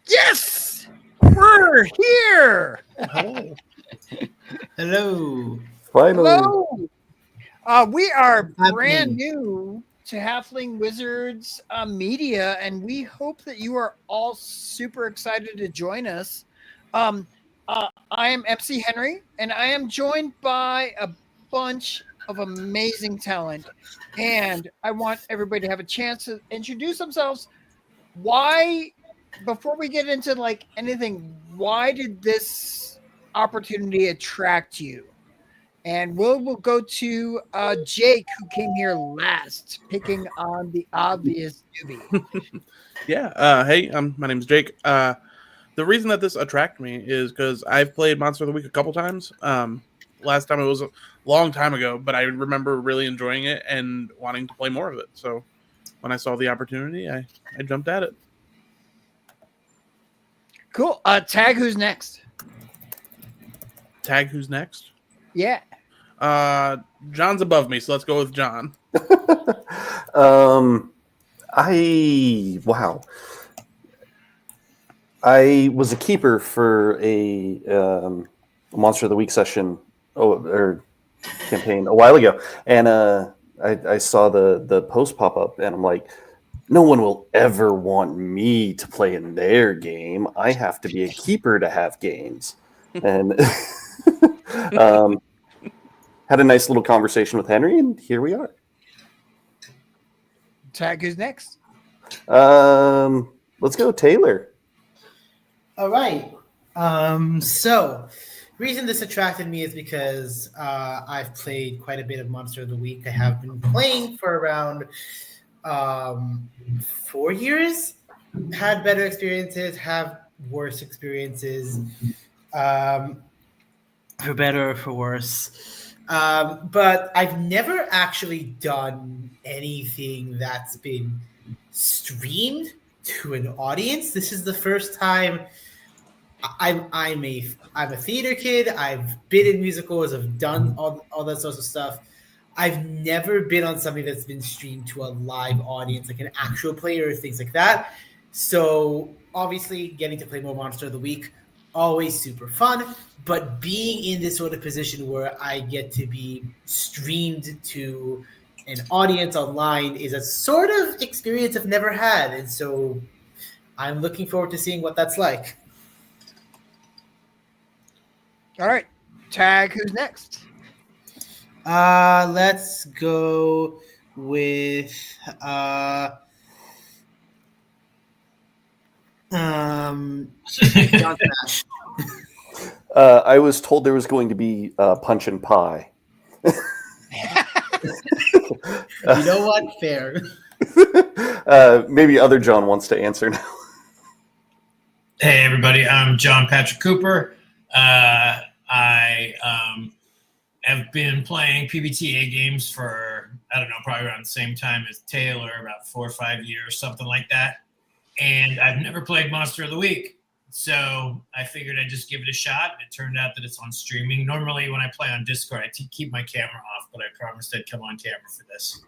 Yes! We're here! Hello. Hello! We are brand new to Halfling Wizards Media, and we hope that you are all super excited to join us. I am MC Henry, and I am joined by a bunch of amazing talent. And I want everybody to have a chance to introduce themselves. Before we get into like anything, why did this opportunity attract you? And we'll go to Jake, who came here last, picking on the obvious newbie. Hey, my name's Jake. The reason that this attracted me is because I've played Monster of the Week a couple times. Last time it was a long time ago, but I remember really enjoying it and wanting to play more of it. So when I saw the opportunity, I jumped at it. Cool. Tag, who's next? Tag, who's next? Yeah. John's above me, so let's go with John. I was a keeper for a Monster of the Week session or campaign a while ago, and I saw the post pop up, and I'm like, no one will ever want me to play in their game. I have to be a keeper to have games, and had a nice little conversation with Henry, and here we are. Tag, who's next? Let's go, Taylor. All right. So, reason this attracted me is because I've played quite a bit of Monster of the Week. I have been playing for around 4 years. Had better experiences, have worse experiences. For better or for worse. But I've never actually done anything that's been streamed to an audience. This is the first time. I'm a theater kid. I've been in musicals. I've done all that sorts of stuff. I've never been on something that's been streamed to a live audience, like an actual player or things like that. So obviously getting to play more Monster of the Week, always super fun. But being in this sort of position where I get to be streamed to an audience online is a sort of experience I've never had. And so I'm looking forward to seeing what that's like. All right. Tag, who's next? Let's go with John Smash. I was told there was going to be punch and pie. You know what? Fair. Maybe other John wants to answer now. Hey, everybody. I'm John Patrick Cooper. I have been playing PBTA games for, I don't know, probably around the same time as Taylor, about 4 or 5 years, something like that. And I've never played Monster of the Week. So I figured I'd just give it a shot. And it turned out that it's on streaming. Normally when I play on Discord, I keep my camera off, but I promised I'd come on camera for this.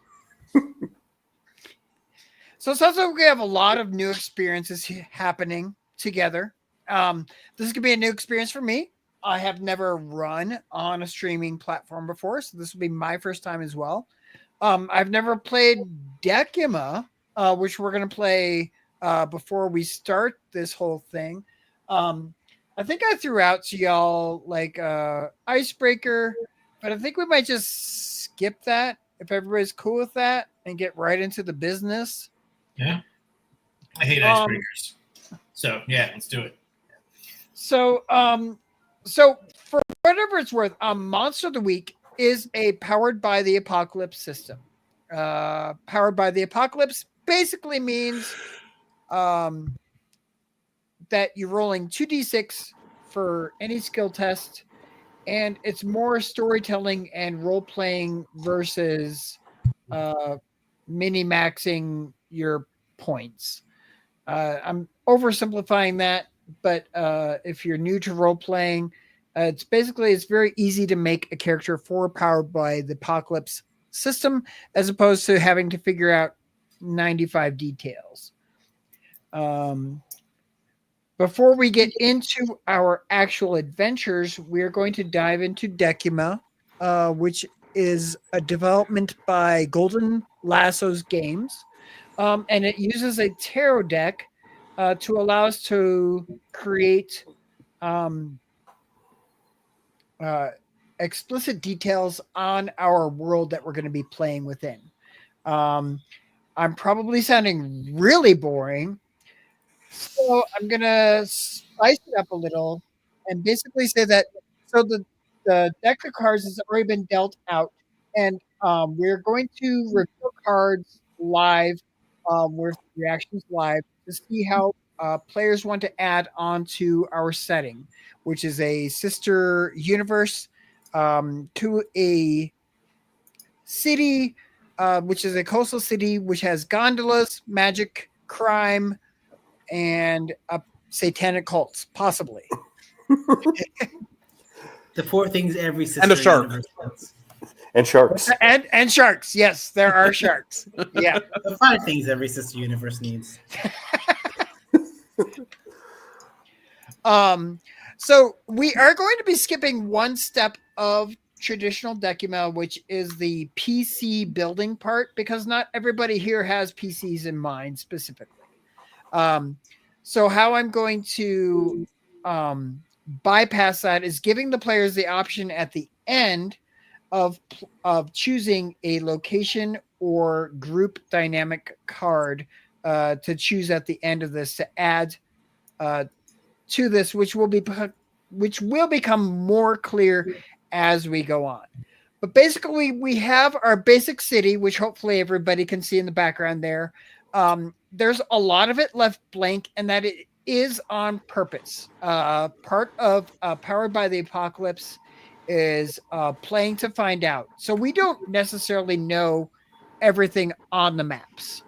So it sounds like we have a lot of new experiences happening together. This is going to be a new experience for me. I have never run on a streaming platform before, so this will be my first time as well. I've never played Decuma, which we're going to play before we start this whole thing. I think I threw out to y'all like icebreaker, but I think we might just skip that if everybody's cool with that and get right into the business. Yeah. I hate icebreakers. So, yeah, let's do it. So for whatever it's worth, Monster of the Week is a powered by the apocalypse system. Powered by the apocalypse basically means that you're rolling 2d6 for any skill test, and it's more storytelling and role playing versus mini maxing your points. I'm oversimplifying that, but if you're new to role playing, it's very easy to make a character for powered by the apocalypse system as opposed to having to figure out 95 details. Before we get into our actual adventures, we're going to dive into Decuma, which is a development by Golden Lasso's Games. And it uses a tarot deck to allow us to create explicit details on our world that we're going to be playing within. I'm probably sounding really boring, so I'm going to spice it up a little and basically say that the deck of cards has already been dealt out, and we're going to reveal cards live with reactions live to see how players want to add on to our setting, which is a sister universe to a city, which is a coastal city which has gondolas, magic, crime, and satanic cults, possibly. The 4 things every sister And a shark. universe wants. And sharks. And sharks. Yes, there are sharks. Yeah. The 5 things every sister universe needs. So we are going to be skipping one step of traditional Decuma, which is the PC building part, because not everybody here has PCs in mind specifically. So how I'm going to bypass that is giving the players the option at the end of choosing a location or group dynamic card to choose at the end of this to add to this, which will become more clear as we go on. But basically, we have our basic city, which hopefully everybody can see in the background there. There's a lot of it left blank, and that it is on purpose. Part of Powered by the Apocalypse is playing to find out. So we don't necessarily know everything on the maps.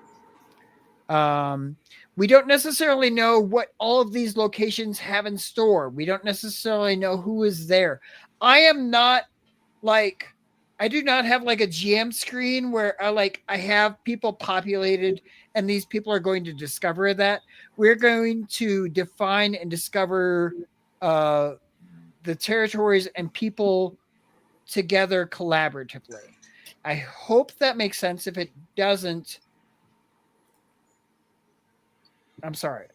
We don't necessarily know what all of these locations have in store. We don't necessarily know who is there. I do not have like a GM screen where I have people populated and these people are going to discover that. We're going to define and discover the territories and people together collaboratively. I hope that makes sense. If it doesn't, I'm sorry.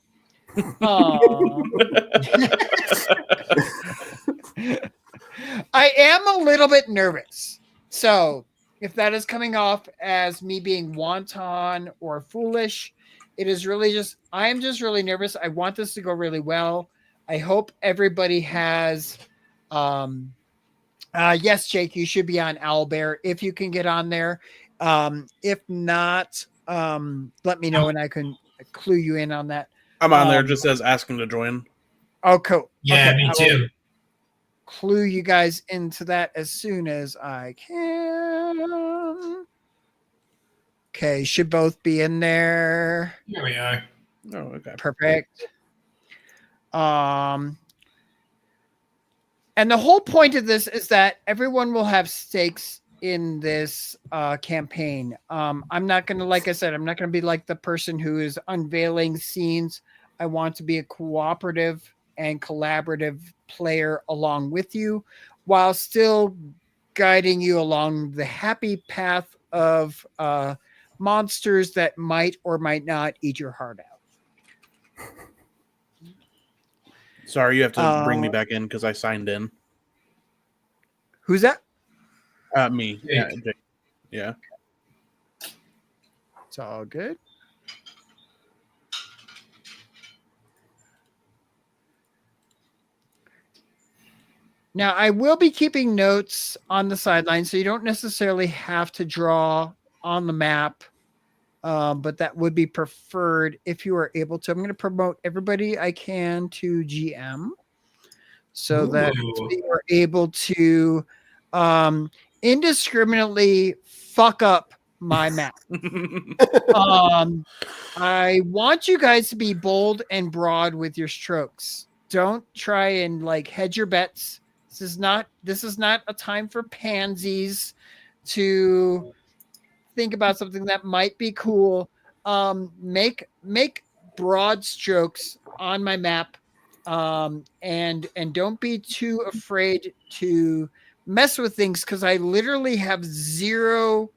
I am a little bit nervous. So if that is coming off as me being wanton or foolish, it is really I am just really nervous. I want this to go really well. I hope everybody has, yes, Jake, you should be on Owlbear if you can get on there. If not, let me know and I can clue you in on that. I'm on there. It just says asking to join. Oh, cool. Yeah, Okay, me too. Clue you guys into that as soon as I can. Okay, should both be in there. Here we are. Oh, okay. Perfect. And the whole point of this is that everyone will have stakes in this campaign. I'm not going to, like I said, I'm not going to be like the person who is unveiling scenes. I want to be a cooperative and collaborative player along with you while still guiding you along the happy path of monsters that might or might not eat your heart out. Sorry, you have to bring me back in because I signed in. Who's that? Me. Yeah. Jake. Yeah. It's all good. Now, I will be keeping notes on the sideline, so you don't necessarily have to draw on the map, but that would be preferred if you are able to. I'm going to promote everybody I can to GM so that Ooh. we are able to indiscriminately fuck up my map. I want you guys to be bold and broad with your strokes. Don't try and like hedge your bets. This is not a time for pansies to think about something that might be cool. Make broad strokes on my map, and don't be too afraid to mess with things because I literally have zero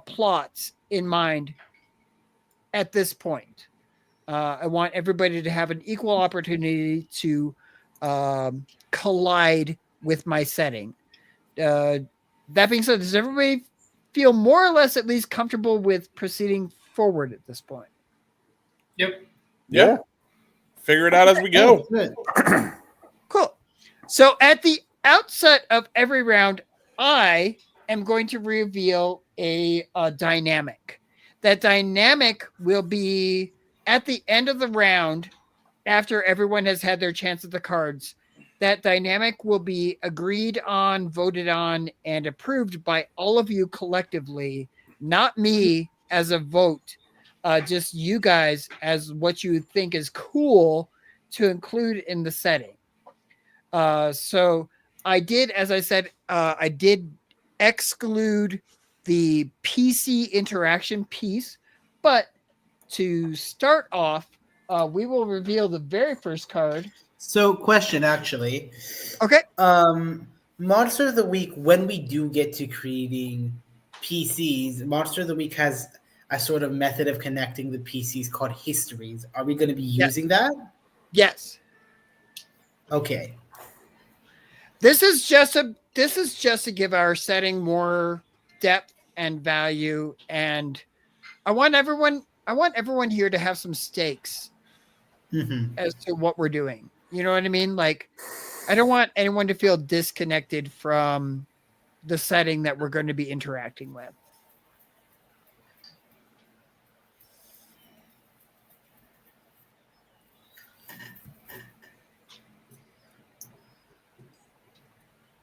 plots in mind at this point. I want everybody to have an equal opportunity to collide with my setting. That being said, does everybody feel more or less at least comfortable with proceeding forward at this point? Yep. Yeah. Figure it out as we go. Good. Cool. So at the outset of every round, I am going to reveal a dynamic. That dynamic will be at the end of the round, after everyone has had their chance at the cards. That dynamic will be agreed on, voted on, and approved by all of you collectively, not me as a vote, just you guys as what you think is cool to include in the setting. So I did, as I said, I did exclude the PC interaction piece, but to start off, we will reveal the very first card. So, question actually. Okay. Monster of the Week, when we do get to creating PCs, Monster of the Week has a sort of method of connecting the PCs called histories. Are we going to be using that? Yes. Okay. This is just to give our setting more depth and value, and I want everyone here to have some stakes as to what we're doing. You know what I mean? Like, I don't want anyone to feel disconnected from the setting that we're going to be interacting with.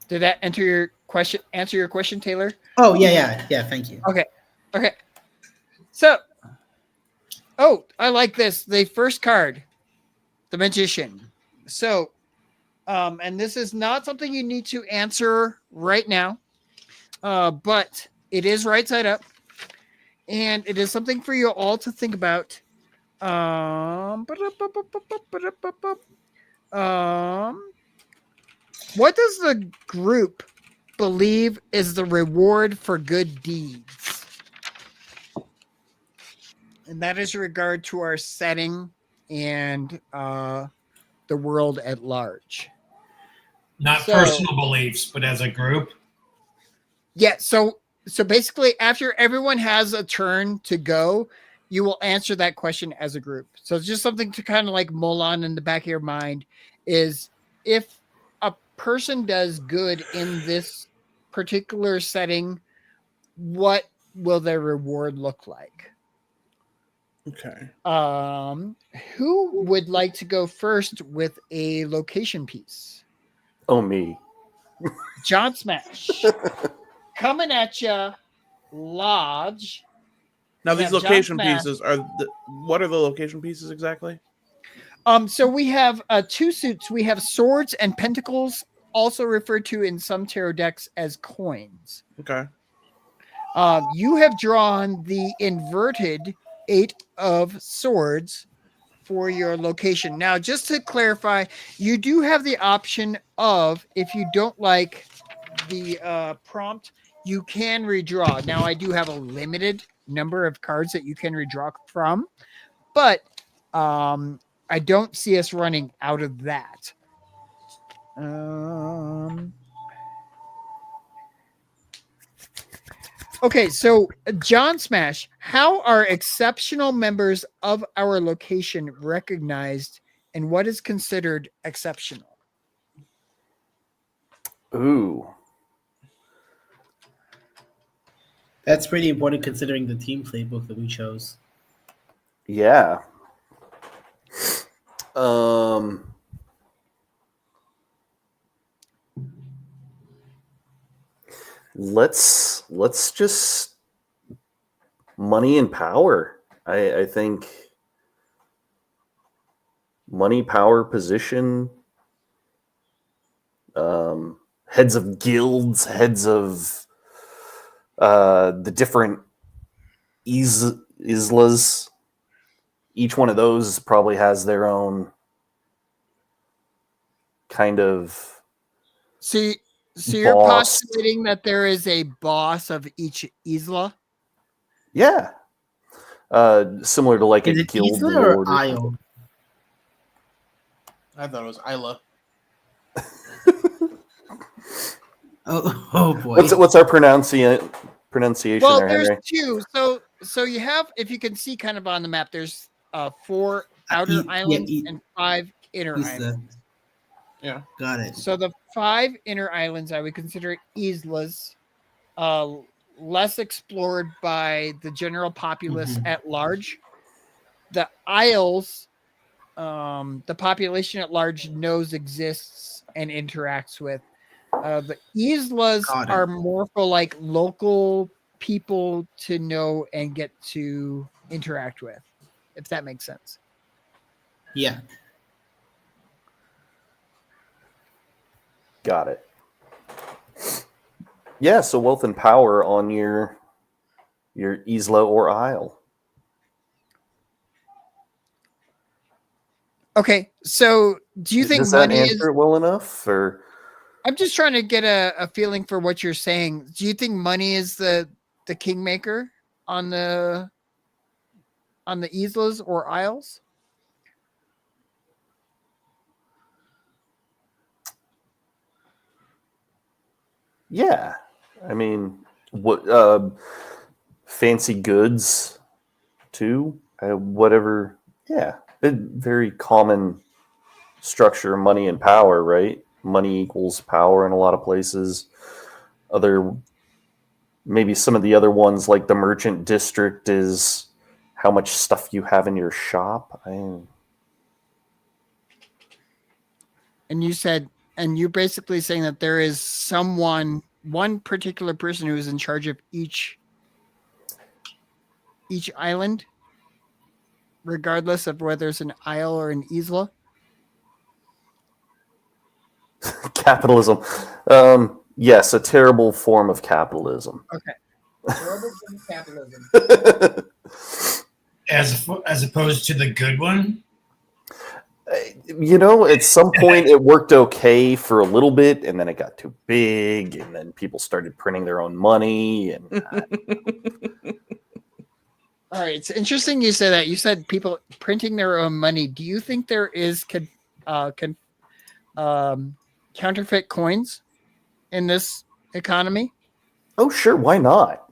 Did that answer your question, Taylor? Oh, yeah. Thank you. Okay. So, I like this. The first card, the Magician. So, and this is not something you need to answer right now, but it is right side up, and it is something for you all to think about. What does the group believe is the reward for good deeds? And that is in regard to our setting and the world at large. Not personal beliefs, but as a group. Yeah. So basically, after everyone has a turn to go, you will answer that question as a group. So it's just something to kind of like mull on in the back of your mind is if a person does good in this particular setting, what will their reward look like? Okay. Who would like to go first with a location piece? Oh, me. John Smash. Coming at you, Lodge. Now We these have location John Smash. pieces what are the location pieces exactly? So we have two suits. We have swords and pentacles, also referred to in some tarot decks as coins. Okay. You have drawn the inverted 8 of swords for your location. Now, just to clarify, you do have the option of, if you don't like the prompt, you can redraw. Now, I do have a limited number of cards that you can redraw from, but I don't see us running out of that. Okay, so John Smash, how are exceptional members of our location recognized, and what is considered exceptional? Ooh. That's pretty important considering the team playbook that we chose. Yeah. Um. Let's just money and power. I think money, power, position, heads of guilds, heads of the different islas. Each one of those probably has their own kind of So you're boss. postulating that there is a boss of each isla? Yeah. Similar to like Is a it guild Isla lord. or Or something. Isle? I thought it was Isla. Oh boy. What's our pronunciation Well, there, there's Henry? two. So you have, if you can see kind of on the map, there's 4 outer Yeah, islands and 5 inner Isla. islands. Yeah. Got it. So the 5 inner islands I would consider islas, less explored by the general populace Mhm. at large. The isles, the population at large knows exists and interacts with. The islas Got it. are more for like local people to know and get to interact with, if that makes sense. Yeah. Got it. Yeah, so wealth and power on your isla or isle. Okay, so do you think Does that money answer is? it well enough? Or I'm just trying to get a feeling for what you're saying. Do you think money is the kingmaker on the islas or isles? yeah, I mean, what fancy goods too? Whatever. Yeah, very common structure, money and power, right? Money equals power in a lot of places. Maybe some of the other ones, like the merchant district, is how much stuff you have in your shop. And you're basically saying that there is one particular person who is in charge of each island, regardless of whether it's an isle or an isla. Capitalism. Yes, a terrible form of capitalism. Okay. Terrible capitalism. As opposed to the good one. At some point it worked okay for a little bit, and then it got too big, and then people started printing their own money. And All right, it's interesting you say that. You said people printing their own money. Do you think there is counterfeit coins in this economy? oh, sure, why not?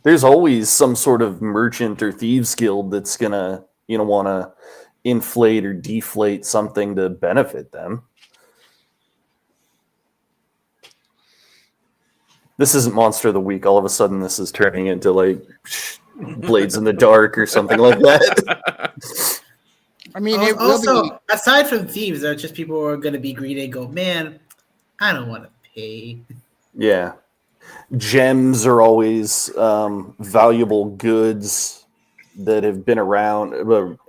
There's always some sort of merchant or thieves guild that's gonna, want to inflate or deflate something to benefit them. This isn't Monster of the Week. All of a sudden, this is turning into like Blades in the Dark or something like that. I mean, it will Also, be. aside from thieves, there are just people who are going to be greedy and go, man, I don't want to pay. Yeah. Gems are always valuable goods that have been around,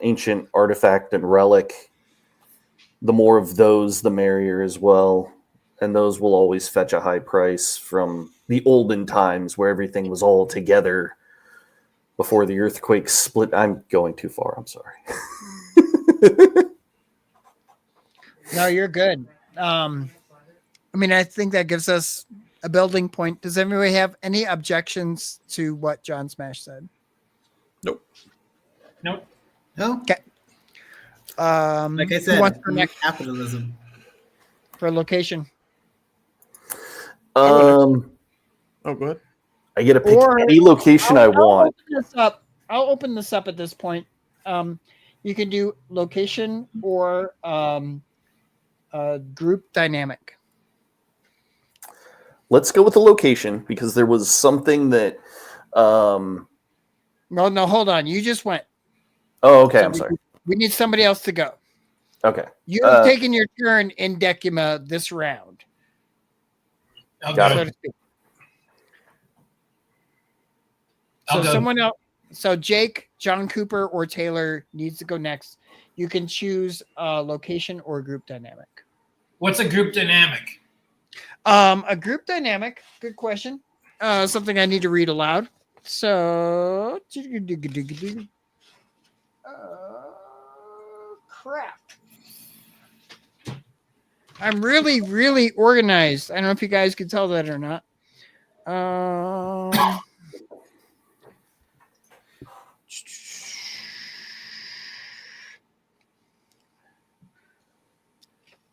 ancient artifact and relic. The more of those, the merrier as well. And those will always fetch a high price from the olden times where everything was all together before the earthquake split. I'm going too far. I'm sorry. No, you're good. I mean, I think that gives us a building point. Does anybody have any objections to what John Smash said? Nope. No, Okay. like I Who said, wants for next capitalism. for location? Oh, go ahead. I get to pick Or any location I want. I'll open this up at this point. You can do location or group dynamic. let's go with the location because there was something that. No, hold on. You just went. Oh, okay. So I'm sorry. We need somebody else to go. Okay. You've taken your turn in Decuma this round. Got So it. to speak. I'll So go. someone else. So Jake, John Cooper, or Taylor needs to go next. You can choose location or group dynamic. What's a group dynamic? A group dynamic. Good question. Something I need to read aloud. So, crap. I'm really, really organized. I don't know if you guys can tell that or not.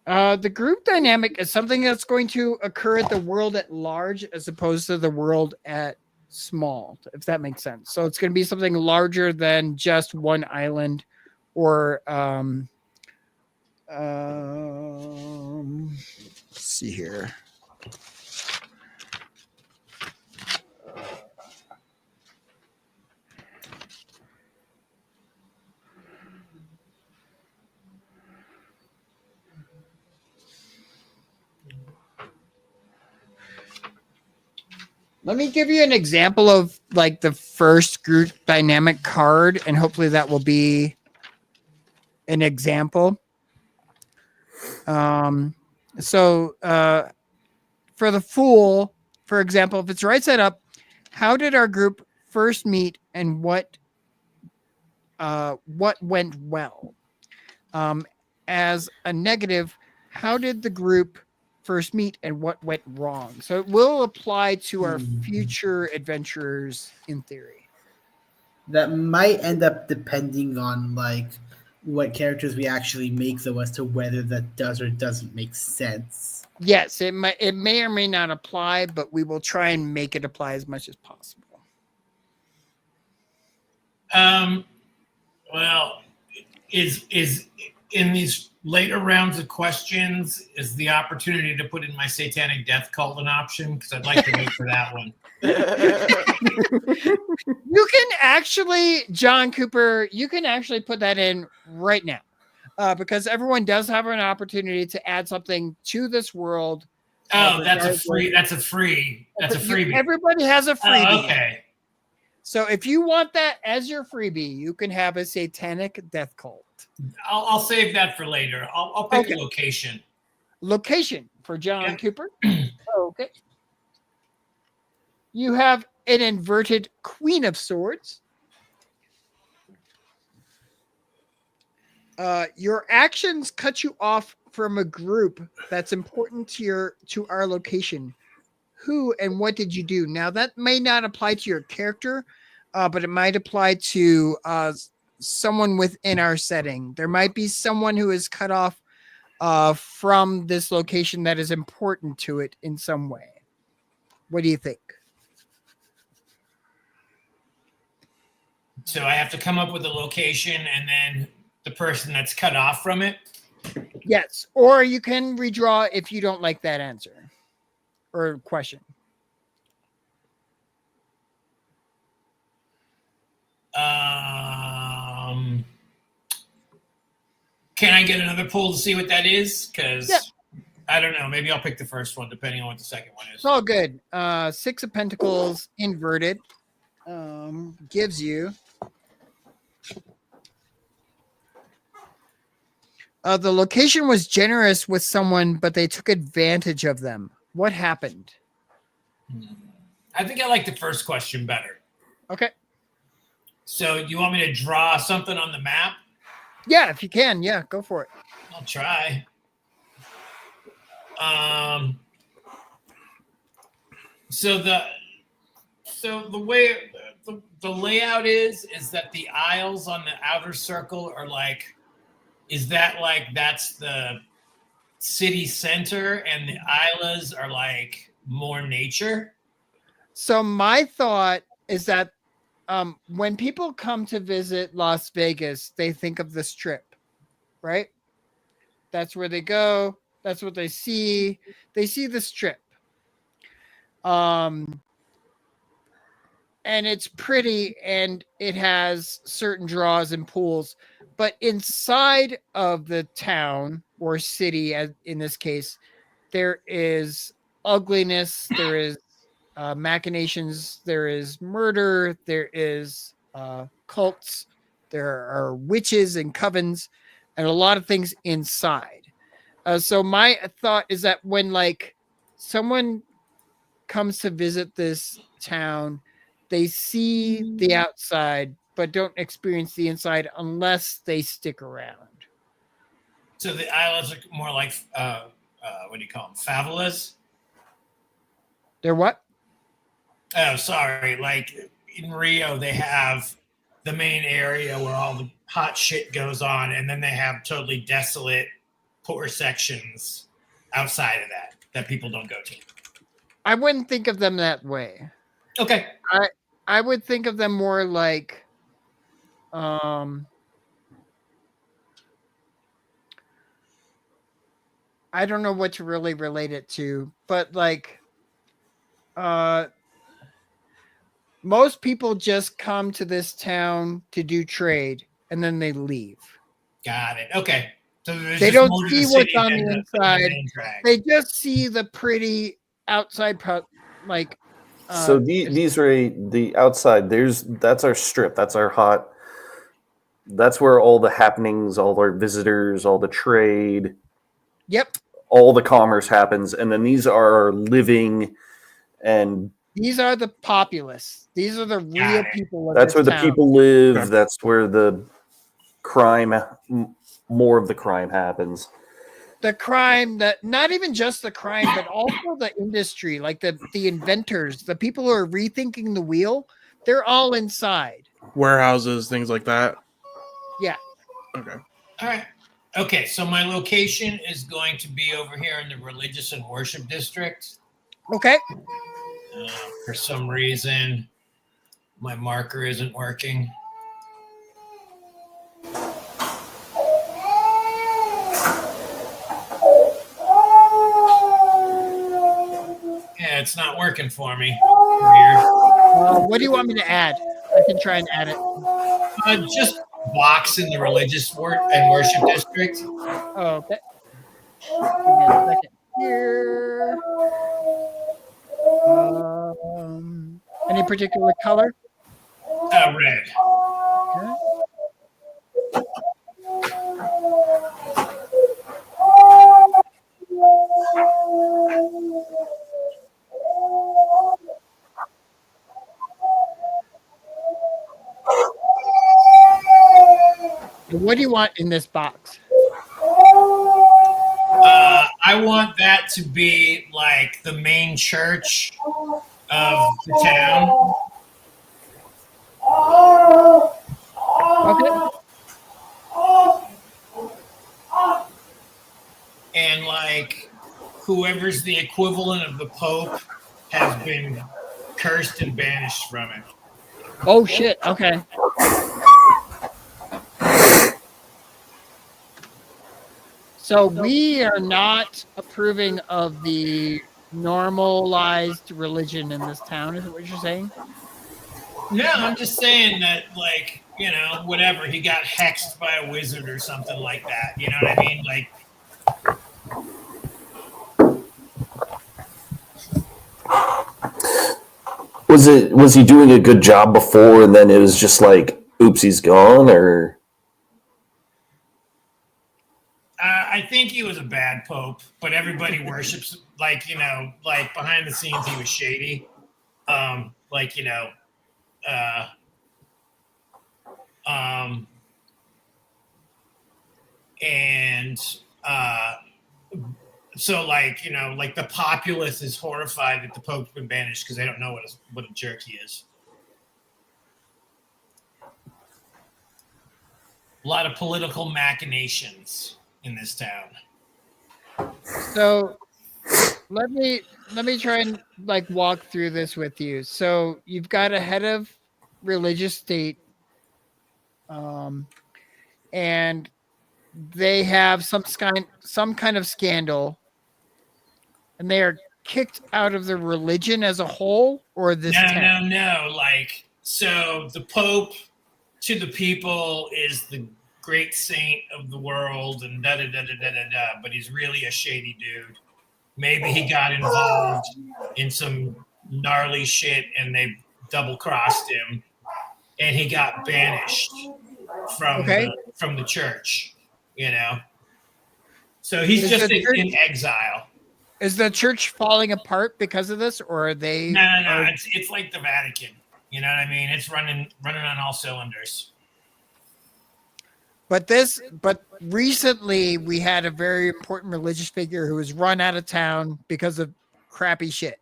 The group dynamic is something that's going to occur at the world at large as opposed to the world at small, if that makes sense. So it's going to be something larger than just one island or let's see here. Let me give you an example of like the first group dynamic card, and hopefully that will be an example. So for the Fool, for example, if it's right side up, how did our group first meet and what went well? As a negative, how did the group first meet and what went wrong? So it will apply to our future adventurers in theory. That might end up depending on like what characters we actually make, though, as to whether that does or doesn't make sense. Yes, it may or may not apply, but we will try and make it apply as much as possible. Well, is in these later rounds of questions, is the opportunity to put in my satanic death cult an option? Because I'd like to wait for that one. You can actually, John Cooper, you can actually put that in right now. Because everyone does have an opportunity to add something to this world. Oh, that's a freebie. Everybody has a freebie. Oh, okay. So if you want that as your freebie, you can have a satanic death cult. I'll save that for later. I'll pick a location. Location for John Cooper. Okay. You have an inverted Queen of Swords. Your actions cut you off from a group that's important to our location. Who and what did you do? Now that may not apply to your character, but it might apply to someone within our setting. There might be someone who is cut off from this location that is important to it in some way. What do you think? So I have to come up with a location and then the person that's cut off from it? Yes. Or you can redraw if you don't like that answer or question. Can I get another pull to see what that is? Because I don't know. Maybe I'll pick the first one depending on what the second one is. It's all good. Six of Pentacles inverted gives you the location was generous with someone, but they took advantage of them. What happened? I think I like the first question better. Okay. So you want me to draw something on the map? Yeah, if you can. Yeah, go for it. I'll try. So the way the layout is that the aisles on the outer circle are like, is that like that's the city center and the islas are like more nature? So my thought is that when people come to visit Las Vegas, they think of the Strip, right? That's where they go. That's what they see. They see the Strip. Um, and it's pretty and it has certain draws and pools, but inside of the town or city, as in this case, there is ugliness, there is machinations, there is murder, there is cults, there are witches and covens, and a lot of things inside. So my thought is that when like someone comes to visit this town, they see the outside but don't experience the inside unless they stick around. So the islands are more like what do you call them? Favelas. They're what? Oh, sorry. Like in Rio, they have the main area where all the hot shit goes on, and then they have totally desolate, poor sections outside of that people don't go to. I wouldn't think of them that way. Okay. I would think of them more like I don't know what to really relate it to, but like most people just come to this town to do trade and then they leave. Got it. Okay. So there's They just don't more to see the what's city on than the the inside. main drag. They just see the pretty outside like So these are the outside. That's our strip. That's our hot. That's where all the happenings, all our visitors, all the trade, yep. all the commerce happens, and then these are our living, and These are the populace. These are the real people of that's where this the town. people live. Okay. That's where the crime, more of the crime happens. The crime, that not even just the crime, but also the industry, like the inventors, the people who are rethinking the wheel, they're all inside. Warehouses, things like that. Yeah. Okay. All right. Okay, so my location is going to be over here in the religious and worship district. Okay. For some reason, my marker isn't working. Yeah, it's not working for me. Weird. What do you want me to add? I can try and add it. Just box in the religious and worship district. Okay. Give me a second here. Any particular color? Red. Okay. What do you want in this box? I want that to be like the main church of the town. Okay. And like whoever's the equivalent of the Pope has been cursed and banished from it. Oh shit. Okay. So we are not approving of the normalized religion in this town, is what you're saying? No, I'm just saying that, like, you know, whatever, he got hexed by a wizard or something like that. You know what I mean? Like, Was he doing a good job before, and then it was just like, oops, he's gone, or? I think he was a bad pope, but everybody worships, like, you know, like behind the scenes he was shady. Like, you know, and so, like, you know, like the populace is horrified that the Pope's been banished because they don't know what a jerk he is. A lot of political machinations in this town. So let me try and like walk through this with you. So you've got a head of religious state, and they have some kind of scandal, and they are kicked out of the religion as a whole, or this town? No. Like, so the Pope to the people is the great saint of the world and da da da da da da da, but he's really a shady dude. Maybe he got involved in some gnarly shit and they double crossed him, and he got banished from the church. You know, so he's Is just the church- in exile. Is the church falling apart because of this, or are they? No. It's like the Vatican. You know what I mean? It's running on all cylinders. But recently we had a very important religious figure who was run out of town because of crappy shit.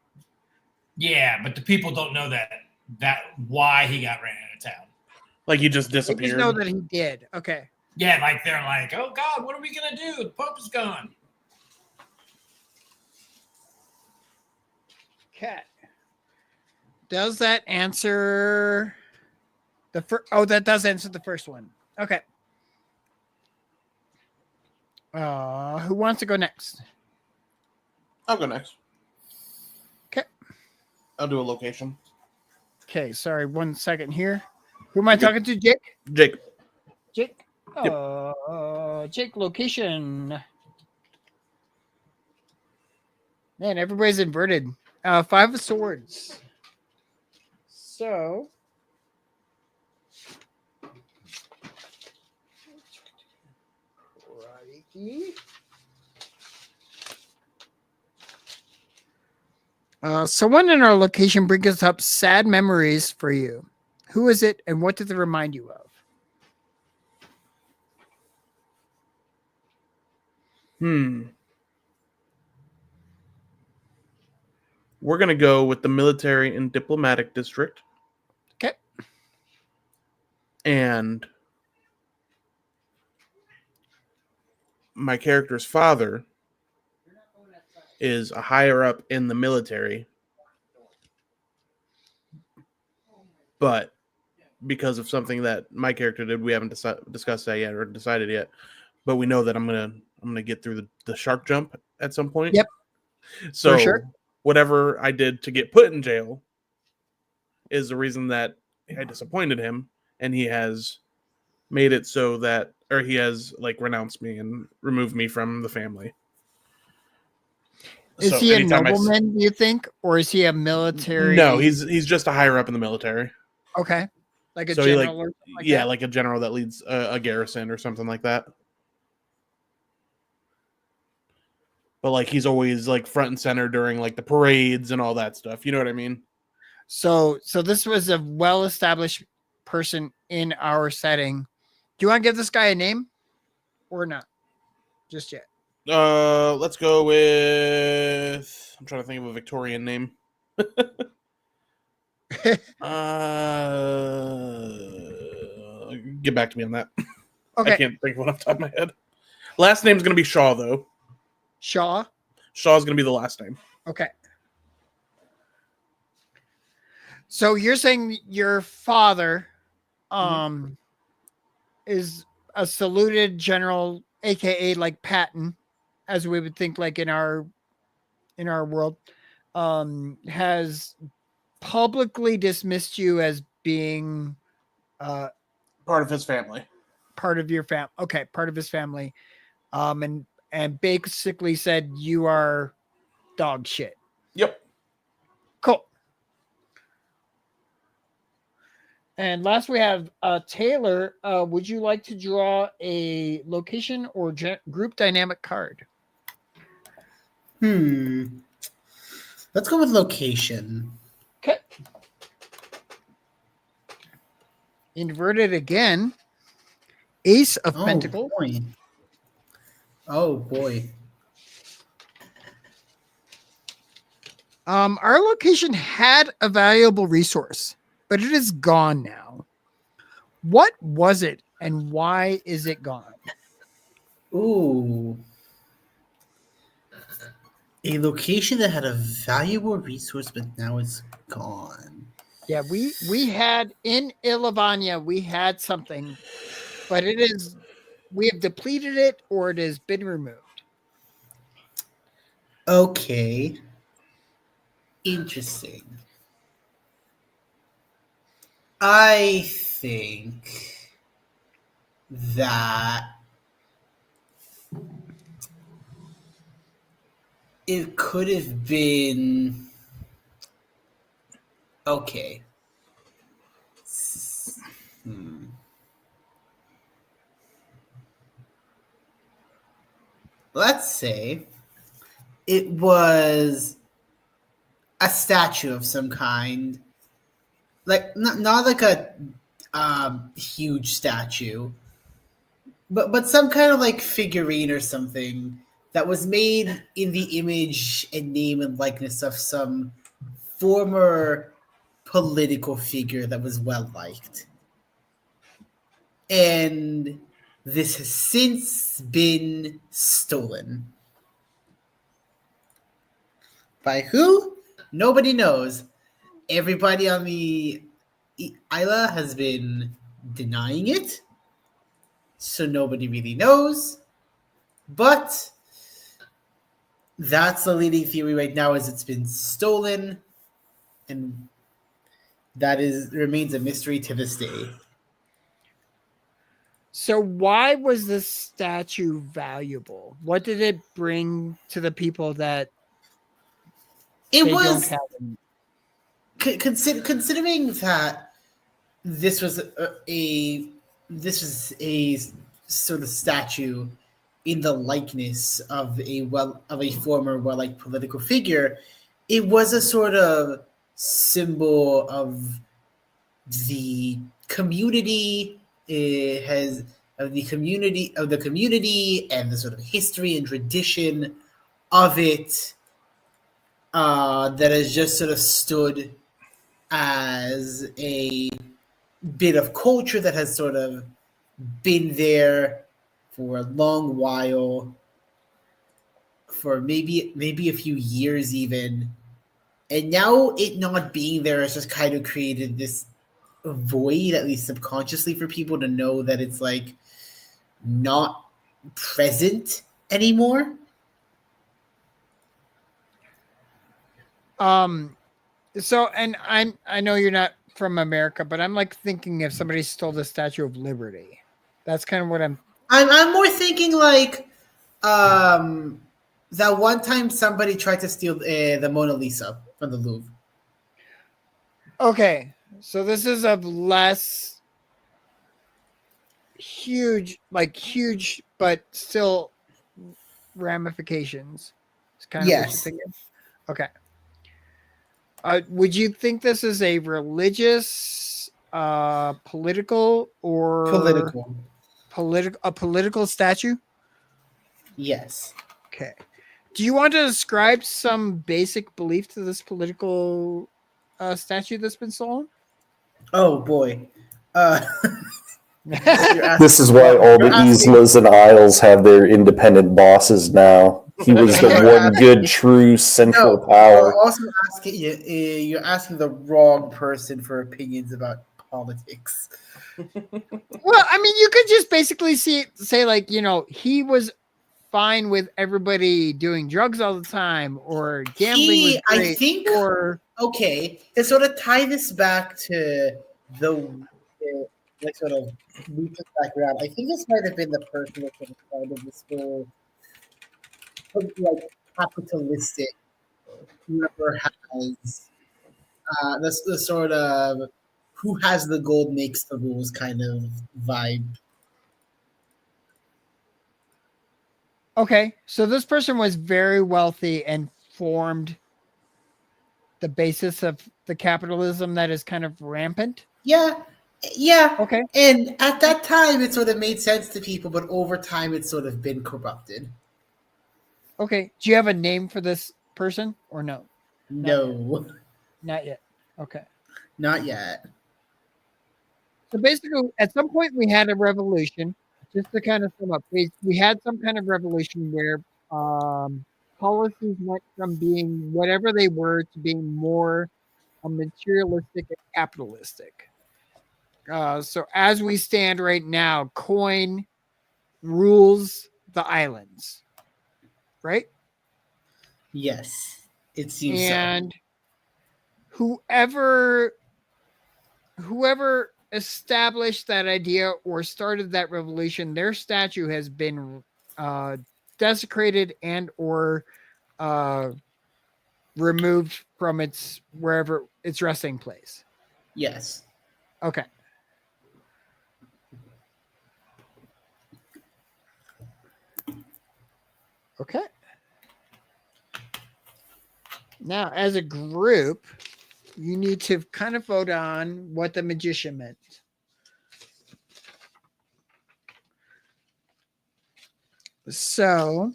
Yeah, but the people don't know that why he got ran out of town. Like he just They disappeared. just know that he did. Okay. Yeah, like they're like, oh God, what are we gonna do? The Pope is gone. Cat. Does that answer the first? Oh, that does answer the first one. Okay. Who wants to go next? I'll go next. Okay. I'll do a location. Okay, sorry, 1 second here. Who am I talking to? Jake? Jake. Jake? Yep. Jake, location. Man, everybody's inverted. 5 of swords. So righty. Someone in our location brings up sad memories for you. Who is it, and what did they remind you of? We're going to go with the military and diplomatic district. Okay. And my character's father is a higher up in the military. But because of something that my character did, we haven't discussed that yet or decided yet. But we know that I'm gonna get through the shark jump at some point. Yep. So For sure. Whatever I did to get put in jail is the reason that I disappointed him, and he has made it so that, or he has like renounced me and removed me from the family. Is he a nobleman, do you think, or is he a military? No, he's just a higher up in the military. Okay, like a general. Like a general that leads a garrison or something like that. But like he's always like front and center during like the parades and all that stuff. You know what I mean? So this was a well-established person in our setting. Do you want to give this guy a name or not? Just yet. Let's go with. I'm trying to think of a Victorian name. Get back to me on that. Okay. I can't think of one off the top of my head. Last name's gonna be Shaw though. Shaw. Shaw's gonna be the last name. Okay. So you're saying your father, is a saluted general, aka like Patton, as we would think like in our world, has publicly dismissed you as being Part of his family. Part of your family. Okay, part of his family. And basically said you are dog shit. Yep. Cool. And last we have Taylor. Would you like to draw a location or group dynamic card? Let's go with location. Okay. Inverted again. Ace of Pentacles. Boy. Oh boy. Our location had a valuable resource, but it is gone now. What was it, and why is it gone? Ooh. A location that had a valuable resource, but now it's gone. Yeah, we had in Illaviana, we had something, but we have depleted it or it has been removed. Okay. Interesting. I think that it could have been okay. Hmm. Let's say it was a statue of some kind, like not like a huge statue, but some kind of like figurine or something that was made in the image and name and likeness of some former political figure that was well liked. And this has since been stolen. By who? Nobody knows. Everybody on the Isla has been denying it, so nobody really knows. But that's the leading theory right now, is it's been stolen, and that is remains a mystery to this day. So why was this statue valuable? What did it bring to the people that It they don't was have? Any? considering that this was this was a sort of statue in the likeness of a former well-liked political figure. It was a sort of symbol of the community. It has of the community and the sort of history and tradition of it, that has just sort of stood as a bit of culture that has sort of been there for a long while, for maybe a few years even. And now it not being there has just kind of created this void, at least subconsciously, for people to know that it's like not present anymore. So, and I know you're not from America, but I'm like thinking if somebody stole the Statue of Liberty. That's kind of what I'm more thinking like that one time somebody tried to steal the Mona Lisa from the Louvre. Okay, so this is of less huge, but still ramifications. It's kind of what you're Yes. thinking. Okay. Would you think this is a religious, political, or Political. political statue? Yes. Okay. Do you want to describe some basic belief to this political statue that's been stolen? Oh boy. Uh, This is why all the Islas and Isles have their independent bosses now. He was the one good, true central power. Also asking you're asking the wrong person for opinions about politics. Well, I mean, you could just basically say like, he was fine with everybody doing drugs all the time, or gambling was great, I think, or okay, to sort of tie this back to the like sort of loop this back around, I think this might have been the person that sort of started this whole like capitalistic, whoever has the sort of who has the gold makes the rules kind of vibe. okay. So this person was very wealthy and formed the basis of the capitalism that is kind of rampant. Yeah. Okay. And at that time, it sort of made sense to people, but over time, it's sort of been corrupted. Okay. Do you have a name for this person or no? No. Not yet. Okay. Not yet. So basically, at some point, we had a revolution. Just to kind of sum up, we had some kind of revolution where policies went from being whatever they were to being more materialistic and capitalistic. So as we stand right now, coin rules the islands, right? Yes. It seems And whoever established that idea or started that revolution, their statue has been desecrated and or removed from its wherever its resting place. Yes. Okay. Okay. Now, as a group, you need to kind of vote on what the magician meant. So,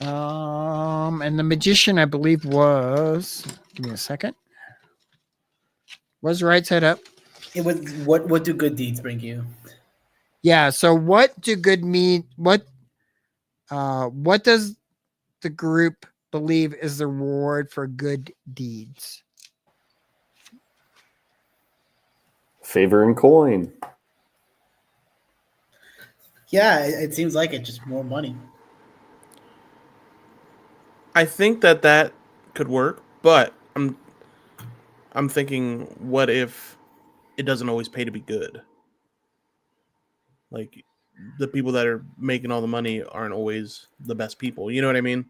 and the magician, I believe, was. Give me a second. Was right side up. It was what do good deeds bring you? Yeah. So, what do good mean? What does the group believe is the reward for good deeds? Favor and coin. Yeah, it seems like it. Just more money. I think that could work, but I'm thinking, what if it doesn't always pay to be good? Like, the people that are making all the money aren't always the best people. You know what I mean?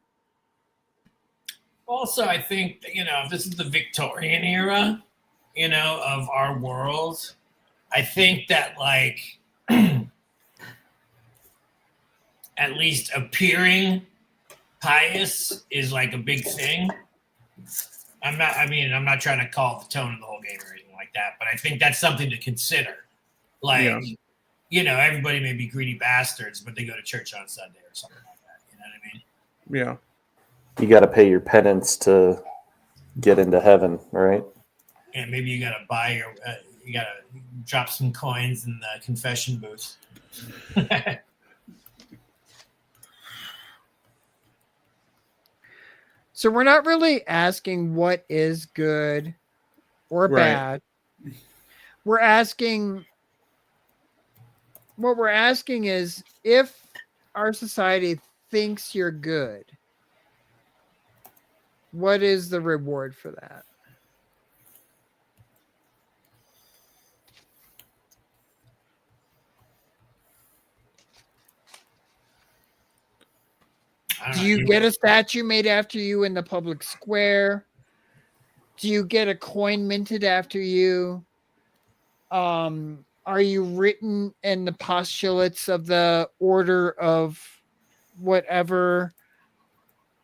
Also, I think that, this is the Victorian era, of our world. I think that at least appearing pious is like a big thing. I'm not trying to call the tone of the whole game or anything like that, but I think that's something to consider. Everybody may be greedy bastards, but they go to church on Sunday or something like that. You know what I mean? Yeah. You got to pay your penance to get into heaven, right? And maybe you got to you got to drop some coins in the confession booth. So we're not really asking what is good or bad. What we're asking is, if our society thinks you're good, what is the reward for that? Do you get a statue made after you in the public square? Do you get a coin minted after you? Are you written in the postulates of the order of whatever?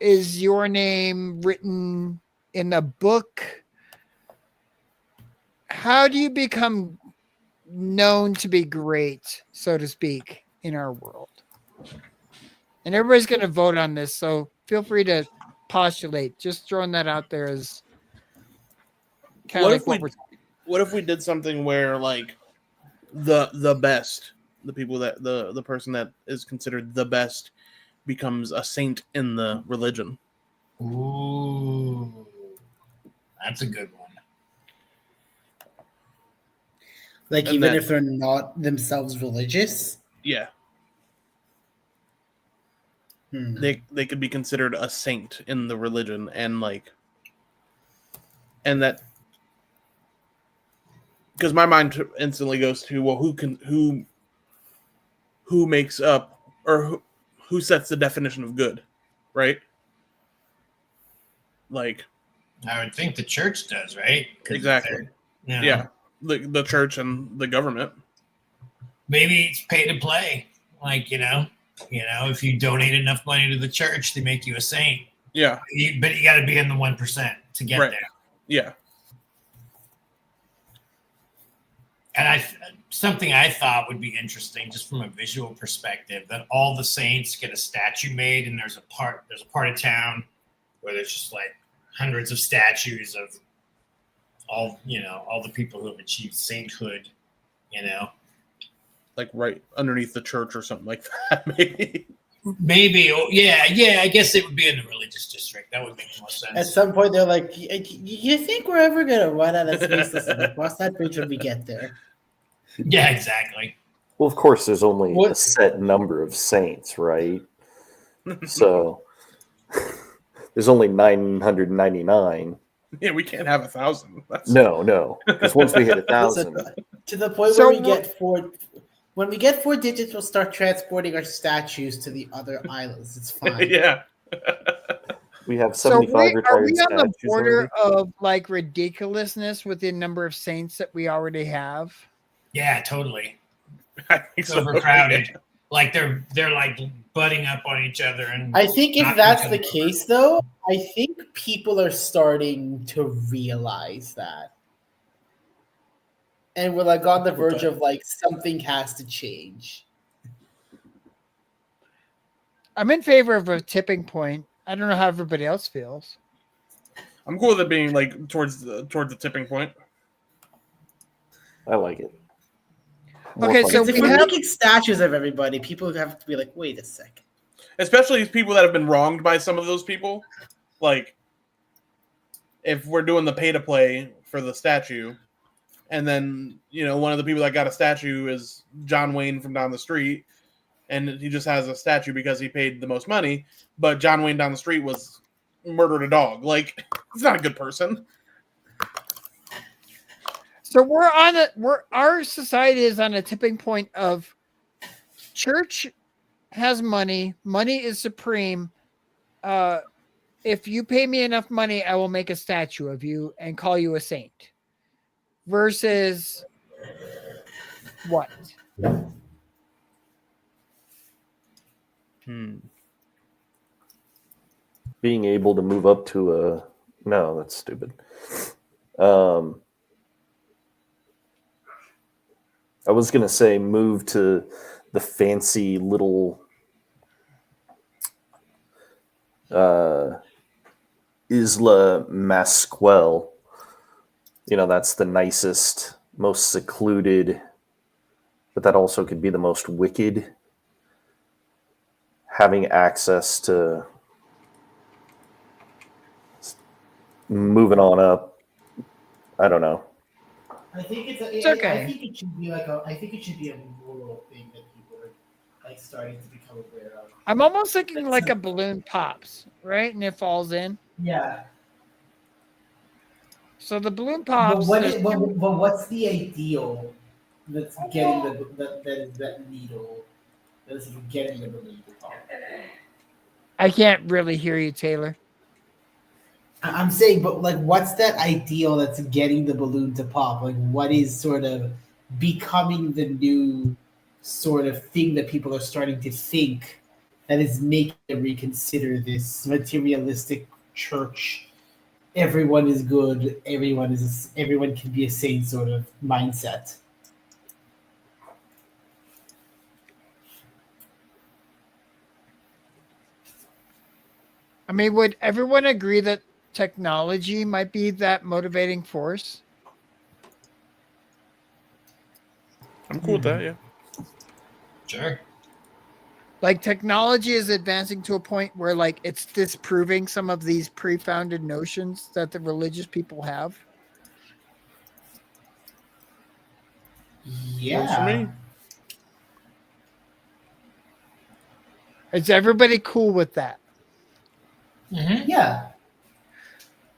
Is your name written in a book? How do you become known to be great, so to speak, in our world? And everybody's going to vote on this, so feel free to postulate. Just throwing that out there as kind of like what we're. What if we did something where, like, the best, the people that the person that is considered the best becomes a saint in the religion? Ooh, that's a good one. Like, and even if they're not themselves religious? Yeah. They could be considered a saint in the religion, and that, because my mind instantly goes to, well, who makes up, or who sets the definition of good, right? Like, I would think the church does, right? Exactly. Yeah. The church and the government. Maybe it's pay to play. If you donate enough money to the church, they make you a saint. Yeah. But you got to be in the 1% to get there. Yeah. And something I thought would be interesting, just from a visual perspective, that all the saints get a statue made, and there's a part of town where there's just like hundreds of statues of all the people who have achieved sainthood, like right underneath the church or something like that. Maybe. I guess it would be in the religious district. That would make more sense. At some point, they're like, "You think we're ever gonna run out of space to cross that bridge when we get there?" Yeah, exactly. Well, of course, there's only a set number of saints, right? So there's only 999. Yeah, we can't have 1,000. That's No, because once we hit Listen, 1,000, to the point So where we we're- get four. When we get 4 digits, we'll start transporting our statues to the other islands. It's fine. yeah. we have So 75 are retired we on the statues border already. of like ridiculousness with the number of saints that we already have? Yeah, totally. I think It's so. overcrowded. Like they're like butting up on each other, and I think if knocking that's each the other case, though, I think people are starting to realize that. And we're like on the verge of like something has to change. I'm in favor of a tipping point. I don't know how everybody else feels. I'm cool with it being like towards the tipping point. I like it. More Okay, fun. so Because if we we're have- making statues of everybody, people have to be like, wait a second. Especially people that have been wronged by some of those people. Like, if we're doing the pay to play for the statue, and then, one of the people that got a statue is John Wayne from down the street, and he just has a statue because he paid the most money, but John Wayne down the street murdered a dog. Like, he's not a good person. So our society is on a tipping point of church has money. Money is supreme. If you pay me enough money, I will make a statue of you and call you a saint. Versus what? Being able to move up to a no, that's stupid. I was gonna say move to the fancy little Isla Masquel. That's the nicest, most secluded, but that also could be the most wicked. Having access to moving on up, I don't know. I think It's okay. I think it should be a moral thing that people are like starting to become aware of. I'm almost thinking like a balloon pops, right? And it falls in. Yeah. So the balloon But pops. what's the ideal that's getting that needle that is getting the balloon to pop? I can't really hear you, Taylor. I'm saying, but like, what's that ideal that's getting the balloon to pop? Like, what is sort of becoming the new sort of thing that people are starting to think that is making them reconsider this materialistic church? Everyone is good. Everyone can be a saint sort of mindset. I mean, would everyone agree that technology might be that motivating force? I'm cool with that, yeah. Sure. Like technology is advancing to a point where like it's disproving some of these pre-founded notions that the religious people have. Works for me. Is everybody cool with that? Mm-hmm. Yeah.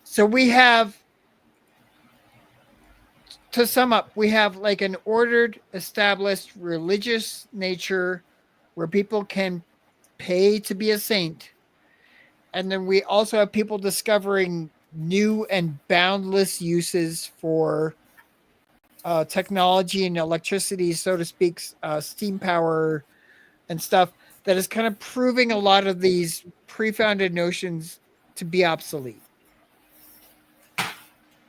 So we have, to sum up, we have like an ordered, established religious nature where people can pay to be a saint. And then we also have people discovering new and boundless uses for technology and electricity, so to speak, steam power and stuff that is kind of proving a lot of these pre-founded notions to be obsolete.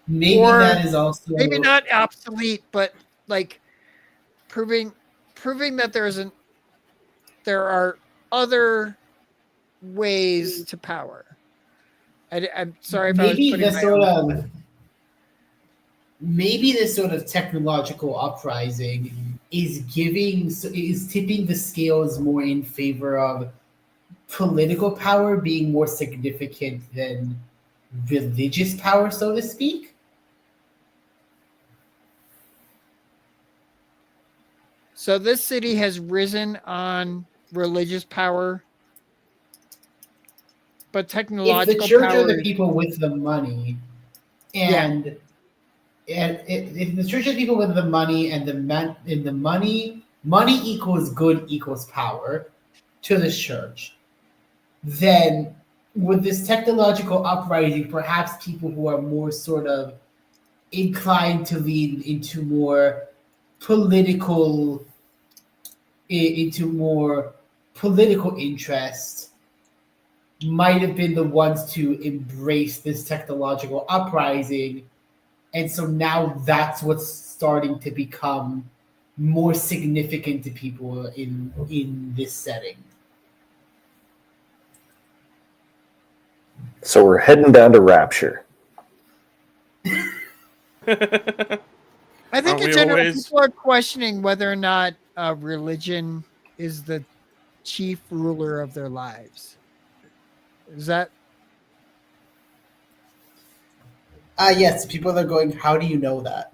Maybe Or that is also maybe not obsolete, but like proving that there are other ways to power. I'm sorry if maybe I was this putting sort my of maybe this sort of technological uprising is tipping the scales more in favor of political power being more significant than religious power, so to speak. So this city has risen on religious power but If technological the church are powers. the people with the money, and if the church are the people with the money, and the money equals good equals power to the church, then with this technological uprising, perhaps people who are more sort of inclined to lean into more political interest might have been the ones to embrace this technological uprising, and so now that's what's starting to become more significant to people in this setting. So we're heading down to Rapture. I think Aren't in we general, always? people are questioning whether or not religion is the chief ruler of their lives. Is that Yes, people are going, how do you know that?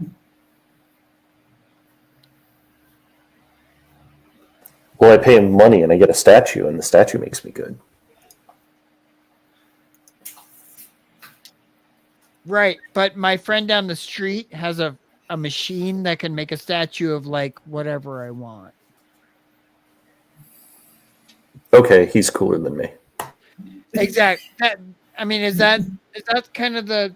Well, I pay him money and I get a statue, and the statue makes me good. right? But my friend down the street has a machine that can make a statue of like whatever I want. Okay, he's cooler than me. Exactly. That I mean, is that kind of the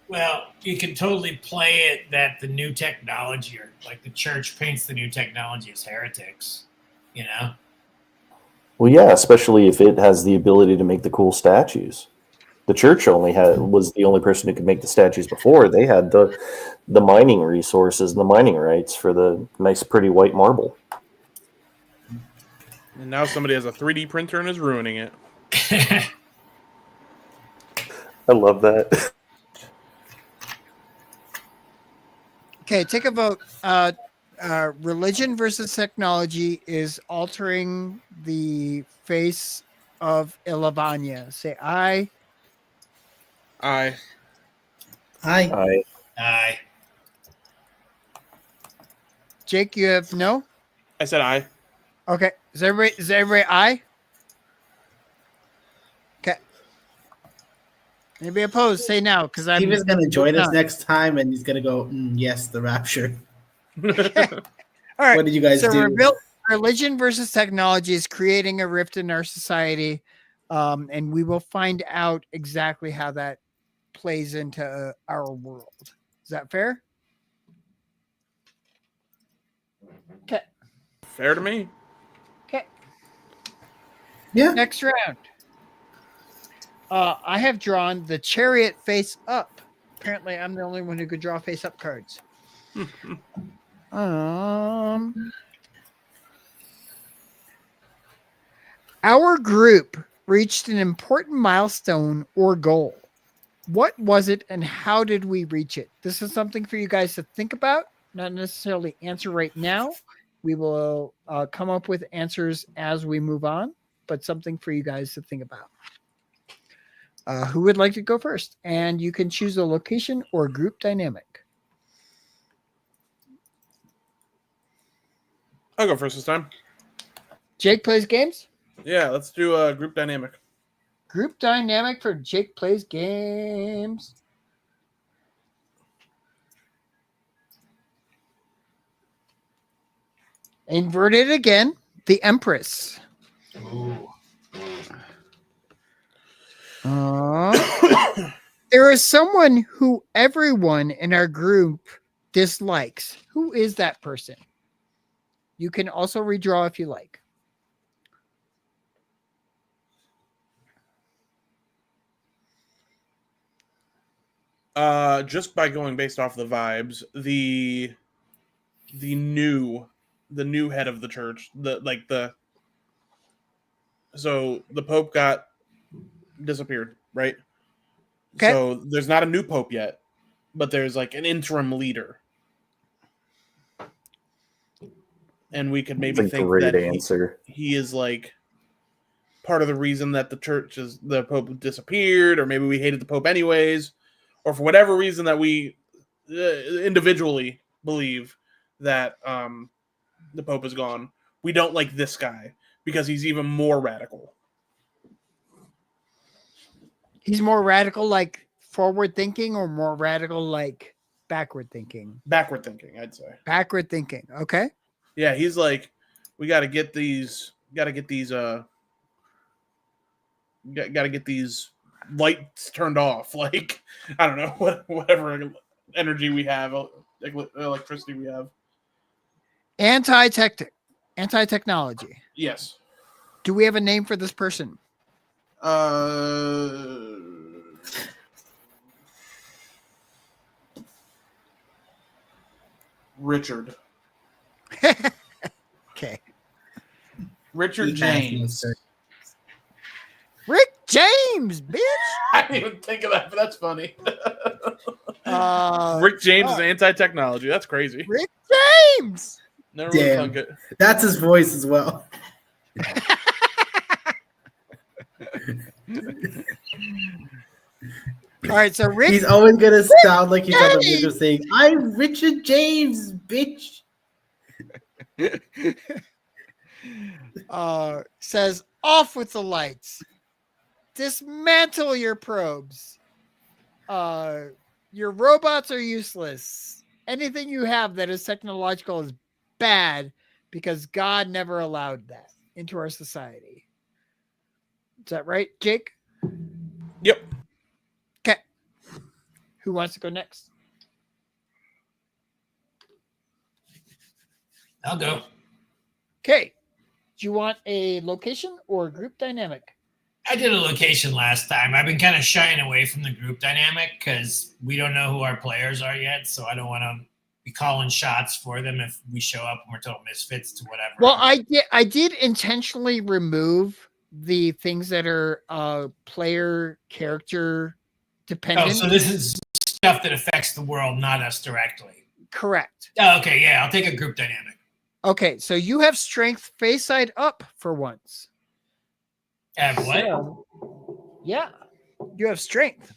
Well, you can totally play it that the new technology, or like the church paints the new technology as heretics, you know? Well, yeah, especially if it has the ability to make the cool statues. The church was the only person who could make the statues before. They had the mining resources and the mining rights for the nice, pretty white marble. And now somebody has a 3D printer and is ruining it. I love that. okay? Take a vote. Religion versus technology is altering the face of Illaviana. Say aye. I Hi. Aye. Jake, you have no. said I. Okay. Is everybody aye? Okay. Anybody opposed? Say now, because I'm. Steve is going to join us not. next time, and he's going to go, yes, the rapture. All right. What did you guys do? Religion versus technology is creating a rift in our society, and we will find out exactly how that plays into our world. Is that fair? Okay. Fair to me. Okay. Yeah. Next round. I have drawn the chariot face up. Apparently, I'm the only one who could draw face up cards. Our group reached an important milestone or goal. What was it and how did we reach it? This is something for you guys to think about, not necessarily answer right now. We will come up with answers as we move on, but something for you guys to think about. Who would like to go first? And you can choose a location or group dynamic. I'll go first this time. Jake plays games? Yeah, let's do a group dynamic. Group dynamic for Jake plays games. Inverted again. The Empress. Ooh. There is someone who everyone in our group dislikes. Who is that person? You can also redraw if you like. Just by going based off the vibes, the new head of the church, so the Pope got disappeared, right? Okay. So there's not a new Pope yet, but there's like an interim leader. And we could maybe That's a think great that answer. he is like part of the reason that the Pope disappeared, or maybe we hated the Pope anyways, or for whatever reason that we individually believe that the Pope is gone. we don't like this guy because he's even more radical. He's more radical, like forward thinking, or more radical, like backward thinking? Backward thinking, I'd say. Backward thinking. Okay. Yeah, he's like, we got to get these lights turned off. Like, I don't know, whatever energy we have, electricity we have. Anti-technology. Yes. Do we have a name for this person? Richard. Okay. Richard James. Rick James, bitch. I didn't even think of that, but that's funny. Uh, Rick James is anti-technology. That's crazy. Rick James. Never Damn. really thunk it. That's his voice as well. All right, so Rick. He's always gonna sound like he's on the video saying, "I'm Richard James, bitch." Says, off with the lights. Dismantle your probes. Your robots are useless. Anything you have that is technological is bad because God never allowed that into our society. Is that right, Jake? Yep. Okay. Who wants to go next? I'll go. Okay. Do you want a location or a group dynamic? I did a location last time. I've been kind of shying away from the group dynamic because we don't know who our players are yet. So I don't want to be calling shots for them if we show up and we're total misfits to whatever. Well, I did intentionally remove the things that are player character dependent. Oh, so this is stuff that affects the world, not us directly. Correct. Oh, okay, yeah, I'll take a group dynamic. Okay, so you have strength face side up for once. What? So, yeah, you have strength.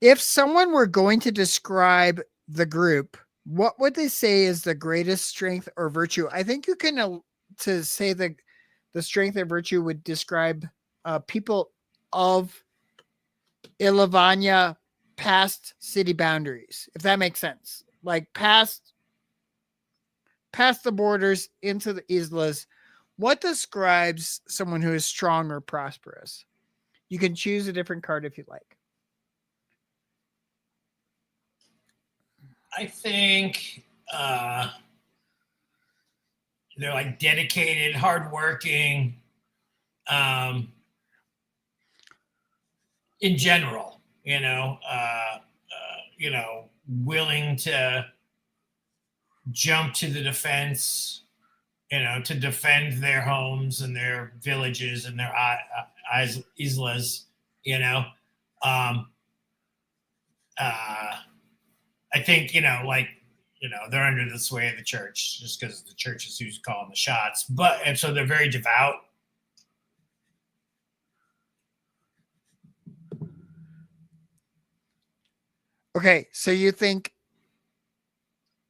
If someone were going to describe the group, what would they say is the greatest strength or virtue? I think you can to say the strength or virtue would describe people of Illaviana past city boundaries, if that makes sense. Like past the borders into the islas. What describes someone who is strong or prosperous? You can choose a different card if you like. I think they're like dedicated, hardworking, in general, willing to jump to the defense, to defend their homes and their villages and their islas, I think, they're under the sway of the church just because the church is who's calling the shots. And so they're very devout. Okay, so you think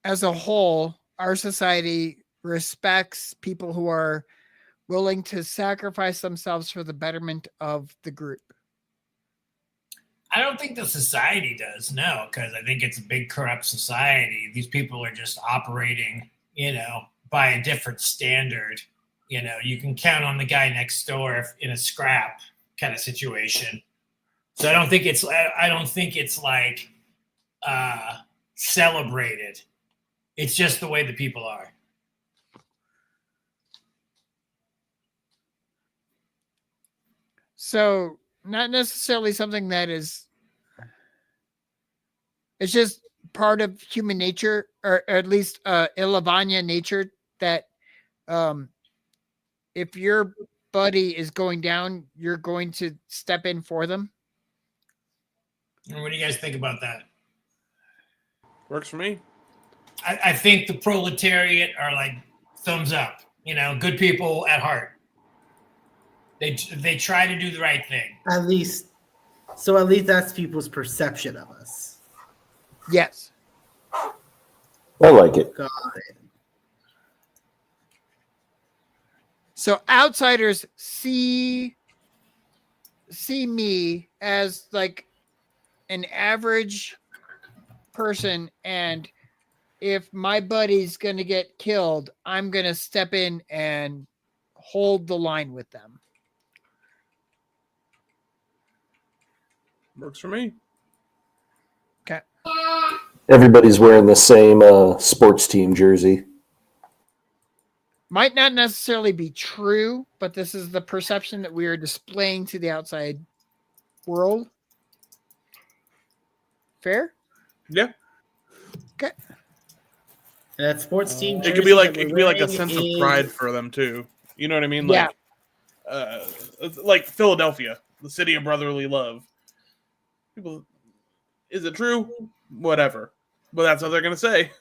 as a whole, our society respects people who are willing to sacrifice themselves for the betterment of the group? I don't think the society does, no, because I think it's a big corrupt society. These people are just operating, by a different standard. You can count on the guy next door in a scrap kind of situation. So I don't think it's like celebrated. It's just the way the people are. So not necessarily something that is, it's just part of human nature, or at least Illaviana nature, that if your buddy is going down, you're going to step in for them. What do you guys think about that? Works for me. I think the proletariat are like thumbs up, good people at heart. They try to do the right thing. At least that's people's perception of us. Yes. I like it. Got it. So outsiders see me as like an average person, and if my buddy's going to get killed, I'm going to step in and hold the line with them. Works for me. Okay. Everybody's wearing the same sports team jersey. Might not necessarily be true, but this is the perception that we are displaying to the outside world. Fair? Yeah. Okay. And that sports team. It could be like jersey that a we're sense of wearing pride is- for them too. You know what I mean? Yeah. Like Philadelphia, the city of brotherly love. People, is it true? Whatever. But that's what they're gonna say.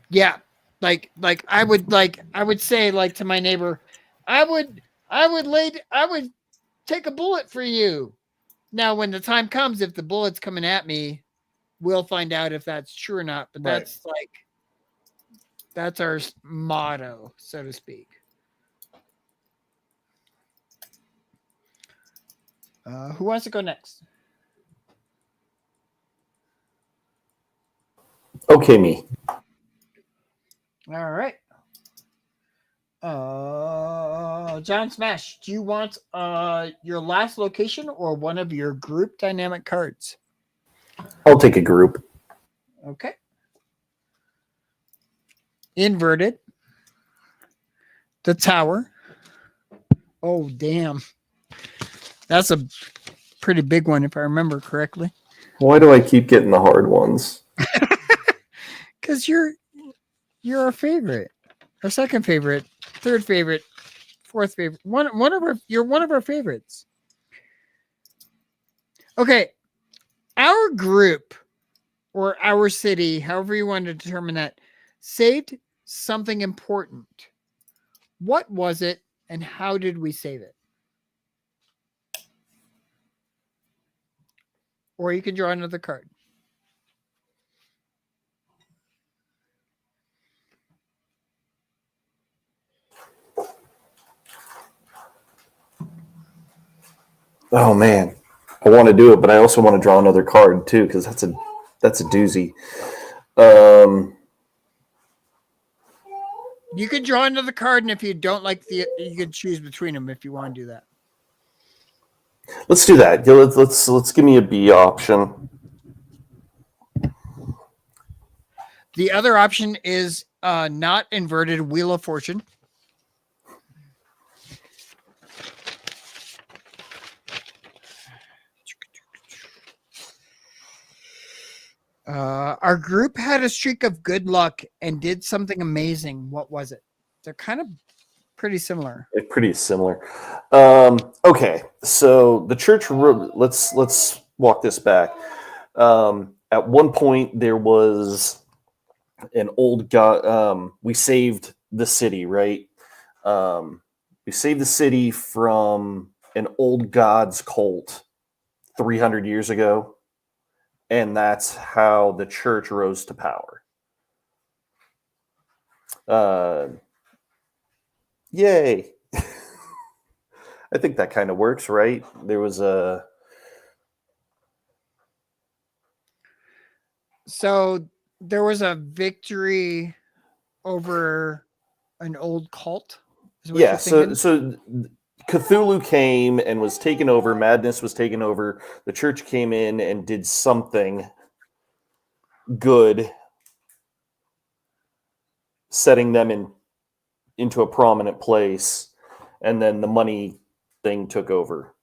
Yeah. Like I would say like to my neighbor, I would take a bullet for you. Now when the time comes, if the bullet's coming at me, we'll find out if that's true or not. But Right. that's our motto, so to speak. Who wants to go next? Okay, me. All right. John Smash, do you want your last location or one of your group dynamic cards? I'll take a group. Okay. Inverted. The tower. Oh, damn. That's a pretty big one, if I remember correctly. Why do I keep getting the hard ones? Because you're our favorite. Our second favorite. Third favorite. Fourth favorite. You're one of our favorites. Okay. Our group or our city, however you want to determine that, saved something important. What was it and how did we save it? Or you can draw another card. Oh man, I want to do it, but I also want to draw another card too because that's a doozy. You can draw another card, and if you don't like you can choose between them if you want to do that. Let's do that. Yeah, let's give me a B option. The other option is not inverted Wheel of Fortune. Our group had a streak of good luck and did something amazing. What was it? They're kind of pretty similar. They're pretty similar. Okay, so the church. Let's walk this back. At one point, there was an old god. We saved the city, right? We saved the city from an old god's cult 300 years ago. And that's how the church rose to power. Yay. I think that kind of works, right? There was a... So there was a victory over an old cult? Is what Yeah, you're thinking? so Cthulhu came and was taken over. Madness was taken over. The church came in and did something good, setting them into a prominent place, and then the money thing took over.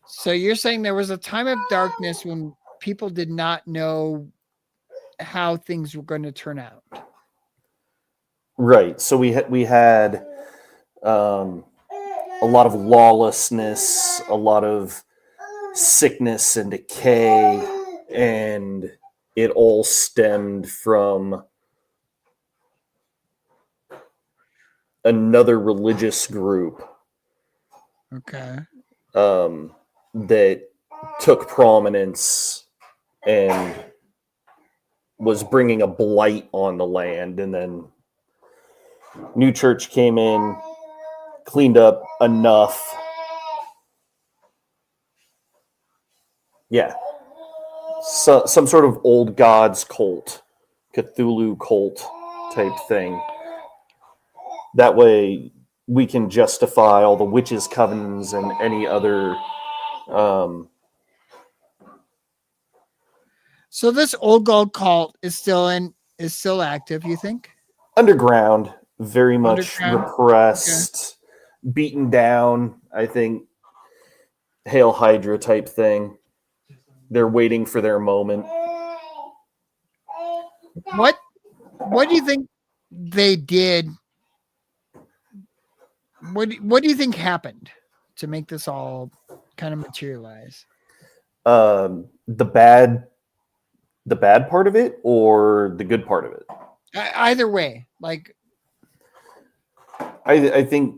So you're saying there was a time of darkness when people did not know how things were going to turn out. Right. So we had a lot of lawlessness, a lot of sickness and decay, and it all stemmed from another religious group Okay. that took prominence and was bringing a blight on the land, and then new church came in, cleaned up enough. Yeah. So, some sort of old gods cult, Cthulhu cult type thing. That way we can justify all the witches' covens and any other. So this old gold cult is still active, you think? Underground, very much Underground? repressed, beaten down. I think Hail Hydra type thing. They're waiting for their moment. What do you think they did? What do you think happened to make this all kind of materialize? The bad part of it, or the good part of it. Either way, like I think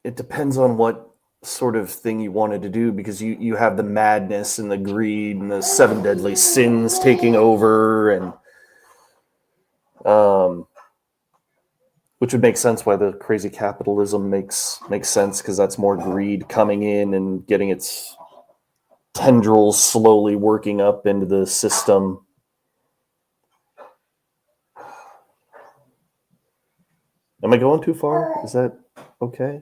it depends on what sort of thing you wanted to do, because you have the madness and the greed and the 7 deadly sins taking over, and which would make sense why the crazy capitalism makes sense, because that's more greed coming in and getting its tendrils slowly working up into the system. Am I going too far? Is that okay?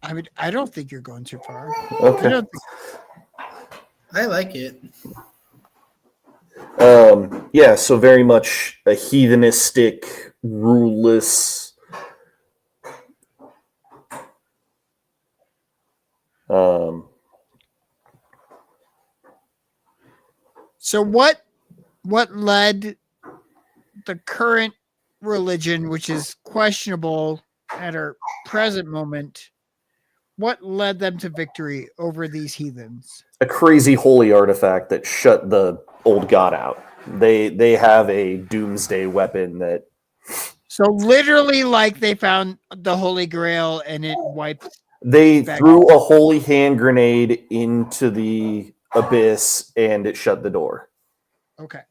I mean, I don't think you're going too far. Okay. I like it. Yeah, so very much a heathenistic, ruleless. So what led the current religion, which is questionable at our present moment, what led them to victory over these heathens? A crazy holy artifact that shut the old god out. They have a doomsday weapon that. So literally, like they found the Holy Grail and it wiped. They threw a holy hand grenade into the abyss and it shut the door. Okay.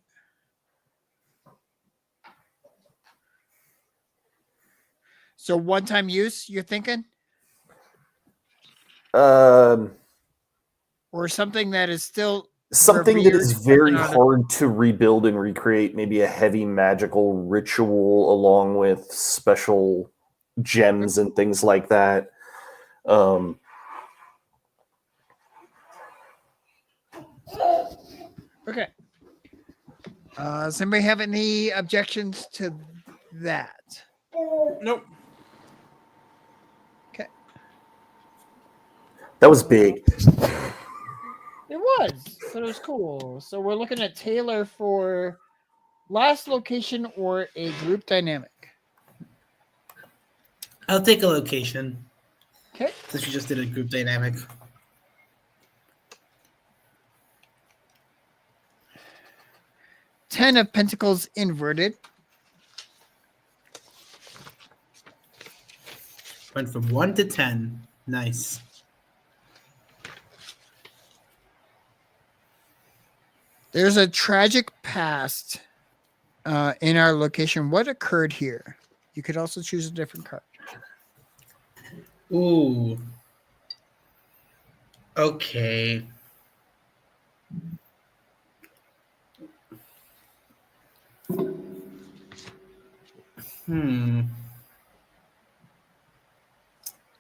So one-time use, you're thinking? Or something that is still something that is very revered, hard to rebuild and recreate, maybe a heavy magical ritual along with special gems and things like that. Okay. Does anybody have any objections to that? Nope. Okay. That was big. It was, but it was cool. So we're looking at Taylor for last location or a group dynamic. I'll take a location. Okay. Since you just did a group dynamic. Ten of Pentacles inverted. Went from 1 to 10. Nice. There's a tragic past in our location. What occurred here? You could also choose a different card. Ooh. Okay.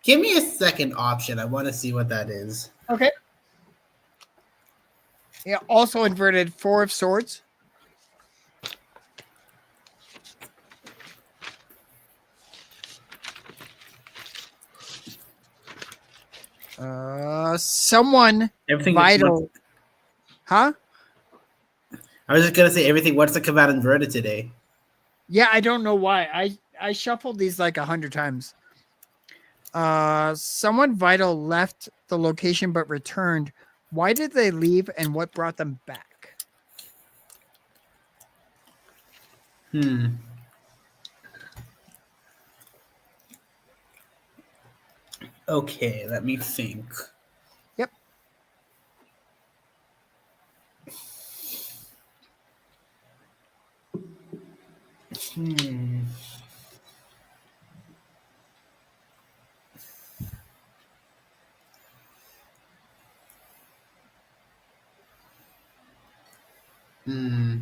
Give me a second option. I want to see what that is. Okay. Yeah, also inverted 4 of Swords. Someone Everything vital. Huh? I was just gonna say everything wants to come out inverted today. Yeah, I don't know why. I shuffled these like 100 times. Someone vital left the location but returned. Why did they leave and what brought them back? Okay, let me think. Yep. Hmm. Hmm.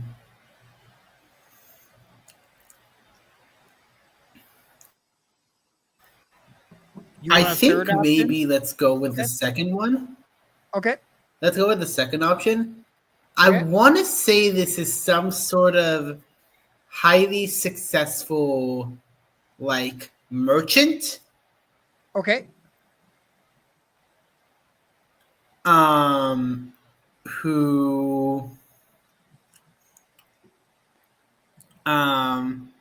You I want a third think option? maybe let's go with the Okay. second one. Okay. Let's go with the second option. I Okay. want to say this is some sort of highly successful, like, merchant. Okay. Um, who um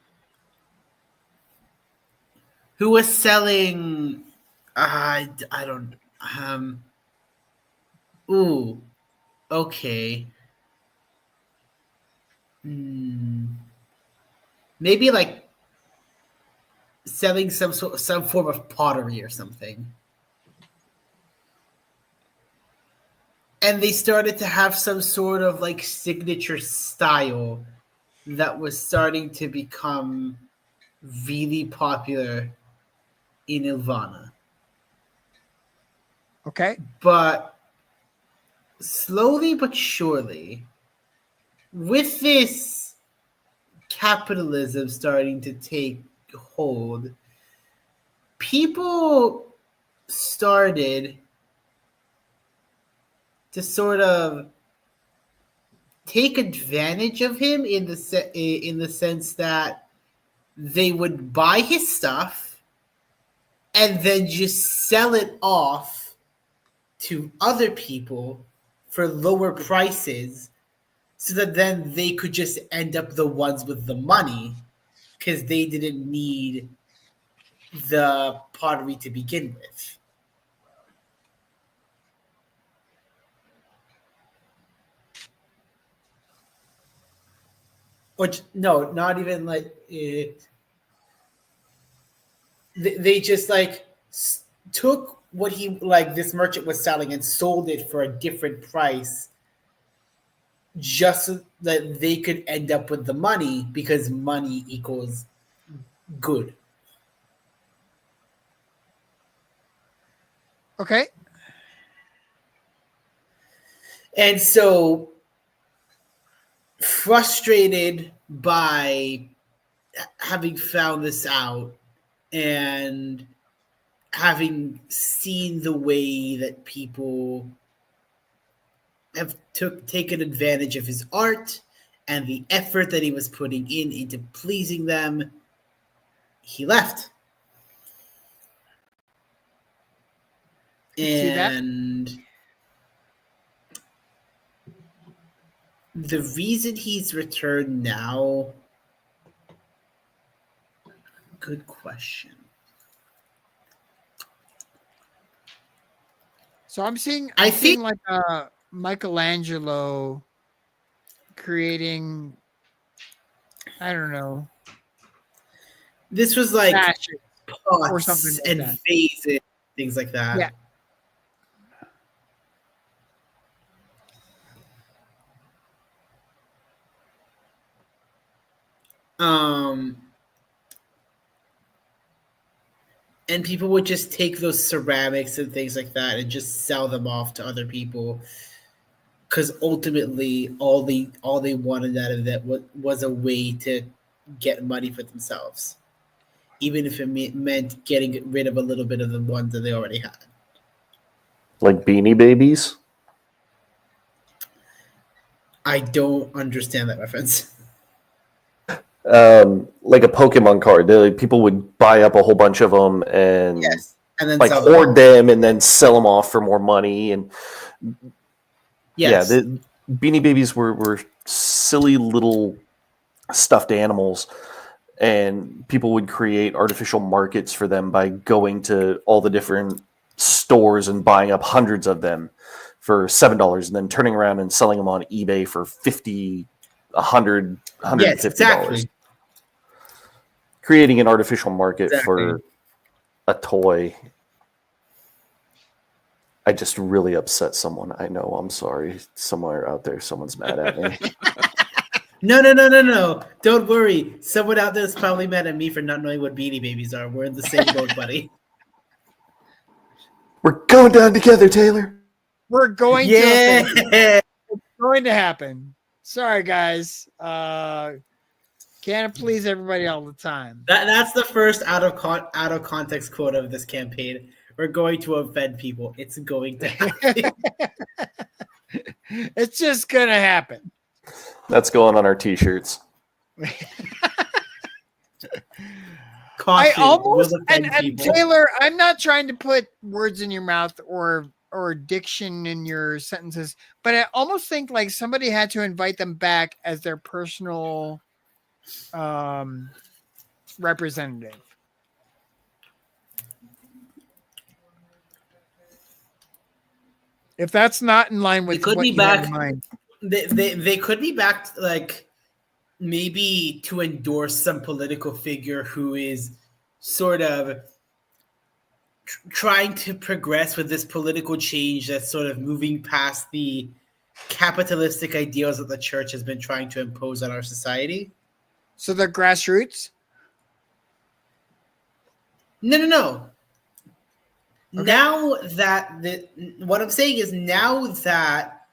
who was selling I don't ooh, okay. Hmm. Maybe like selling some form of pottery or something. And they started to have some sort of like signature style that was starting to become really popular in Ilvana. Okay. But slowly but surely, with this capitalism starting to take hold, people started to sort of take advantage of him in the sense that they would buy his stuff and then just sell it off to other people for lower prices so that then they could just end up the ones with the money because they didn't need the pottery to begin with. Which, no, not even like they just like took what he like this merchant was selling and sold it for a different price just so that they could end up with the money because money equals good. Okay. And so, frustrated by having found this out and having seen the way that people have taken advantage of his art and the effort that he was putting into pleasing them, he left. See that? And the reason he's returned now, good question. So I'm seeing I seeing think like Michelangelo creating, I don't know, this was like statues or something pots like and that. vases, things like that. Yeah. Um, and people would just take those ceramics and things like that and just sell them off to other people because ultimately all they wanted out of that was a way to get money for themselves, even if it meant getting rid of a little bit of the ones that they already had. Like Beanie Babies. I don't understand that reference. Like a Pokemon card. People would buy up a whole bunch of them and Yes, and then like sell hoard them and then sell them off for more money. And Yes. yeah, the Beanie Babies were silly little stuffed animals, and people would create artificial markets for them by going to all the different stores and buying up hundreds of them for $7 and then turning around and selling them on eBay for $50, $100, $150. Yes, exactly. Creating an artificial market Exactly. for a toy. I just really upset someone. I know. I'm sorry. Somewhere out there, someone's mad at me. No. Don't worry. Someone out there is probably mad at me for not knowing what Beanie Babies are. We're in the same boat, buddy. We're going down together, Taylor. We're going to Yeah. it's going to happen. Sorry, guys. Can't please everybody all the time. That's the first out of context quote of this campaign. We're going to offend people. It's going to happen. It's just gonna happen. That's going on our t-shirts. I Caution, almost will offend and people. Taylor, I'm not trying to put words in your mouth or diction in your sentences, but I almost think like somebody had to invite them back as their personal representative. If that's not in line with could what be you had back. in mind. They could be back, like maybe to endorse some political figure who is sort of trying to progress with this political change that's sort of moving past the capitalistic ideals that the church has been trying to impose on our society. So they're grassroots. No. Okay. Now that what I'm saying is now that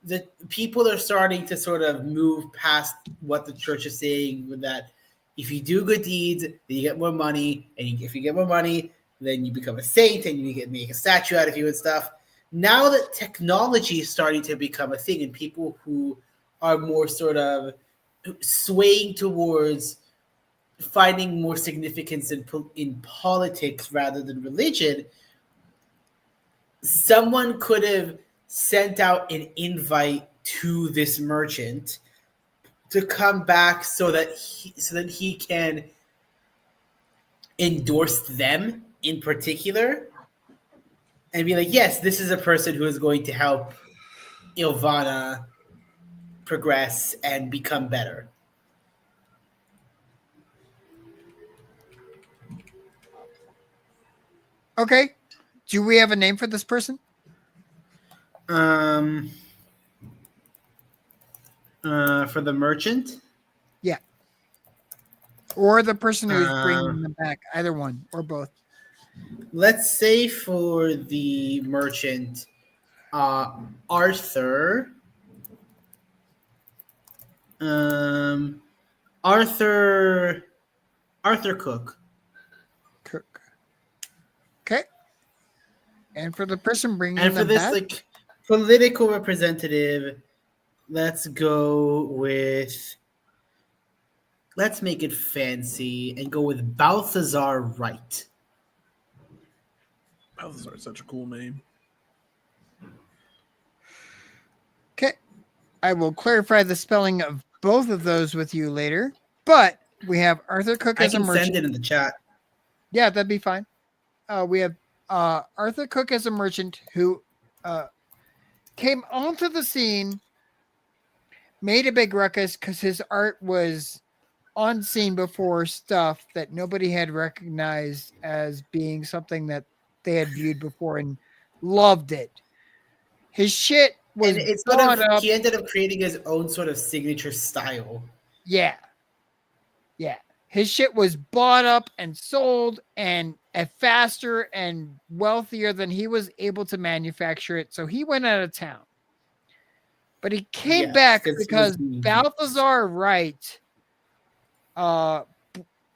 the people are starting to sort of move past what the church is saying, that if you do good deeds, then you get more money, and if you get more money, then you become a saint, and you get make a statue out of you and stuff. Now that technology is starting to become a thing, and people who are more sort of swaying towards finding more significance in politics rather than religion, someone could have sent out an invite to this merchant to come back so that he can endorse them in particular and be like, yes, this is a person who is going to help Illaviana progress and become better. Okay. Do we have a name for this person? For the merchant? Yeah. Or the person who's bringing them back. Either one or both. Let's say for the merchant, Arthur. Arthur Cook. Cook. Okay. And for the person bringing And for them this back, like political representative, let's go with. Let's make it fancy and go with Balthazar Wright. Balthazar is such a cool name. okay. I will clarify the spelling of both of those with you later. But we have Arthur Cook I as a can merchant. send it in the chat. Yeah, that'd be fine. We have Arthur Cook as a merchant who came onto the scene, made a big ruckus because his art was on scene before stuff that nobody had recognized as being something that they had viewed before and loved it. His shit was And it's bought up. he ended up creating his own sort of signature style. Yeah. His shit was bought up and sold and faster and wealthier than he was able to manufacture it. So he went out of town. But he came back because Balthazar Wright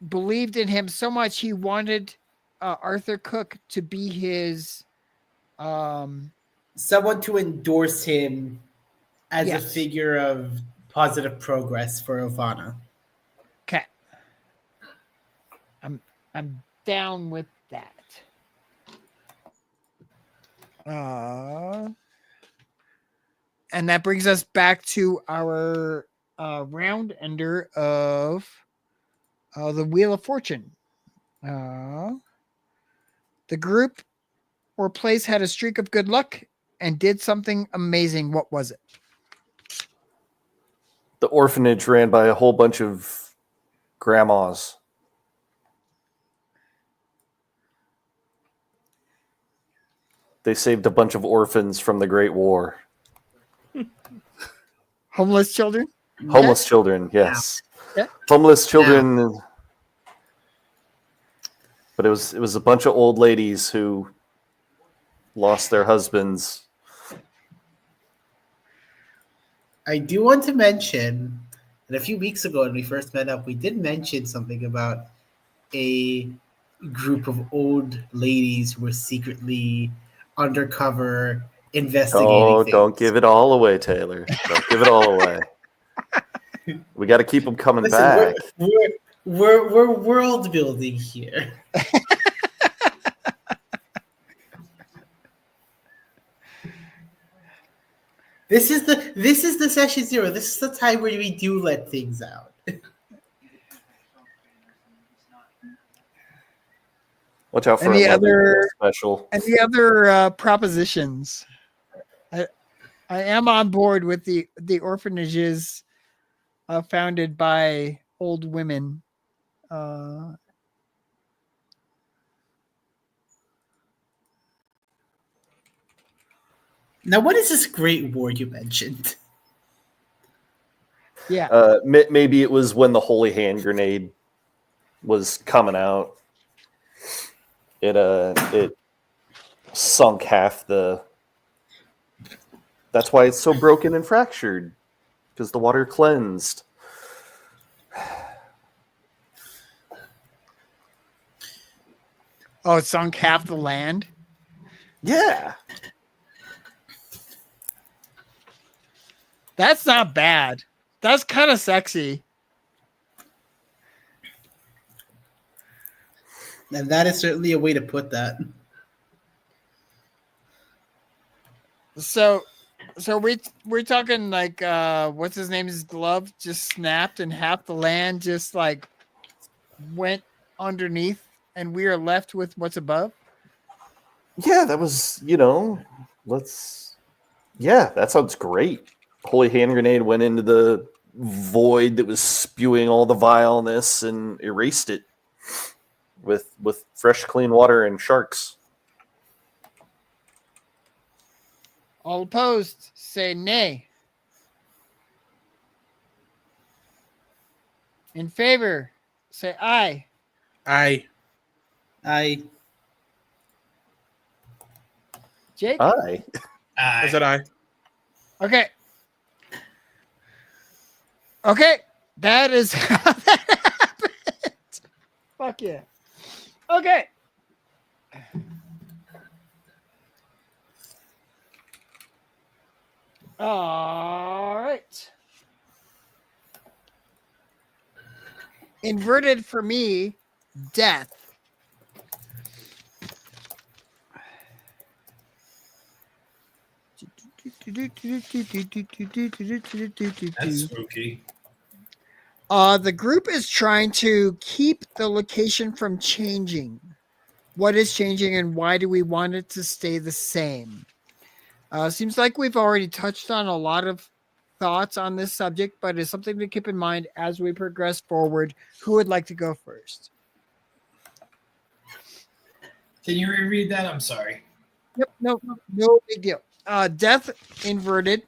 believed in him so much he wanted Arthur Cook to be his someone to endorse him as a figure of positive progress for Illaviana. Okay. I'm down with that. And that brings us back to our round ender of the Wheel of Fortune. The group or place had a streak of good luck and did something amazing. What was it? The orphanage ran by a whole bunch of grandmas. They saved a bunch of orphans from the Great War. Homeless children? Homeless children, yes. Yeah. Homeless children. But it was a bunch of old ladies who lost their husbands. I do want to mention that a few weeks ago when we first met up, we did mention something about a group of old ladies who were secretly undercover investigating things. Don't give it all away, Taylor. Don't give it all away. We got to keep them coming Listen, back. we're world building here. This is the session 0. This is the time where we do let things out. Watch out for Any a other special. Any other propositions? I am on board with the orphanages founded by old women. Now, what is this great war you mentioned? Yeah. Maybe it was when the holy hand grenade was coming out. It sunk half the. That's why it's so broken and fractured, because the water cleansed. Oh, it sunk half the land. Yeah. That's not bad. That's kind of sexy. And that is certainly a way to put that. So we're talking like what's his name? His glove just snapped and half the land just like went underneath, and we are left with what's above. Yeah, that was, that sounds great. Holy hand grenade went into the void that was spewing all the vileness and erased it with fresh, clean water and sharks. All opposed, say nay. In favor, say aye. I Jake? Aye. I said I. Okay. Okay. That is how that happened. Fuck yeah. Okay. All right. Inverted for me, death. That's spooky. The group is trying to keep the location from changing. What is changing and why do we want it to stay the same? Seems like we've already touched on a lot of thoughts on this subject, but it's something to keep in mind as we progress forward. Who would like to go first? Can you reread that? I'm sorry. Yep, no big deal. Death inverted.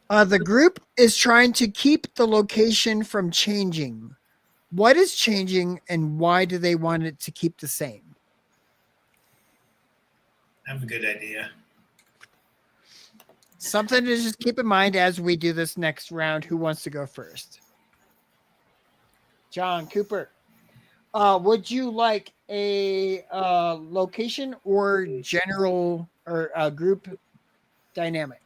The group is trying to keep the location from changing. What is changing and why do they want it to keep the same? I have a good idea. Something to just keep in mind as we do this next round. Who wants to go first? John Cooper. Would you like a location or general or group dynamic?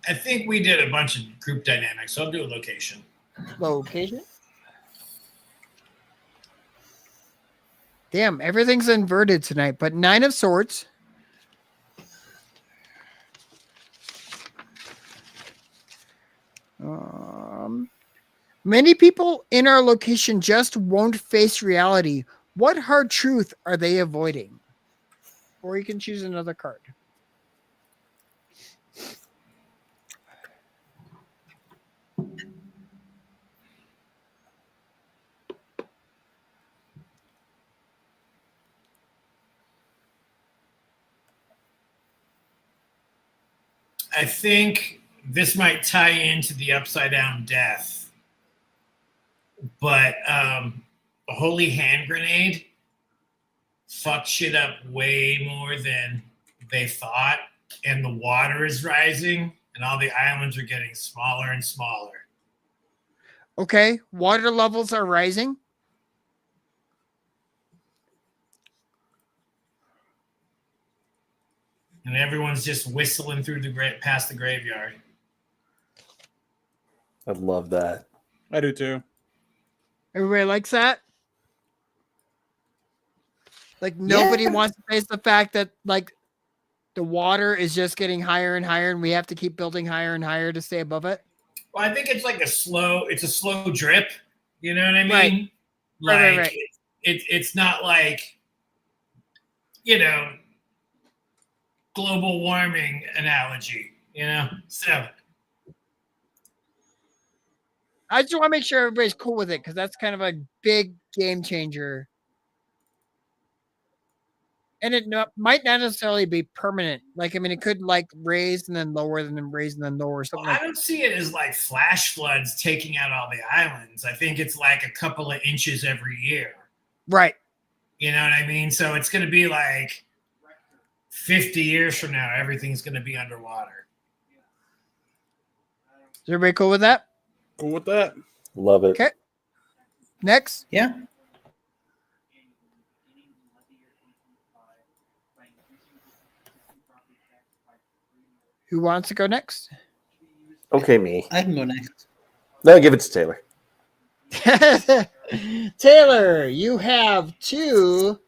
I think we did a bunch of group dynamics, so I'll do a location. Location. Damn, everything's inverted tonight, but 9 of Swords. Many people in our location just won't face reality. What hard truth are they avoiding? Or you can choose another card. I think this might tie into the upside down death, but a holy hand grenade fucked shit up way more than they thought, and the water is rising, and all the islands are getting smaller and smaller. Okay, water levels are rising. And everyone's just whistling through past the graveyard. I love that. I do too. Everybody likes that. Like nobody wants to face the fact that like the water is just getting higher and higher, and we have to keep building higher and higher to stay above it. Well, I think it's like a slow drip. You know what I mean? Right. Like Right. it's not like, global warming analogy, So I just want to make sure everybody's cool with it because that's kind of a big game changer. And it might not necessarily be permanent. Like, I mean, it could like raise and then lower and then raise and then lower. Something I don't see it as like flash floods taking out all the islands. I think it's like a couple of inches every year. Right. You know what I mean? So it's going to be like 50 years from now, everything's going to be underwater. Is everybody cool with that? Cool with that. Love it. Okay. Next. Yeah. Who wants to go next? Okay, me. I can go next. No, give it to Taylor. Taylor, you have 2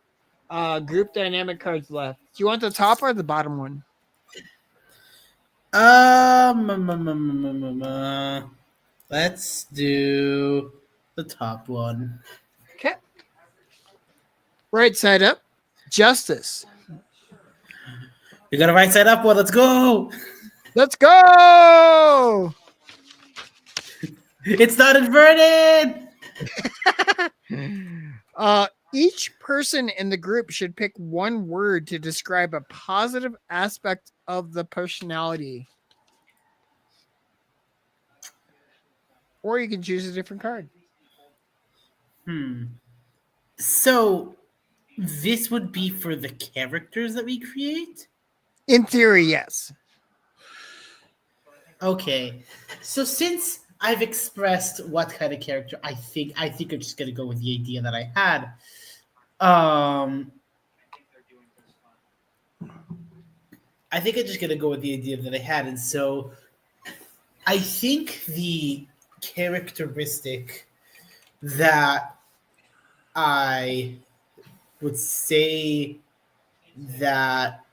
group dynamic cards left. Do you want the top or the bottom one? Let's do the top one. Okay. Right side up. Justice. You got a right side up one. Let's go. Let's go. It's not inverted. Each person in the group should pick one word to describe a positive aspect of the personality. Or you can choose a different card. So this would be for the characters that we create? In theory, yes. Okay. So since I've expressed what kind of character I think I'm just gonna go with the idea that I had. I think I'm just gonna go with the idea that I had, and so I think the characteristic that I would say that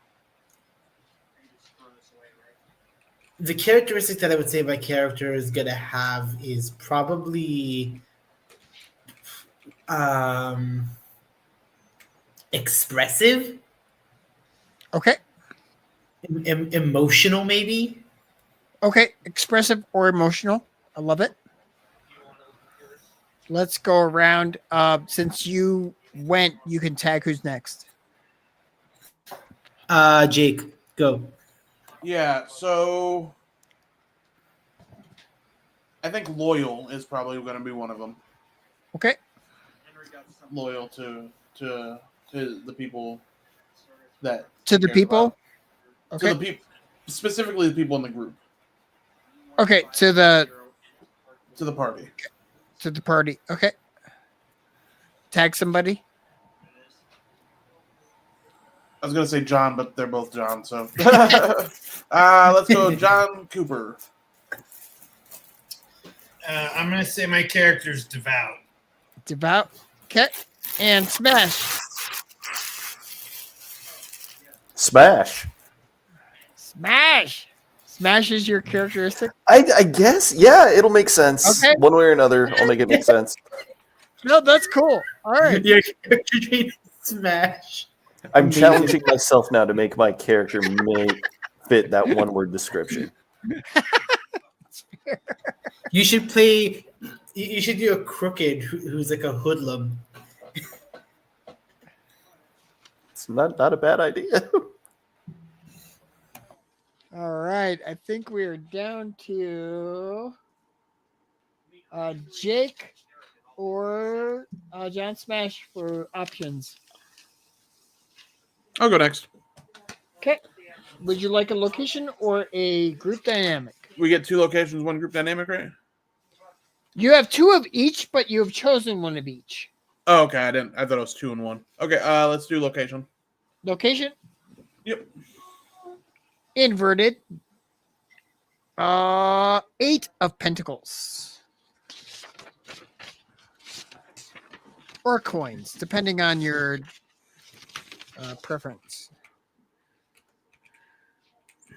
the characteristic that I would say my character is gonna have is probably expressive, Okay. emotional, maybe. Okay. Expressive or emotional. I love it. Let's go around. Since you went, you can tag who's next. Jake, go. Yeah, so I think loyal is probably going to be one of them. Okay. Loyal to the people that To the people. about. Okay. To the people, specifically the people in the group, Okay. To the party. Okay. Tag somebody. I was going to say John, but they're both John, so let's go John Cooper. I'm going to say my character's devout. Devout. Okay. And smash. Smash. Smash. Smash is your characteristic. I guess, yeah, it'll make sense. Okay. One way or another, I'll make it make sense. No, that's cool. All right. Your character trait is smash. I'm challenging myself now to make my character fit that one-word description. You should play. You should do a crooked who's like a hoodlum. It's not a bad idea. All right. I think we are down to Jake or John Smash for options. I'll go next. Okay. Would you like a location or a group dynamic? We get 2 locations, 1 group dynamic, right? You have 2 of each, but you have chosen 1 of each. Oh, okay. I thought it was 2 and 1. Okay, let's do location. Location? Yep. Inverted. 8 of Pentacles. Or coins, depending on your preference.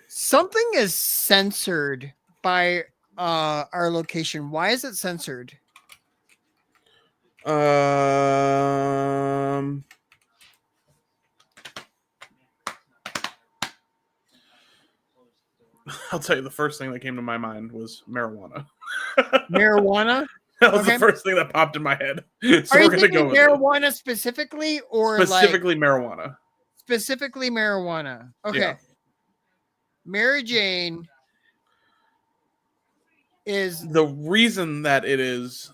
Something is censored by our location. Why is it censored? I'll tell you, the first thing that came to my mind was marijuana. Marijuana? That was Okay. the first thing that popped in my head. So Are you we're gonna thinking go with marijuana specifically, or specifically marijuana. specifically marijuana? Okay. Yeah. Mary Jane is The reason that it is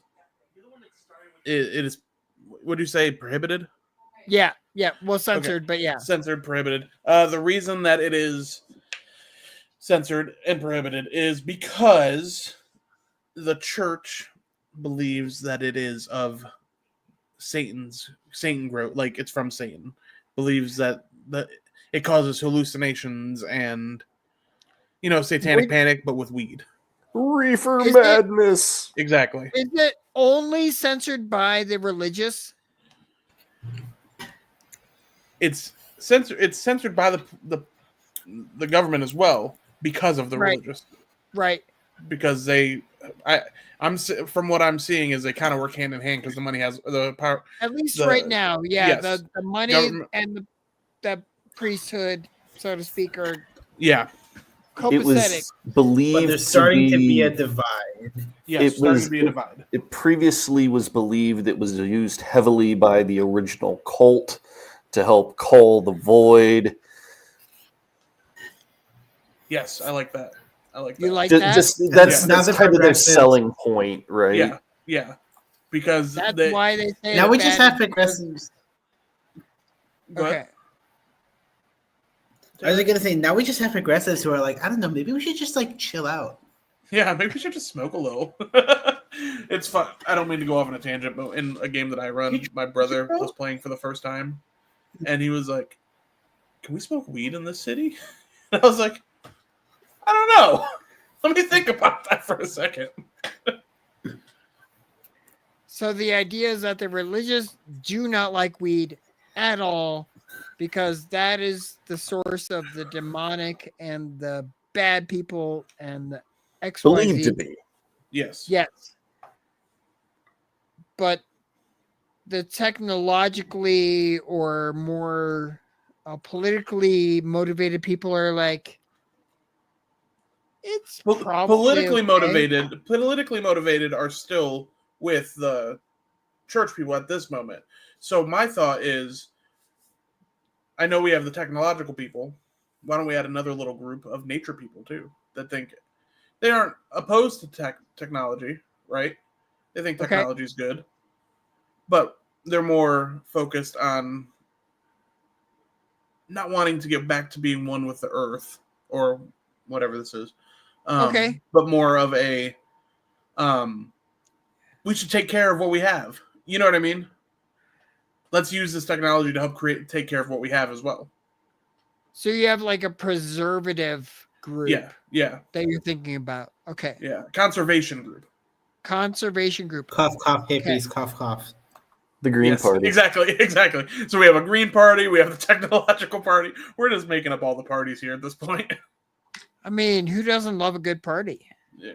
what do you say, prohibited? yeah. Well, censored, but yeah. Censored, prohibited. The reason that it is censored and prohibited is because the church believes that it is of Satan growth, like it's from Satan. Believes that it causes hallucinations and satanic panic, but with weed. Reefer Is madness. Exactly. Is it only censored by the religious? It's censored by the government as well because of the Right. religious. Right. Because I'm from what I'm seeing is they kind of work hand in hand because the money has the power. At least The- right now, yeah. yes. The money Government- and the priesthood, so to speak, are Yeah. It copacetic. was believed But there's starting to be a be divide. Yes. It Starting was- to be a divide. It previously was believed it was used heavily by the original cult to help cull the void. Yes, I like that. I like that. You like Just, that? just Yeah. that's Now that's the kind of their progressives- selling point, right? Yeah. Because That's they, why they say Now the we just bad have is- progressives. Go ahead. Okay. I was gonna say now we just have progressives who are like, I don't know, maybe we should just like chill out. Yeah, maybe we should just smoke a little. It's fun. I don't mean to go off on a tangent, but in a game that I run, my brother was playing for the first time, and he was like, "Can we smoke weed in this city?" And I was like, "I don't know. Let me think about that for a second." So the idea is that the religious do not like weed at all because that is the source of the demonic and the bad people and the XYZ. Believed to be. Yes. Yes. But the technologically or more politically motivated people are like, it's probably Politically okay. motivated are still with the church people at this moment. So my thought is, I know we have the technological people. Why don't we add another little group of nature people too that think they aren't opposed to technology, right? They think Okay. technology is good, but they're more focused on not wanting to get back to being one with the earth or whatever this is. Okay. But more of a, we should take care of what we have. You know what I mean? Let's use this technology to help take care of what we have as well. So you have like a preservative group Yeah. that you're thinking about. Okay. Yeah. Conservation group. Conservation group. Cough, cough, hippies, Okay. cough, cough. The Green Yes, Party. Exactly. So we have a green party, we have the technological party. We're just making up all the parties here at this point. I mean, who doesn't love a good party? Yeah.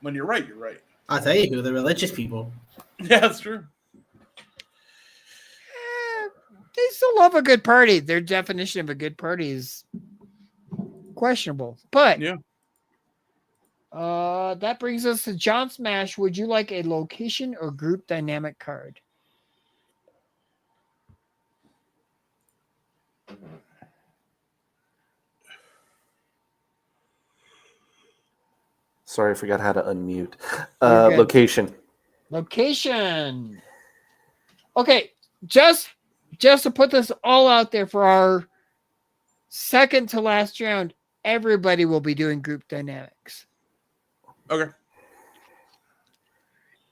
When you're right, you're right. I'll tell you who, the religious people. Yeah, that's true. They still love a good party. Their definition of a good party is questionable. But Yeah. that brings us to John Smash. Would you like a location or group dynamic card? Sorry, I forgot how to unmute. You're good. Location. Location. Okay, just to put this all out there for our second to last round, everybody will be doing group dynamics. Okay.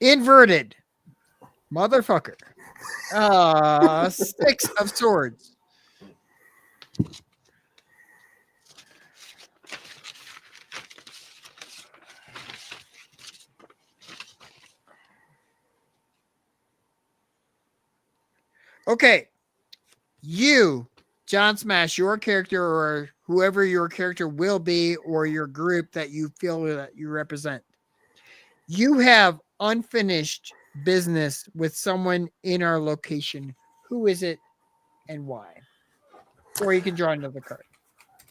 Inverted. Motherfucker. 6 of swords. Okay. You, John Smash, your character or whoever your character will be or your group that you feel that you represent. You have unfinished business with someone in our location. Who is it and why? Or you can draw another card.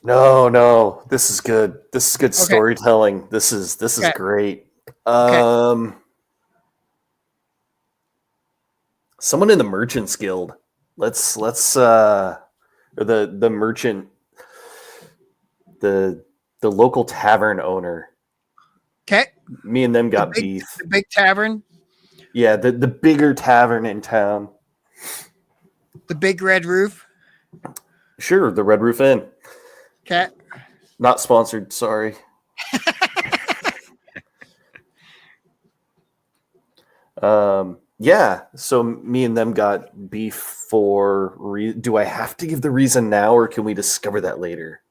No. This is good. This is good Okay. storytelling. This is Okay. great. Okay. Someone in the Merchants Guild. Let's or the merchant, the local tavern owner. Okay. Me and them got beef. The big tavern. Yeah, the bigger tavern in town. The big red roof. Sure, the Red Roof Inn. Okay. Not sponsored, sorry. Yeah, so me and them got beef for... Do I have to give the reason now, or can we discover that later?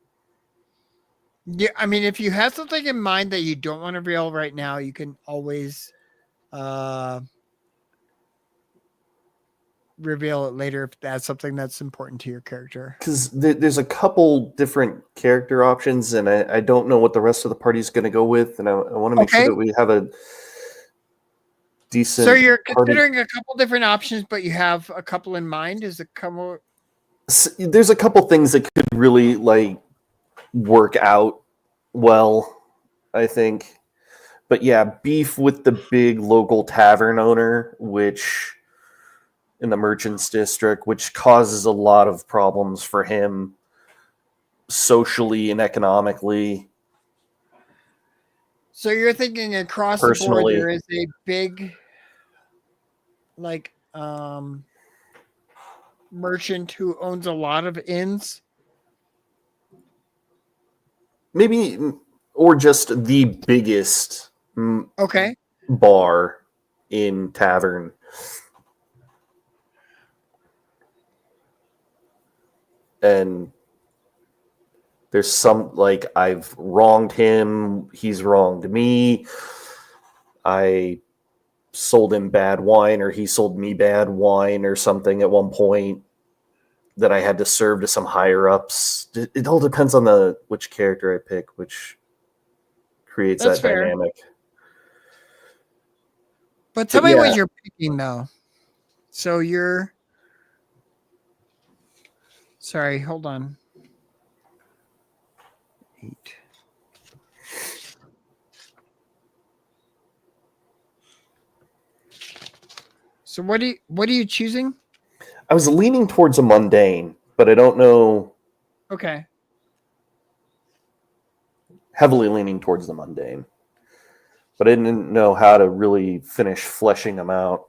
Yeah, I mean, if you have something in mind that you don't want to reveal right now, you can always reveal it later if that's something that's important to your character. Because there's a couple different character options, and I don't know what the rest of the party's going to go with, and I want to make sure that we have a decent... So you're considering a couple different options, but you have a couple in mind? Is it couple? There's a couple things that could really work out well, I think. But yeah, beef with the big local tavern owner, which in the Merchants District, which causes a lot of problems for him socially and economically. So you're thinking across the board there is a big merchant who owns a lot of inns? Maybe, or just the biggest bar in tavern. And there's some, I've wronged him, he's wronged me, I sold him bad wine, or he sold me bad wine or something at one point that I had to serve to some higher-ups. It all depends on which character I pick, which creates that dynamic. But tell me what you're picking, though. So you're... Sorry, hold on. 8. So what are you choosing? I was leaning towards a mundane, but I don't know. Okay. Heavily leaning towards the mundane. But I didn't know how to really finish fleshing them out.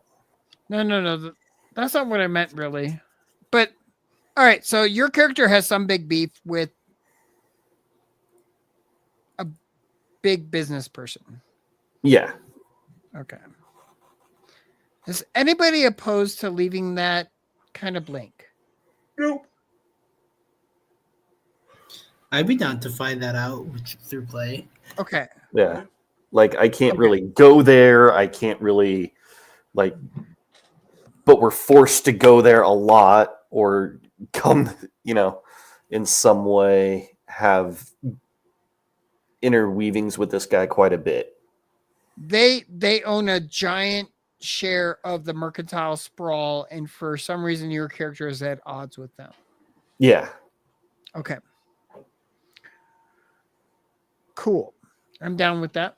No. That's not what I meant, really. But, all right, so your character has some big beef with a big business person. Yeah. Okay. Is anybody opposed to leaving that kind of blank? Nope. I'd be down to find that out through play. Okay. Yeah. I can't really go there. I can't really, but we're forced to go there a lot, or come, in some way have interweavings with this guy quite a bit. They own a giant share of the mercantile sprawl, and for some reason your character is at odds with them. Yeah. Okay. Cool. I'm down with that.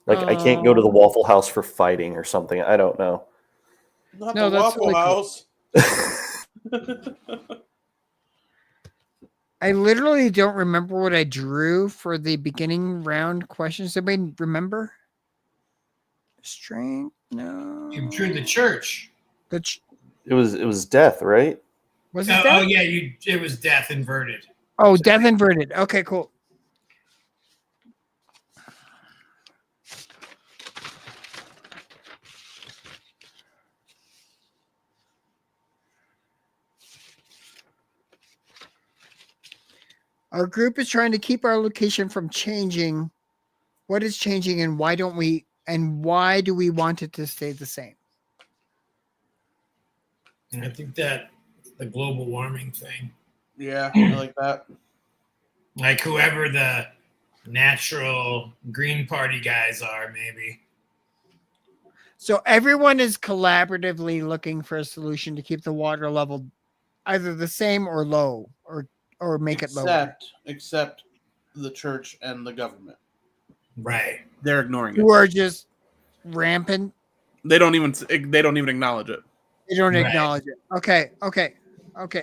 I can't go to the Waffle House for fighting or something. I don't know. Not the Waffle really House. Cool. I literally don't remember what I drew for the beginning round questions. Anybody remember? Strength? No. You drew the church. It was death, right? Was it Oh, death? yeah, it was death inverted. Oh, death inverted. Okay, cool. Our group is trying to keep our location from changing. What is changing and why don't we, and why do we want it to stay the same? And I think that the global warming thing, Yeah, I like that. like whoever the natural Green Party guys are, maybe. So everyone is collaboratively looking for a solution to keep the water level either the same or low, or make it lower. Except the church and the government. Right. They're ignoring Who it. are just rampant. They don't even acknowledge it. They don't Right. acknowledge it. Okay.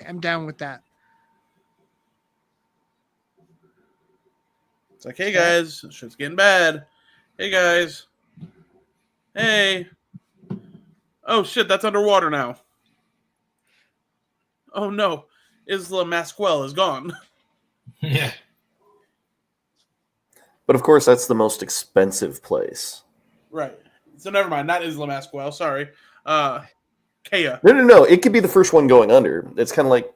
I'm down with that. It's like, hey guys, shit's getting bad. Hey guys. Hey. Oh shit, that's underwater now. Oh no, Isla Masquel is gone. Yeah. But of course, that's the most expensive place. Right. So never mind, not Isla Masquel, sorry. Kea. No. It could be the first one going under. It's kind of like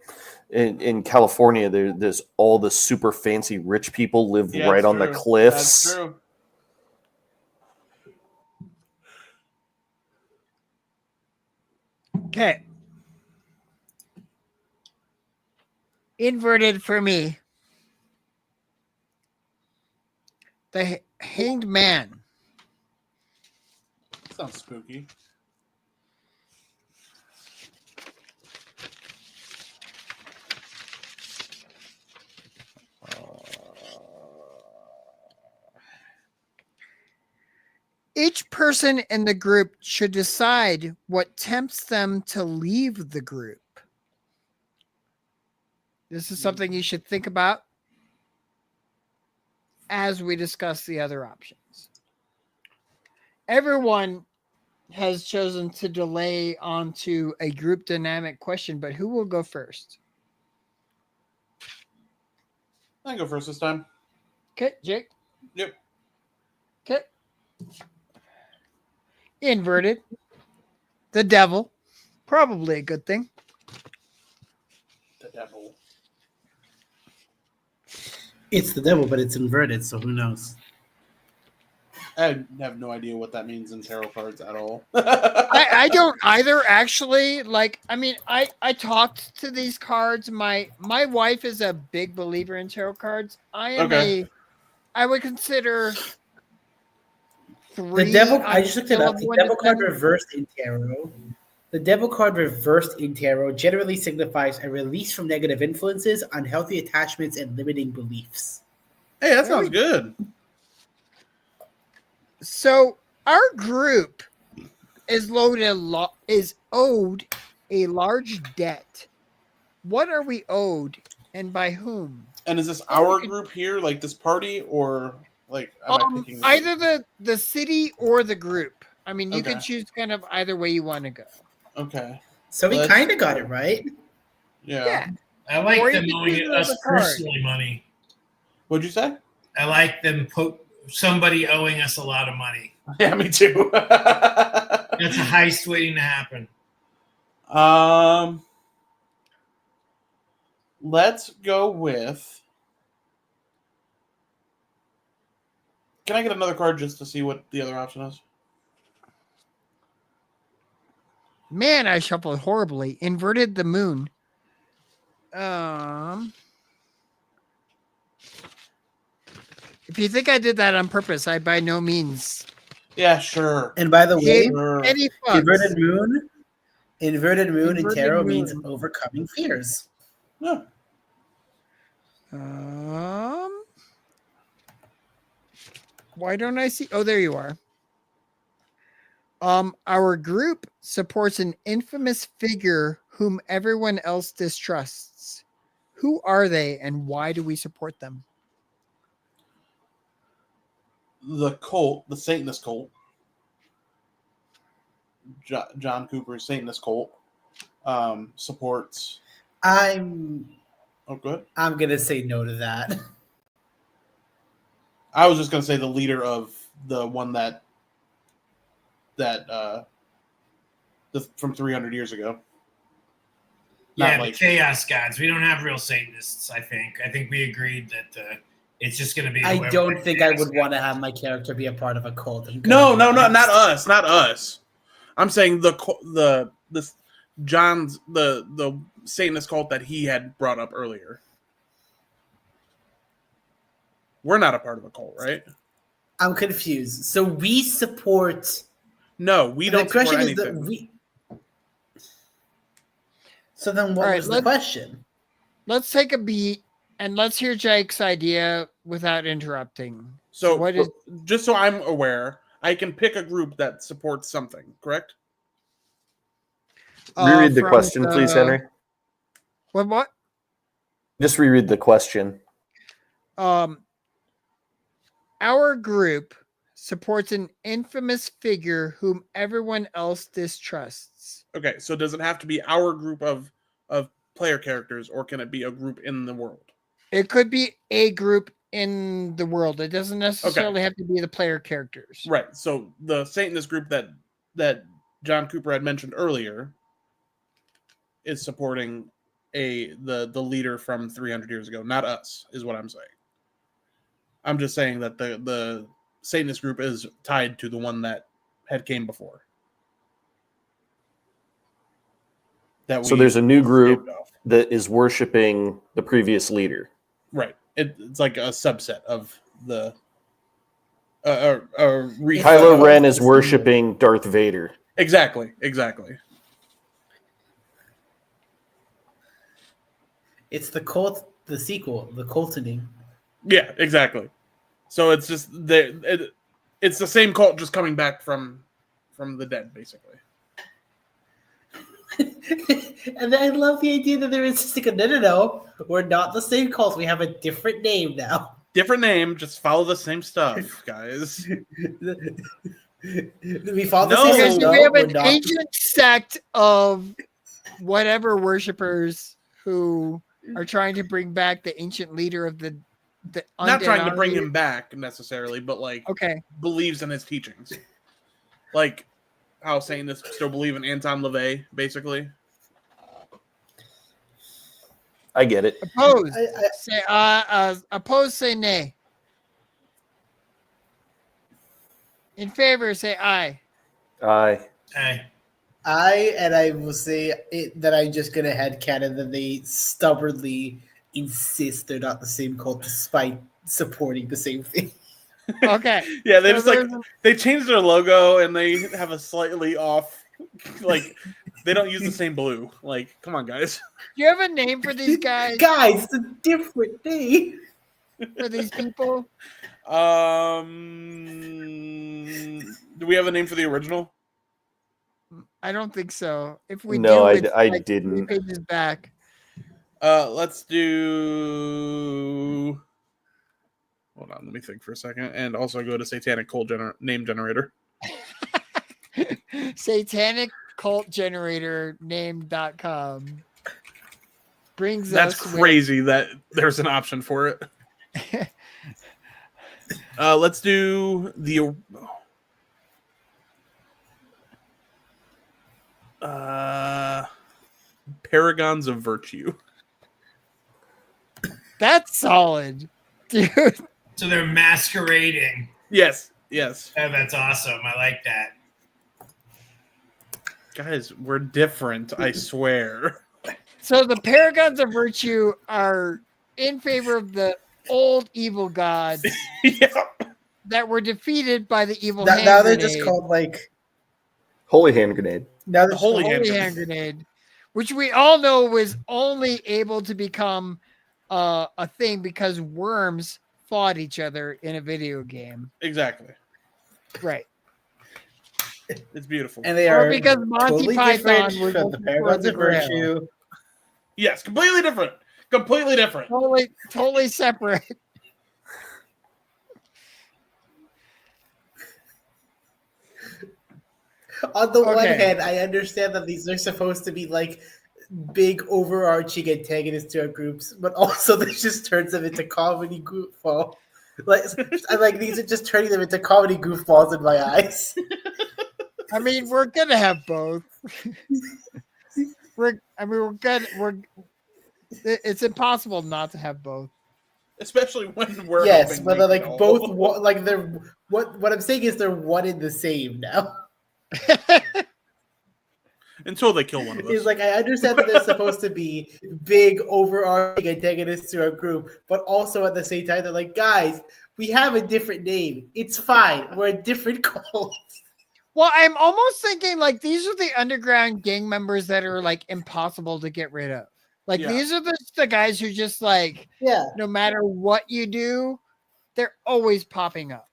in California. There's all the super fancy rich people live Yeah, right that's on the true. cliffs. That's true. Okay. Inverted for me. The hanged man. Sounds spooky. Each person in the group should decide what tempts them to leave the group. This is something you should think about as we discuss the other options. Everyone has chosen to delay onto a group dynamic question, but who will go first? I can go first this time. Okay, Jake. Yep. Okay. Inverted. The devil. Probably a good thing. The devil. It's the devil, but it's inverted, so who knows? I have no idea what that means in tarot cards at all. I don't either, actually. Like, I mean, I talked to these cards. My wife is a big believer in tarot cards. I would consider The devil. I just looked it up. of The one to devil card 10. reversed in tarot. The devil card reversed in tarot generally signifies a release from negative influences, unhealthy attachments, and limiting beliefs. Hey, that sounds good. So our group is owed a large debt. What are we owed, and by whom? And is this our group here, like this party, or like am I picking either the city or the group? I mean, you can Okay. choose kind of either way you want to go. Okay. So we kind of got it right. Yeah. I like Or you them can owing choose us another card. personally money. What'd you say? I like them somebody owing us a lot of money. Yeah, me too. That's a heist waiting to happen. Let's go with. Can I get another card just to see what the other option is? Man, I shuffled horribly. Inverted the moon. If you think I did that on purpose, I by no means. Yeah, sure. And by the way, Sure. Any fucks. inverted moon in Inverted tarot moon. means overcoming fears. Yeah. Why don't I see? Oh, there you are. Our group supports an infamous figure whom everyone else distrusts. Who are they, and why do we support them? The cult, the Satanist cult, John Cooper's Satanist cult, supports. I'm Good. gonna say no to that. I was just gonna say the leader of the one that from 300 years ago. Yeah, Not the like Chaos Gods. We don't have real Satanists, I think. I think we agreed that it's just going to be. I whoever don't the think I Chaos would Gods- want to have my character be a part of a cult. no, not us. I'm saying the John's the Satanist cult that he had brought up earlier. We're not a part of a cult, right? I'm confused. So we support. No, we don't The question support is that anything. So then, what All right, was the question? Let's take a beat and let's hear Jake's idea without interrupting. So what is? just so I'm aware, I can pick a group that supports something, correct? Reread the from question, please, Henry. What? Just reread the question. Our group supports an infamous figure whom everyone else distrusts. Okay, so does it have to be our group of player characters, or can it be a group in the world? It could be a group in the world. It doesn't necessarily have to be the player characters. Right. So the Satanist group that John Cooper had mentioned earlier is supporting the leader from 300 years ago, not us, is what I'm saying. I'm just saying that the Satanist group is tied to the one that had came before. So there's a new group that is worshiping the previous leader. Right. It's like a subset of the. Kylo Ren is worshiping Darth Vader. Exactly. It's the cult, the sequel, the cultening. Yeah, exactly. So it's just it's the same cult just coming back from the dead, basically. And I love the idea that they're insisting, no, we're not the same cult. We have a different name now. Different name, just follow the same stuff, guys. We follow the No. same stuff. We have We're an not- ancient sect of whatever worshippers who are trying to bring back the ancient leader of the Not undead trying to bring army. him back necessarily, but like Okay. believes in his teachings. Like how Satanists still believe in Anton LaVey, basically. I get it. Oppose. Oppose, say nay. In favor, say aye. Aye. Hey, I will say that I'm just gonna headcanon that they stubbornly insist they're not the same cult despite supporting the same thing. Okay. Yeah, they So just like there's- they changed their logo and they have a slightly off, like they don't use the same blue. Like, come on, guys. Do you have a name for these guys? Guys, it's a different thing. For these people? Do we have a name for the original? I don't think so. If we No, do, it's I like 3 didn't. pages back. Let's do. Hold on, let me think for a second, and also go to Satanic Cult name generator. Satanic Cult Generator name.com brings That's us crazy that there's an option for it. Let's do the. Paragons of Virtue. That's solid, dude. so they're masquerading. Yes. Oh, that's awesome. I like that. Guys, we're different, I swear. So the Paragons of Virtue are in favor of the old evil gods Yeah. that were defeated by the evil Now, hand now they're grenade. just called like Holy hand grenade. now The they're holy Holy hand hand grenade, which we all know was only able to become a thing because worms fought each other in a video game. Exactly. Right. It's beautiful. and they Or are because Monty totally Python different was from the looking for Paragons the of Grail. Virtue. Yes, completely different. Completely different. Totally separate. On the one Okay. hand, I understand that these are supposed to be like big overarching antagonists to our groups, but also this just turns them into comedy goofball. Like these are just turning them into comedy goofballs in my eyes. I mean, we're gonna have both. We're good. It's impossible not to have both. Especially when we're Yes, helping but they're make it like all. both like they're what I'm saying is they're one in the same now. Until they kill one of us. It's like I understand that they're supposed to be big overarching antagonists to our group, but also at the same time they're like, guys, we have a different name. It's fine. We're a different cult. Well, I'm almost thinking like these are the underground gang members that are like impossible to get rid of. Like Yeah. these are the guys who just like Yeah. no matter what you do, they're always popping up.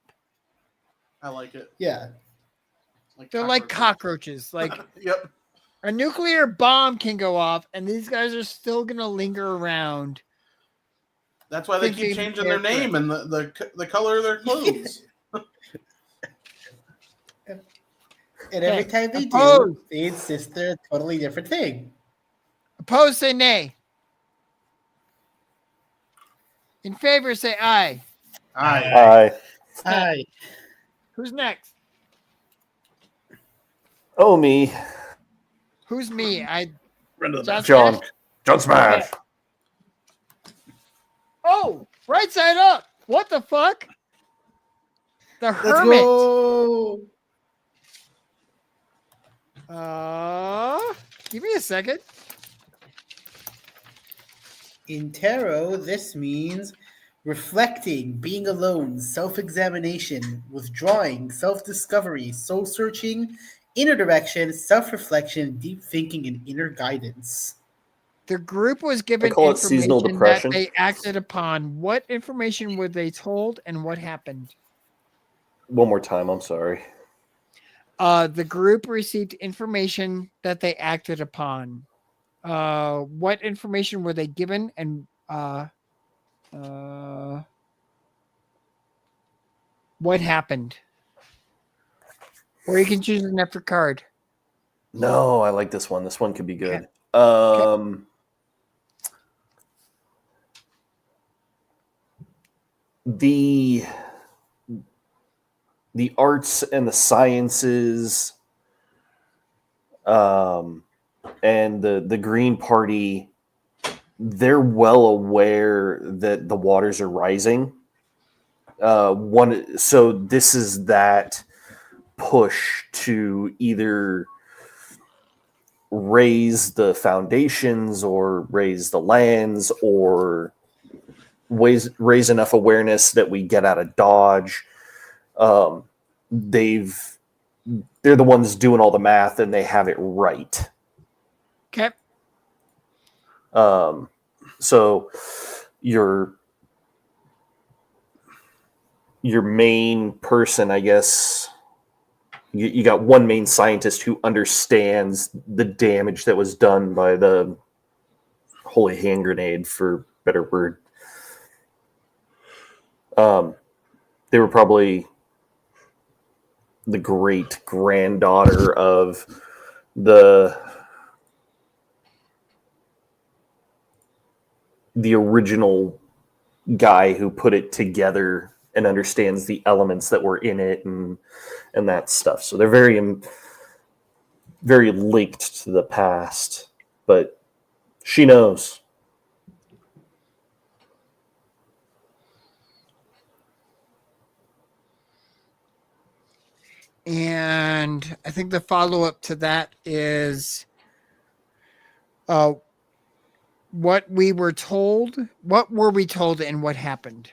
I like it. Yeah. They're like cockroaches. Like Yep. a nuclear bomb can go off, and these guys are still gonna linger around. That's why they keep changing their name and the color of their clothes. And every time they Opposed. do, they insist they're a totally different thing. Opposed, say nay. In favor, say aye. Aye. Aye. Who's next? Oh, me. Who's me? John Smash. Okay. Oh, right side up. What the fuck? The Let's Hermit. go. Give me a second. In tarot, this means reflecting, being alone, self-examination, withdrawing, self-discovery, soul-searching, inner direction, self-reflection, deep thinking, and inner guidance. The group was given call it seasonal information depression. that they acted upon. What information were they told, and what happened? One more time. I'm sorry. The group received information that they acted upon. What information were they given, and what happened? Or you can choose an after card. No, I like this one. This one could be good. The arts and the sciences, and the Green Party, they're well aware that the waters are rising. So this is that push to either raise the foundations or raise the lands or raise enough awareness that we get out of Dodge. They're the ones doing all the math and they have it right. Okay. So your main person, I guess, you got one main scientist who understands the damage that was done by the holy hand grenade, for better word. They were probably the great granddaughter of the original guy who put it together and understands the elements that were in it and that stuff. So they're very, very linked to the past, but she knows. And I think the follow-up to that is what we were told. What were we told and what happened?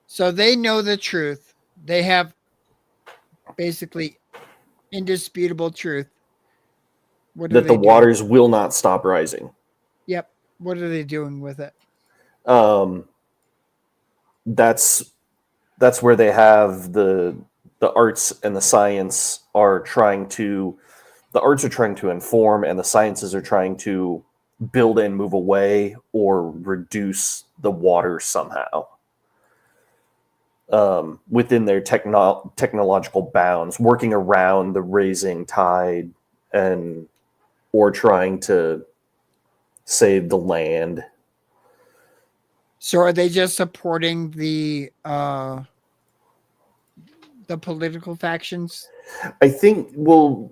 So they know the truth. They have basically indisputable truth. What That the waters will not stop rising. Yep. What are they doing with it? That's where they have the arts and the science are trying to. The arts are trying to inform, and the sciences are trying to build and move away or reduce the water somehow within their technological bounds, working around the raising tide and or trying to save the land. So are they just supporting the political factions? I think, well,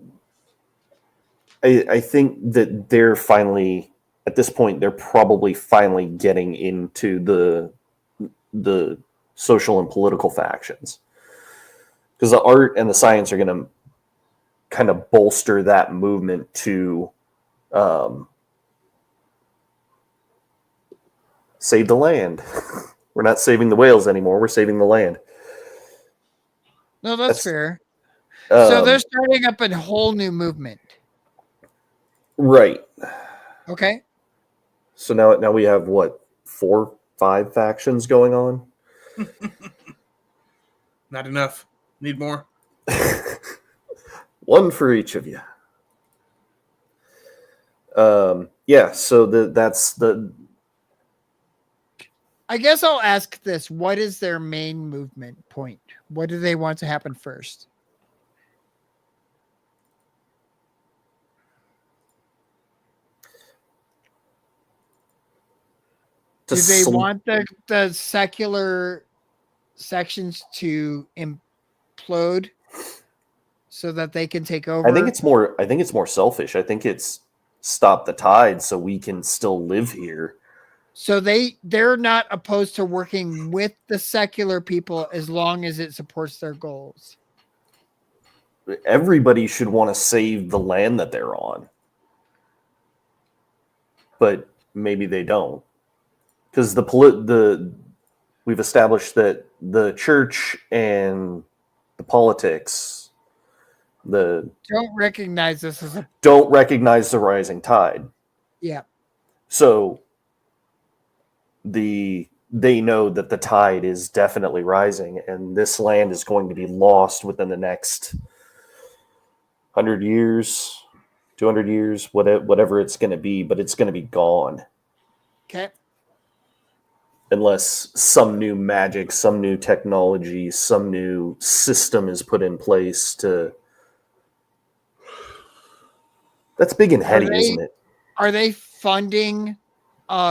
I think that they're finally, at this point, they're probably finally getting into the social and political factions. Because the art and the science are going to kind of bolster that movement to save the land. We're not saving the whales anymore. We're saving the land. No, that's fair. Um, So they're starting up a whole new movement. right. Okay. So now we have what, 4, 5 factions going on? Not enough. Need more. One for each of you. Yeah, so that's the. I guess I'll ask this. What is their main movement point? What do they want to happen first? Do they want the secular sections to implode so that they can take over? I think it's more selfish. I think it's stop the tide so we can still live here. So they're not opposed to working with the secular people as long as it supports their goals. Everybody should want to save the land that they're on. But maybe they don't. Because we've established that the church and the politics don't recognize this as don't recognize the rising tide. Yeah. So they know that the tide is definitely rising, and this land is going to be lost within the next 100 years, 200 years, whatever it's going to be, but it's going to be gone. Okay. Unless some new magic, some new technology, some new system is put in place to. That's big and heady, isn't it? Are they funding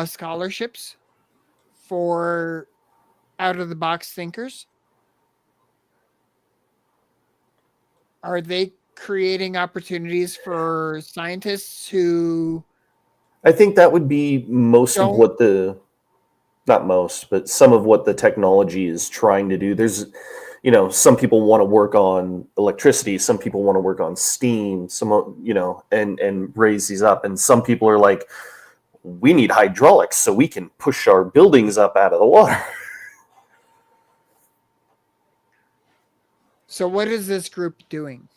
scholarships for out-of-the-box thinkers? Are they creating opportunities for scientists who... I think that would be most of what not most, but some of what the technology is trying to do. There's, some people want to work on electricity, some people want to work on steam, and raise these up. And some people are like, we need hydraulics so we can push our buildings up out of the water. So what is this group doing?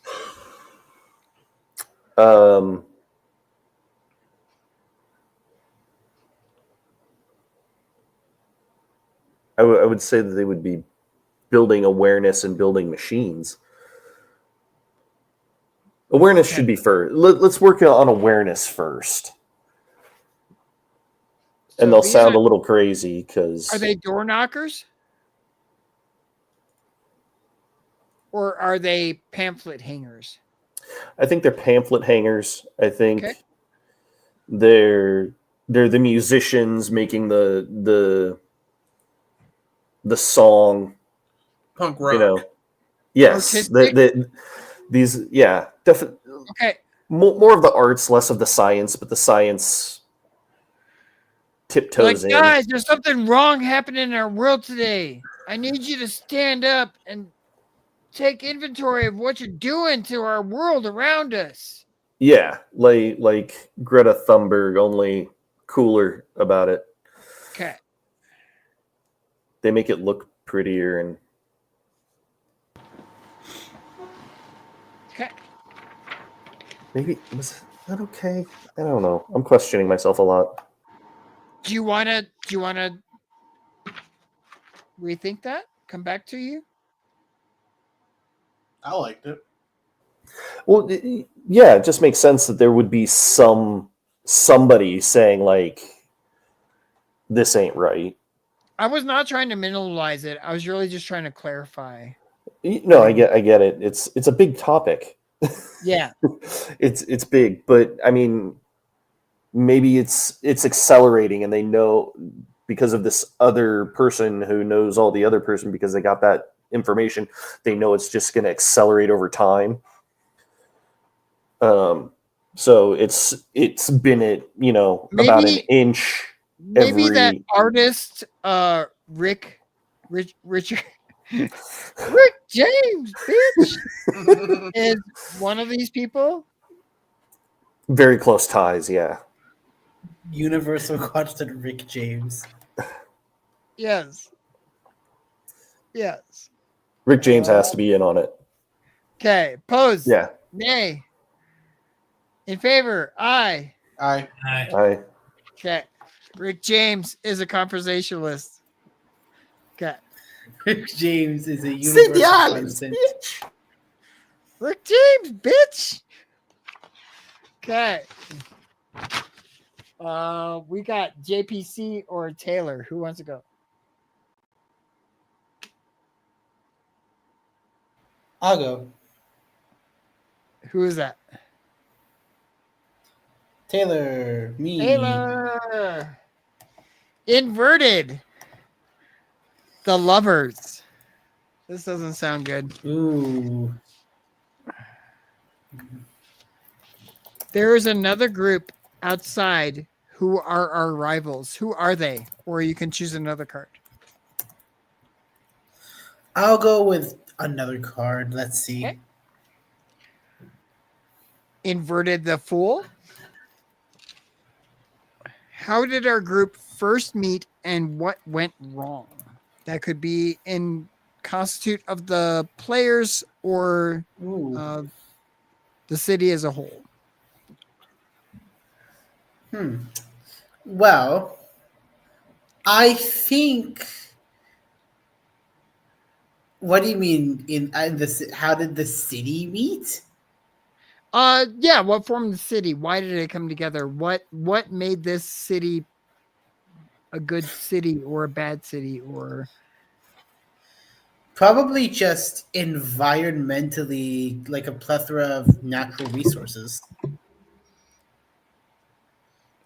I would say that they would be building awareness and building machines. Awareness should be first. Let's work on awareness first. And they'll sound a little crazy because... Are they door knockers? Or are they pamphlet hangers? I think they're pamphlet hangers. I think they're the musicians making the song, punk rock. Yes, these definitely. Okay, more of the arts, less of the science, but the science tiptoes in. Guys, there's something wrong happening in our world today. I need you to stand up and take inventory of what you're doing to our world around us. Yeah, like Greta Thunberg, only cooler about it. Okay. They make it look prettier and. Okay. Maybe was that okay? I don't know. I'm questioning myself a lot. Do you wanna rethink that? Come back to you? I liked it. Well, yeah, it just makes sense that there would be some somebody saying like, this ain't right. I was not trying to minimalize it. I was really just trying to clarify. No, I get it. It's a big topic. Yeah. It's big, but I mean, maybe it's accelerating, and they know because of this other person who knows all the other person because they got that information. They know it's just going to accelerate over time. So it's been at about an inch. Maybe that artist, Richard, Rick James, bitch, is one of these people. Very close ties, yeah. Universal constant Rick James. Yes. Yes. Rick James has to be in on it. Okay. Pose. Yeah. Nay. In favor. Aye. Aye. Aye. Okay. Rick James is a conversationalist. Okay. Rick James is a universal constant. Rick James, bitch. Okay. We got JPC or Taylor. Who wants to go? I'll go. Who is that? Taylor. Me. Taylor. Inverted. The Lovers. This doesn't sound good. Ooh. There is another group outside who are our rivals. Who are they? Or you can choose another card. I'll go with another card. Let's see. Okay. Inverted the Fool. How did our group first meet and what went wrong? That could be in constitute of the players or the city as a whole. Well, I think. What do you mean in this? How did the city meet? Yeah. What formed the city? Why did it come together? What made this city a good city or a bad city or? Probably just environmentally, like a plethora of natural resources.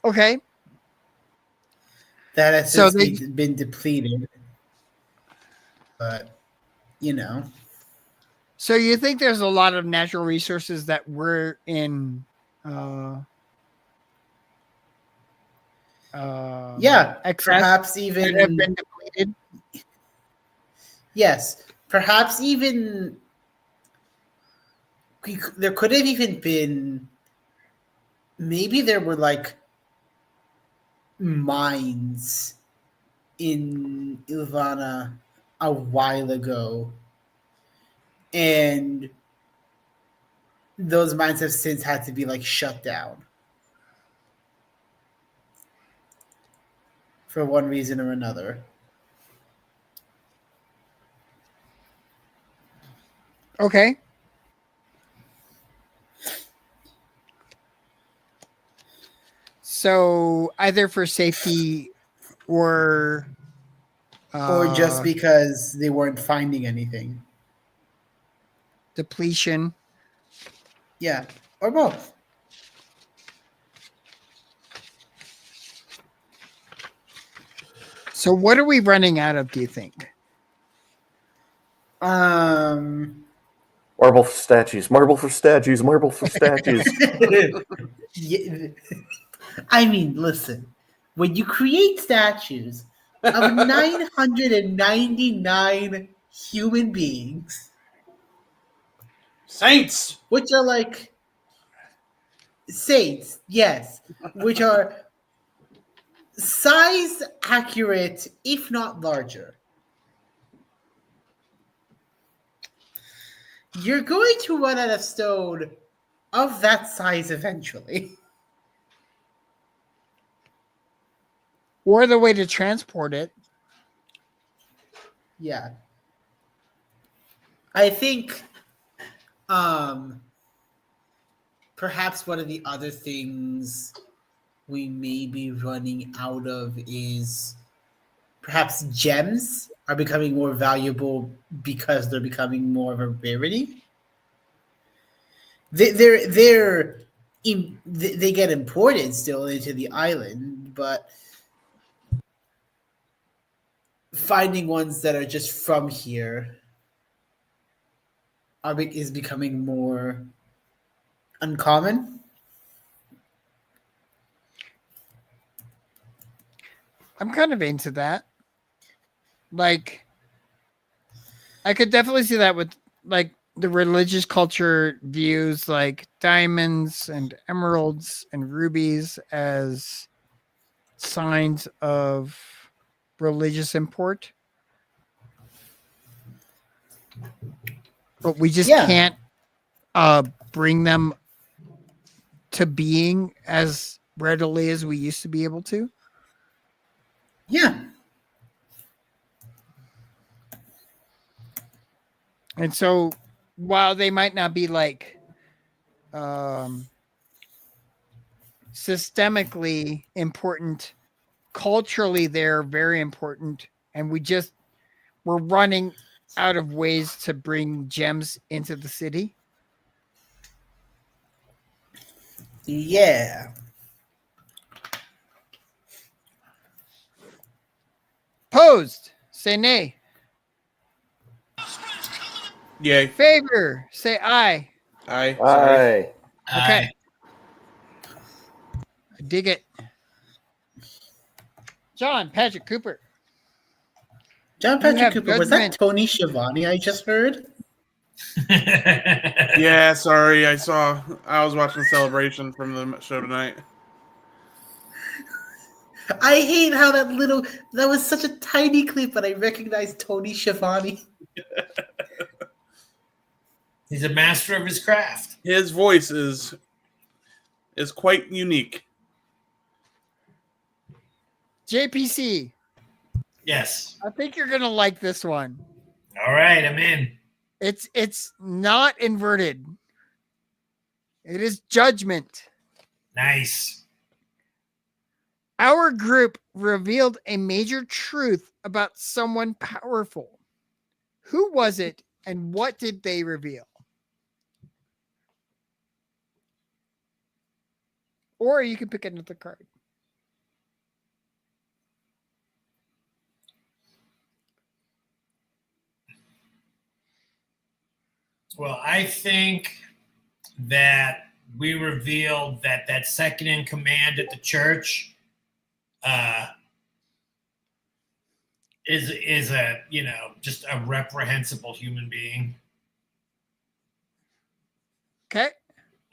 Okay. That has since been depleted. But, So you think there's a lot of natural resources that were in perhaps even that have been depleted? Yes, perhaps even there could have even been, maybe there were like mines in Illaviana a while ago, and those mines have since had to be like shut down for one reason or another. Okay. So either for safety or just because they weren't finding anything. Depletion. Yeah, or both. So what are we running out of, do you think? Marble for statues. Yeah. I mean, listen, when you create statues of 999 human beings, Saints, which are like saints, yes, which are size accurate, if not larger, you're going to run out of stone of that size eventually. Or the way to transport it. Yeah. I think perhaps one of the other things we may be running out of is perhaps gems are becoming more valuable because they're becoming more of a rarity. They get imported still into the island, but finding ones that are just from here is becoming more uncommon. I'm kind of into that. Like, I could definitely see that with like the religious culture views like diamonds and emeralds and rubies as signs of religious import. But we just can't bring them to being as readily as we used to be able to. Yeah. And so while they might not be like systemically important, culturally they're very important, and we're running out of ways to bring gems into the city. Yeah. Opposed, say nay. Yay. Favor, say aye. Aye. Sorry. Aye. Okay. I dig it. John Patrick Cooper. John You have Patrick Cooper, was that judgment. Tony Schiavone I just heard? Yeah, sorry. I was watching the celebration from the show tonight. I hate how that was such a tiny clip, but I recognized Tony Schiavone. He's a master of his craft. His voice is quite unique. JPC. Yes. I think you're gonna like this one. All right, I'm in. It's not inverted. It is judgment. Nice. Our group revealed a major truth about someone powerful. Who was it, and what did they reveal? Or you can pick another card. Well, I think that we revealed that second in command at the church is a just a reprehensible human being. Okay.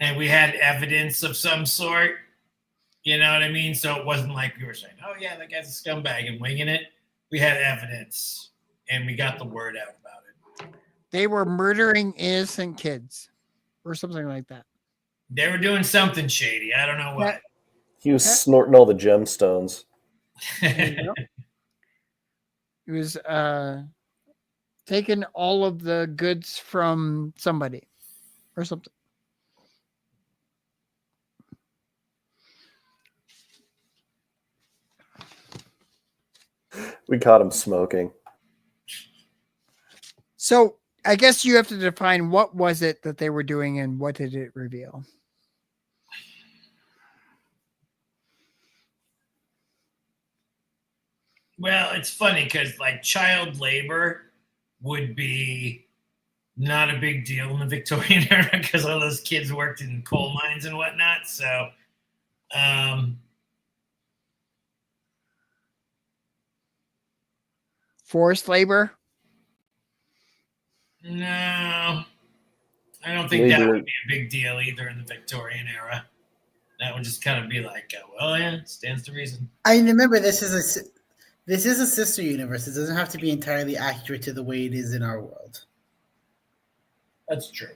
And we had evidence of some sort. You know what I mean? So it wasn't like we were saying, "Oh yeah, that guy's a scumbag," and winging it. We had evidence, and we got the word out about it. They were murdering innocent kids or something like that. They were doing something shady. I don't know what. He was snorting all the gemstones. It was taking all of the goods from somebody or something. We caught him smoking. So I guess you have to define what was it that they were doing and what did it reveal? Well, it's funny because like child labor would be not a big deal in the Victorian era because all those kids worked in coal mines and whatnot. So, Forced labor? no, I don't think that would be a big deal either in the Victorian era. That would just kind of be like, well, yeah, stands to reason. I remember this is a sister universe. It doesn't have to be entirely accurate to the way it is in our world. That's true.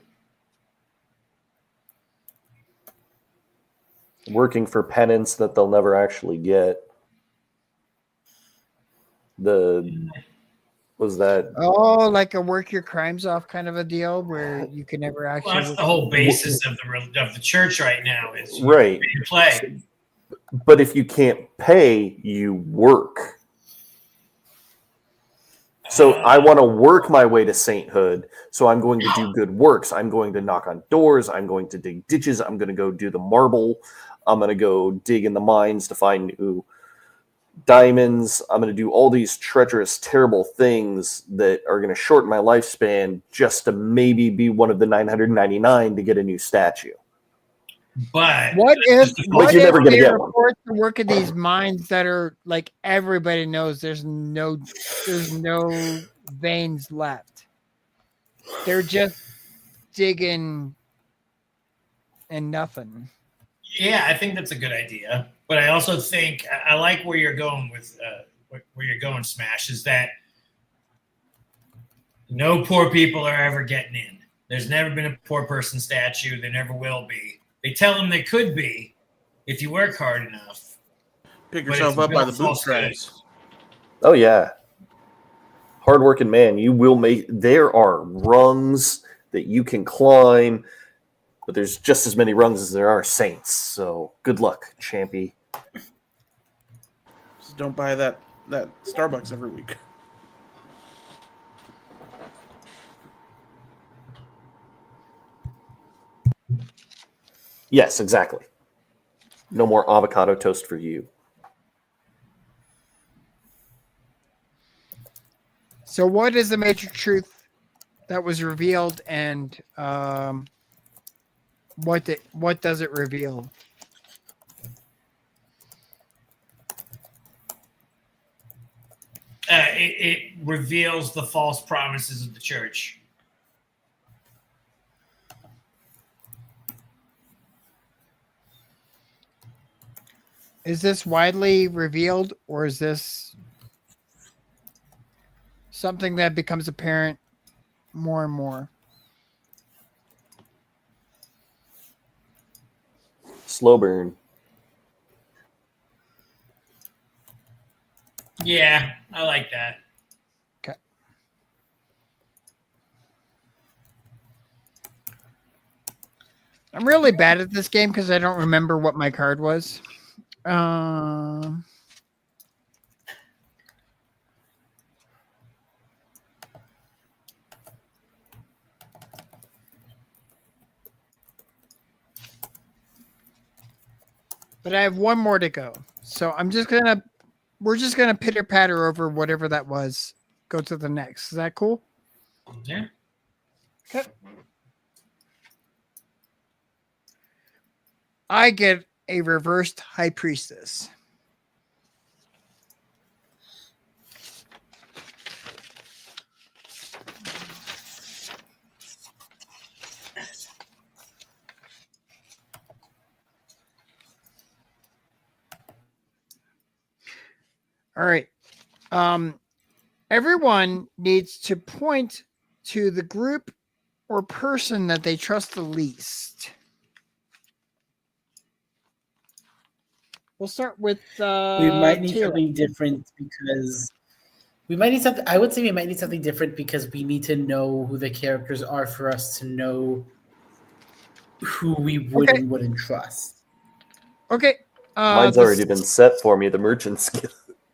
Working for penance that they'll never actually get. Was that? Oh, like a work your crimes off kind of a deal where you can never actually. Well, that's the whole basis of the church right now. Is right. Play. But if you can't pay, you work. So I want to work my way to sainthood. So I'm going to do good works. I'm going to knock on doors. I'm going to dig ditches. I'm going to go do the marble. I'm going to go dig in the mines to find new diamonds. I'm going to do all these treacherous, terrible things that are going to shorten my lifespan just to maybe be one of the 999 to get a new statue. But What if But you're never gonna they get one. report to work at these mines that are like everybody knows there's no veins left. They're just digging and nothing. yeah, I think that's a good idea. But I also think I like where you're going with where you're going, Smash, is that no poor people are ever getting in. There's never been a poor person statue. There never will be. They tell them they could be if you work hard enough. Pick But yourself it's up by the built false bootstraps. Oh yeah, hardworking man. You will make. There are rungs that you can climb, but there's just as many rungs as there are saints. So good luck, champy. Just don't buy that Starbucks every week. Yes, exactly. No more avocado toast for you. So, what is the major truth that was revealed, and what does it reveal? It reveals the false promises of the church. Is this widely revealed, or is this something that becomes apparent more and more? Slow burn. Yeah, I like that. Okay. I'm really bad at this game because I don't remember what my card was. But I have one more to go. So we're just gonna pitter patter over whatever that was. Go to the next. Is that cool? Yeah. Okay. I get a reversed high priestess. All right. Everyone needs to point to the group or person that they trust the least. We'll start with We might need Taylor. something different because we might need something. I would say we might need something different because we need to know who the characters are for us to know who we would and wouldn't trust. Okay. Mine's already been set for me. The merchants,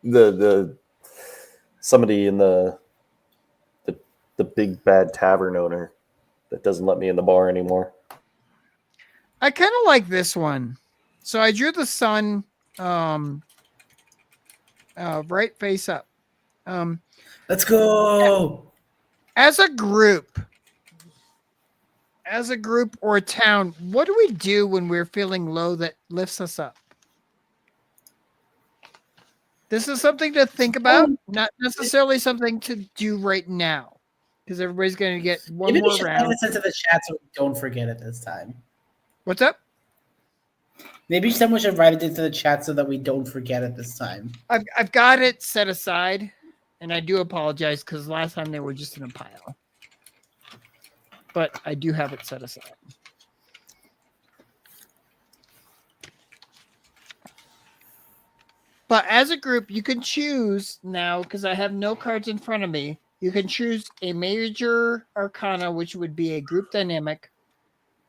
the somebody in the big bad tavern owner that doesn't let me in the bar anymore. I kind of like this one. So I drew the sun right face up. Let's go. As a group or a town, what do we do when we're feeling low that lifts us up? This is something to think about, not necessarily something to do right now, because everybody's going to get one Maybe we more should round. write this into the chat so we don't forget it this time. What's up? Maybe someone should write it into the chat so that we don't forget it this time. I've got it set aside, and I do apologize because last time they were just in a pile. But I do have it set aside. But as a group, you can choose now, because I have no cards in front of me, you can choose a major arcana, which would be a group dynamic,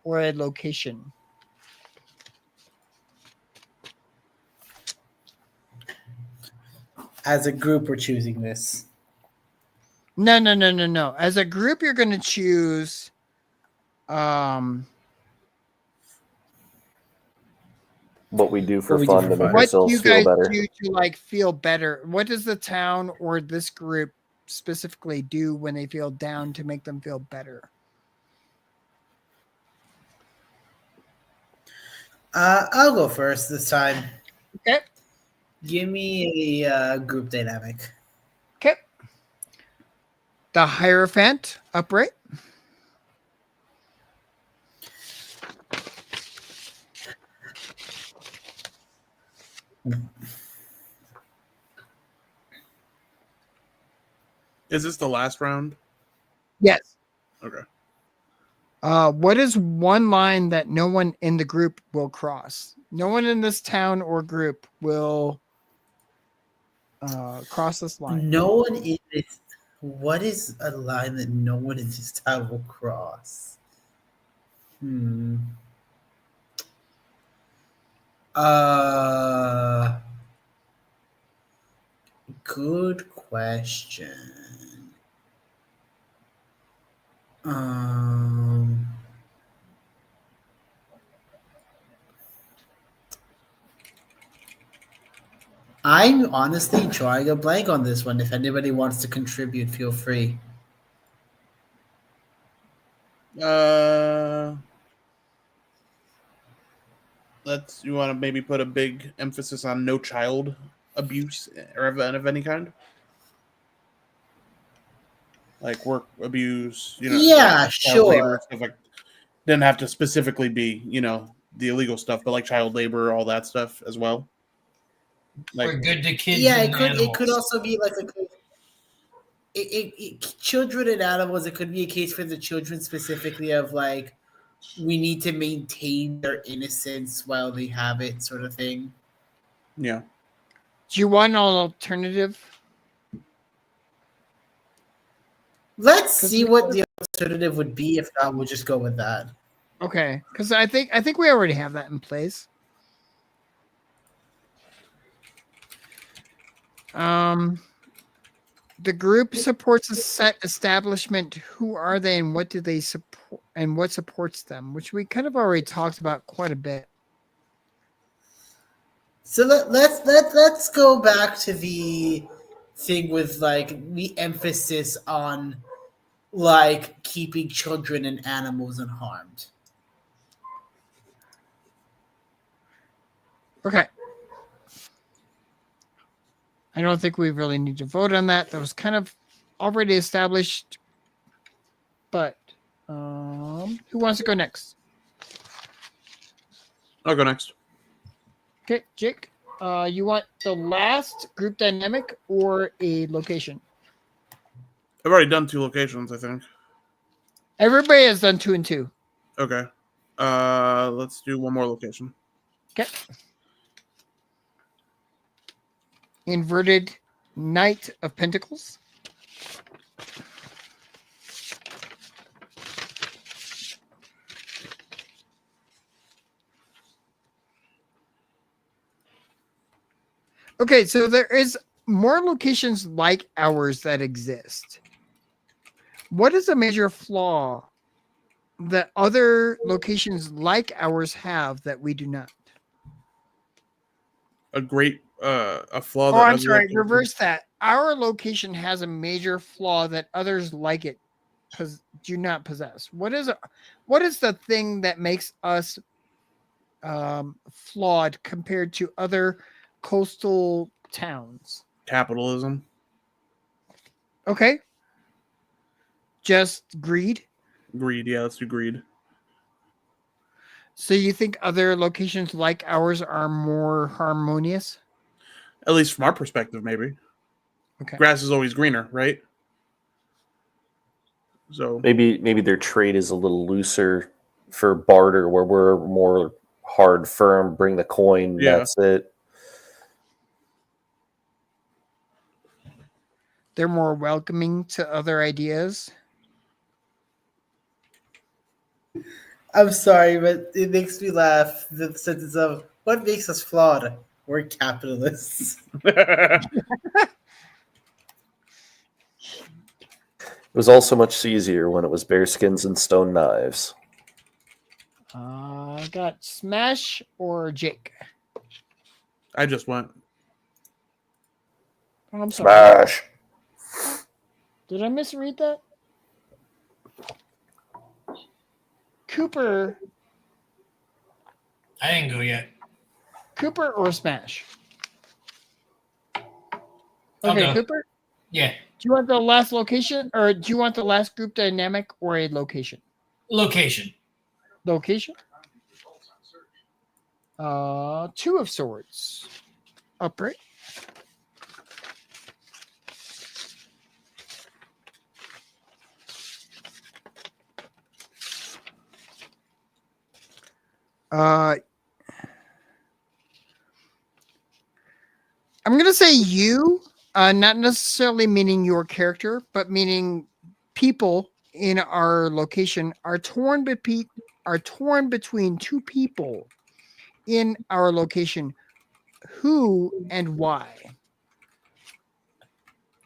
or a location. As a group, we're choosing this. No. As a group, you're going to choose. What we do for What we do fun for to make fun. What do ourselves you feel guys better. do to like feel better? What does the town or this group specifically do when they feel down to make them feel better? I'll go first this time. Okay. Give me a group dynamic. Okay. The Hierophant, upright. Is this the last round? Yes. Okay. What is one line that no one in the group will cross? No one in this town or group will cross this line. No one in this. What is a line that no one in this town will cross? Uh, Good question. I'm honestly drawing a blank on this one. If anybody wants to contribute, feel free. You want to maybe put a big emphasis on no child abuse or of any kind, like work abuse, Yeah, like child labor, sure. stuff like. Didn't have to specifically be, the illegal stuff, but like child labor, all that stuff as well. Like, We're good to kids. Yeah, and it could. animals. It could also be like children and animals. It could be a case for the children specifically of like we need to maintain their innocence while they have it, sort of thing. yeah. Do you want an alternative? Let's see what the alternative would be. If not, we'll just go with that. Okay, because I think we already have that in place. The group supports a set establishment. Who are they, and what do they support, and what supports them? Which we kind of already talked about quite a bit. So let's go back to the thing with like the emphasis on like keeping children and animals unharmed. Okay. I don't think we really need to vote on that. That was kind of already established. But who wants to go next? I'll go next. Okay, Jake. You want the last group dynamic or a location? I've already done 2 locations, I think. Everybody has done 2 and 2. Okay. Let's do one more location. Okay. Inverted Knight of Pentacles. Okay, so there is more locations like ours that exist. What is a major flaw that other locations like ours have that we do not? A flaw that Oh, I'm other sorry. locations- Reverse that. Our location has a major flaw that others like it do not possess. What is the thing that makes us flawed compared to other coastal towns? Capitalism. Okay. Just greed. Greed, yeah, let's do greed. So you think other locations like ours are more harmonious? At least from our perspective, maybe. Okay. Grass is always greener, right? So Maybe their trade is a little looser for barter, where we're more hard, firm. Bring the coin. Yeah. That's it. They're more welcoming to other ideas. I'm sorry, but it makes me laugh. The sentence of what makes us flawed? We're capitalists. It was also much easier when it was bearskins and stone knives. I got Smash or Jake. I just went. Oh, I'm sorry. Smash. Did I misread that? Cooper I didn't go yet. or Smash? I'll Okay, go. Cooper. Yeah. Do you want the last location, or do you want the last group dynamic, or a location? Location. Location. 2 of swords. Upright. I'm gonna say you, not necessarily meaning your character, but meaning people in our location are torn between 2 people in our location. Who and why?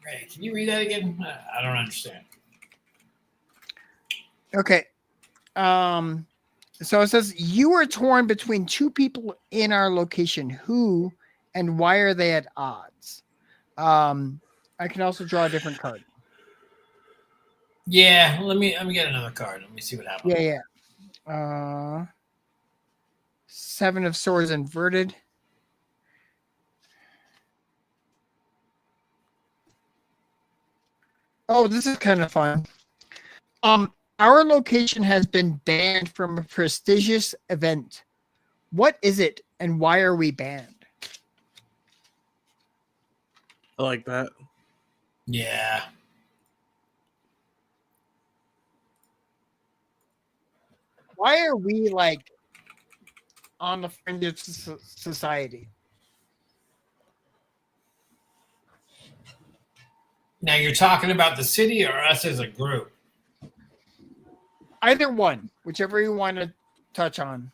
Right. Can you read that again? I don't understand. Okay. So it says you are torn between 2 people in our location. Who and why are they at odds? I can also draw a different card. Yeah. Let me get another card. Let me see what happens. Yeah. 7 of swords inverted. Oh, this is kind of fun. Our location has been banned from a prestigious event. What is it and why are we banned? I like that. Yeah. Why are we like on the fringe of society? Now you're talking about the city or us as a group? Either one, whichever you want to touch on.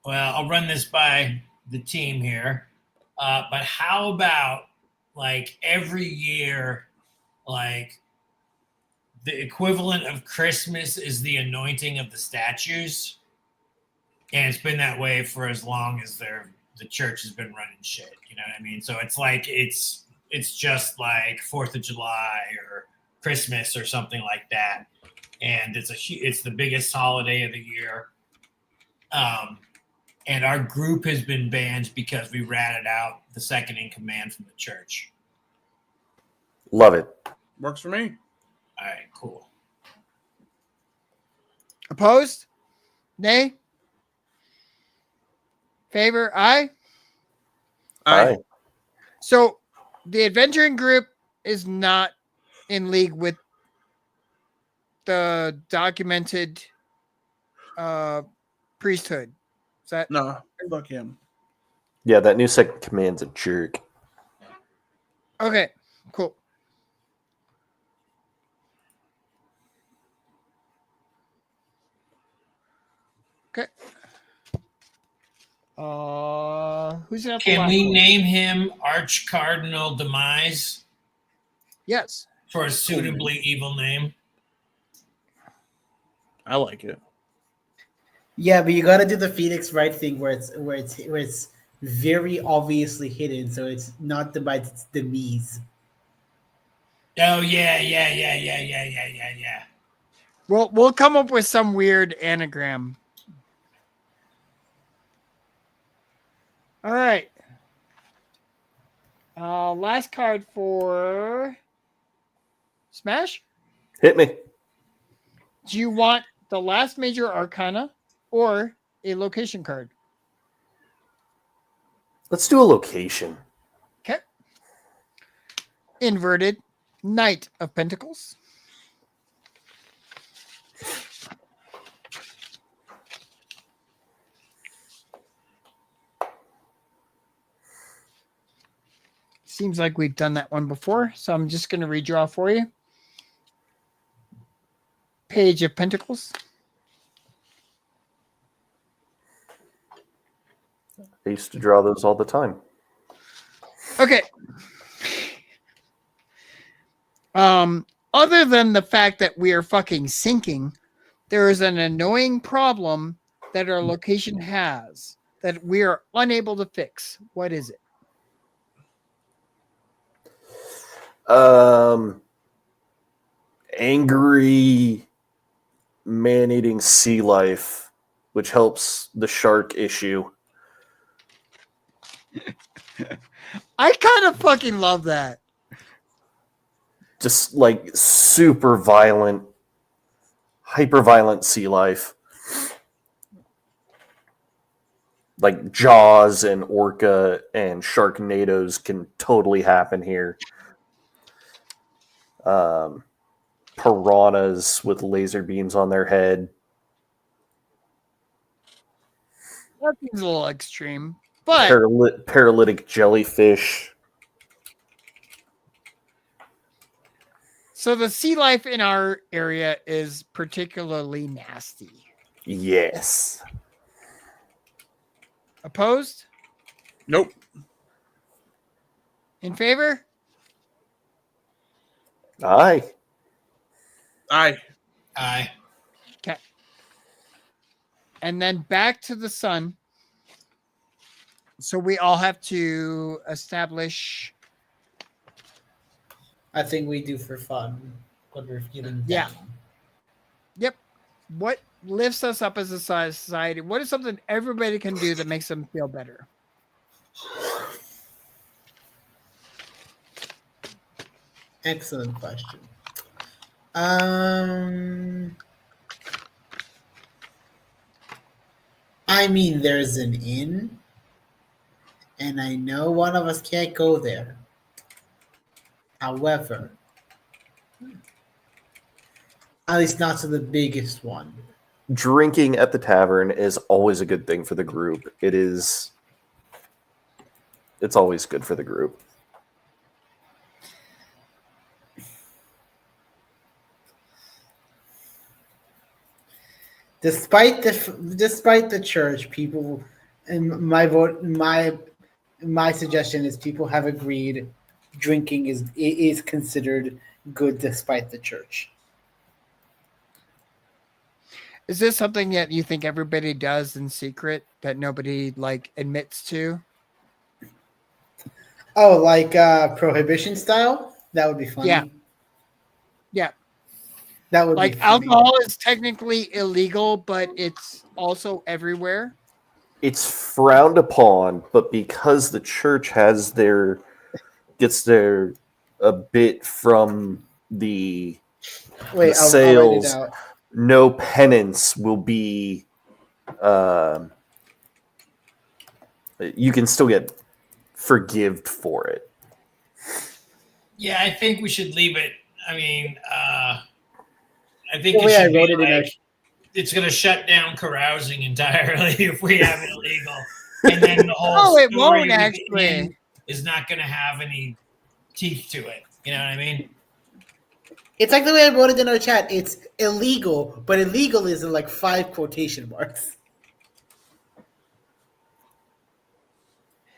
Well, I'll run this by the team here. But how about like every year, like the equivalent of Christmas is the anointing of the statues, and it's been that way for as long as the church has been running shit. You know what I mean? So it's like it's just like 4th of July or Christmas or something like that, and it's the biggest holiday of the year. And our group has been banned because we ratted out the second in command from the church. Love it. Works for me. All right, cool. Opposed? Nay? Favor? Aye? Aye. So the adventuring group is not in league with the documented priesthood. Is that No, fuck him. Yeah, that new second command's a jerk. okay? Cool. Okay. Who's gonna have the Can last we one? name him Arch Cardinal Demise Yes. for a suitably evil name? I like it. Yeah, but you gotta do the Phoenix Wright thing where it's very obviously hidden, so it's not the bites, it's the me's. Oh yeah. We'll come up with some weird anagram. All right. Last card for Smash. Hit me. Do you want the last major arcana or a location card? Let's do a location. Okay. Inverted Knight of Pentacles. Seems like we've done that one before, so I'm just going to redraw for you. Page of Pentacles. I used to draw those all the time. Okay. Other than the fact that we are fucking sinking, there is an annoying problem that our location has that we are unable to fix. What is it? Angry man-eating sea life, which helps the shark issue. I kind of fucking love that. Just like super violent, hyper-violent sea life. Like Jaws and Orca and Sharknadoes can totally happen here. Piranhas with laser beams on their head. That seems a little extreme, but Paralytic jellyfish. so the sea life in our area is particularly nasty. Yes. Opposed? Nope. In favor? Aye. Aye. Aye. Okay. And then back to the sun. So we all have to establish. I think we do for fun when we're feeling Yeah. down. Yep. What lifts us up as a society? What is something everybody can do that makes them feel better? Excellent question. I mean, there's an inn, and I know one of us can't go there. However, at least not to the biggest one. Drinking at the tavern is always a good thing for the group. It's always good for the group. Despite the church, people, and my suggestion is people have agreed drinking is considered good despite the church. Is this something that you think everybody does in secret that nobody like admits to? Oh, like prohibition style? That would be funny. Yeah. Yeah. That would Like be funny. alcohol is technically illegal, but it's also everywhere. It's frowned upon, but because the church gets their a bit from the Wait, the I'll write sales, it out. no penance will be. You can still get forgived for it. Yeah, I think we should leave it. I mean, I think Oh, it yeah, I should wrote be it in our- like it's going to shut down carousing entirely if we have it illegal, and then the whole Oh, it story won't with the actually. inn is not going to have any teeth to it. You know what I mean? It's like the way I wrote it in our chat. It's illegal, but illegal is in like 5 quotation marks.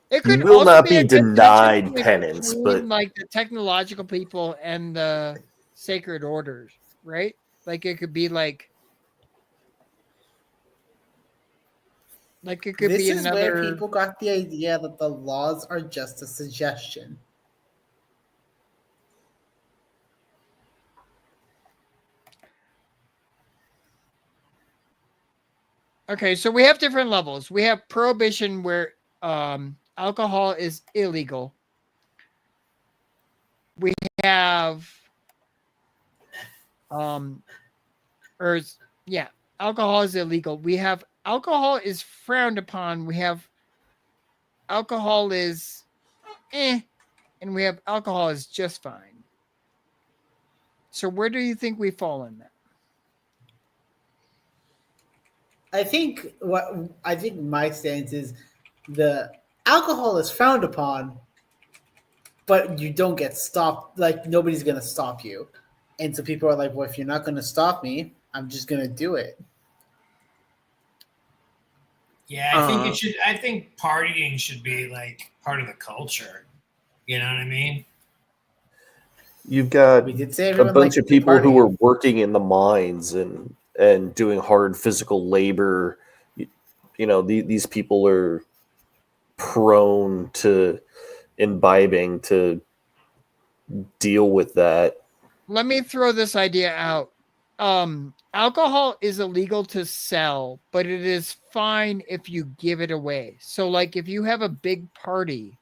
It You could will also not be be a connection denied penance, between, but like the technological people and the sacred orders, right? Like it could be like it could This be is where another. people got the idea that the laws are just a suggestion. Okay, so we have different levels. We have prohibition where alcohol is illegal. We have alcohol is illegal. We have alcohol is frowned upon. We have alcohol is and we have alcohol is just fine. So where do you think we fall in that? I think my stance is the alcohol is frowned upon, but you don't get stopped. Like nobody's gonna stop you, and so people are like, "Well, if you're not gonna stop me, I'm just gonna do it." Yeah, I think it should. I think partying should be like part of the culture. You know what I mean? You've got We did say a everyone bunch likes of to people who party. are working in the mines and doing hard physical labor. You know, these people are prone to imbibing to deal with that. Let me throw this idea out. Alcohol is illegal to sell, but it is fine if you give it away. So, like, if you have a big party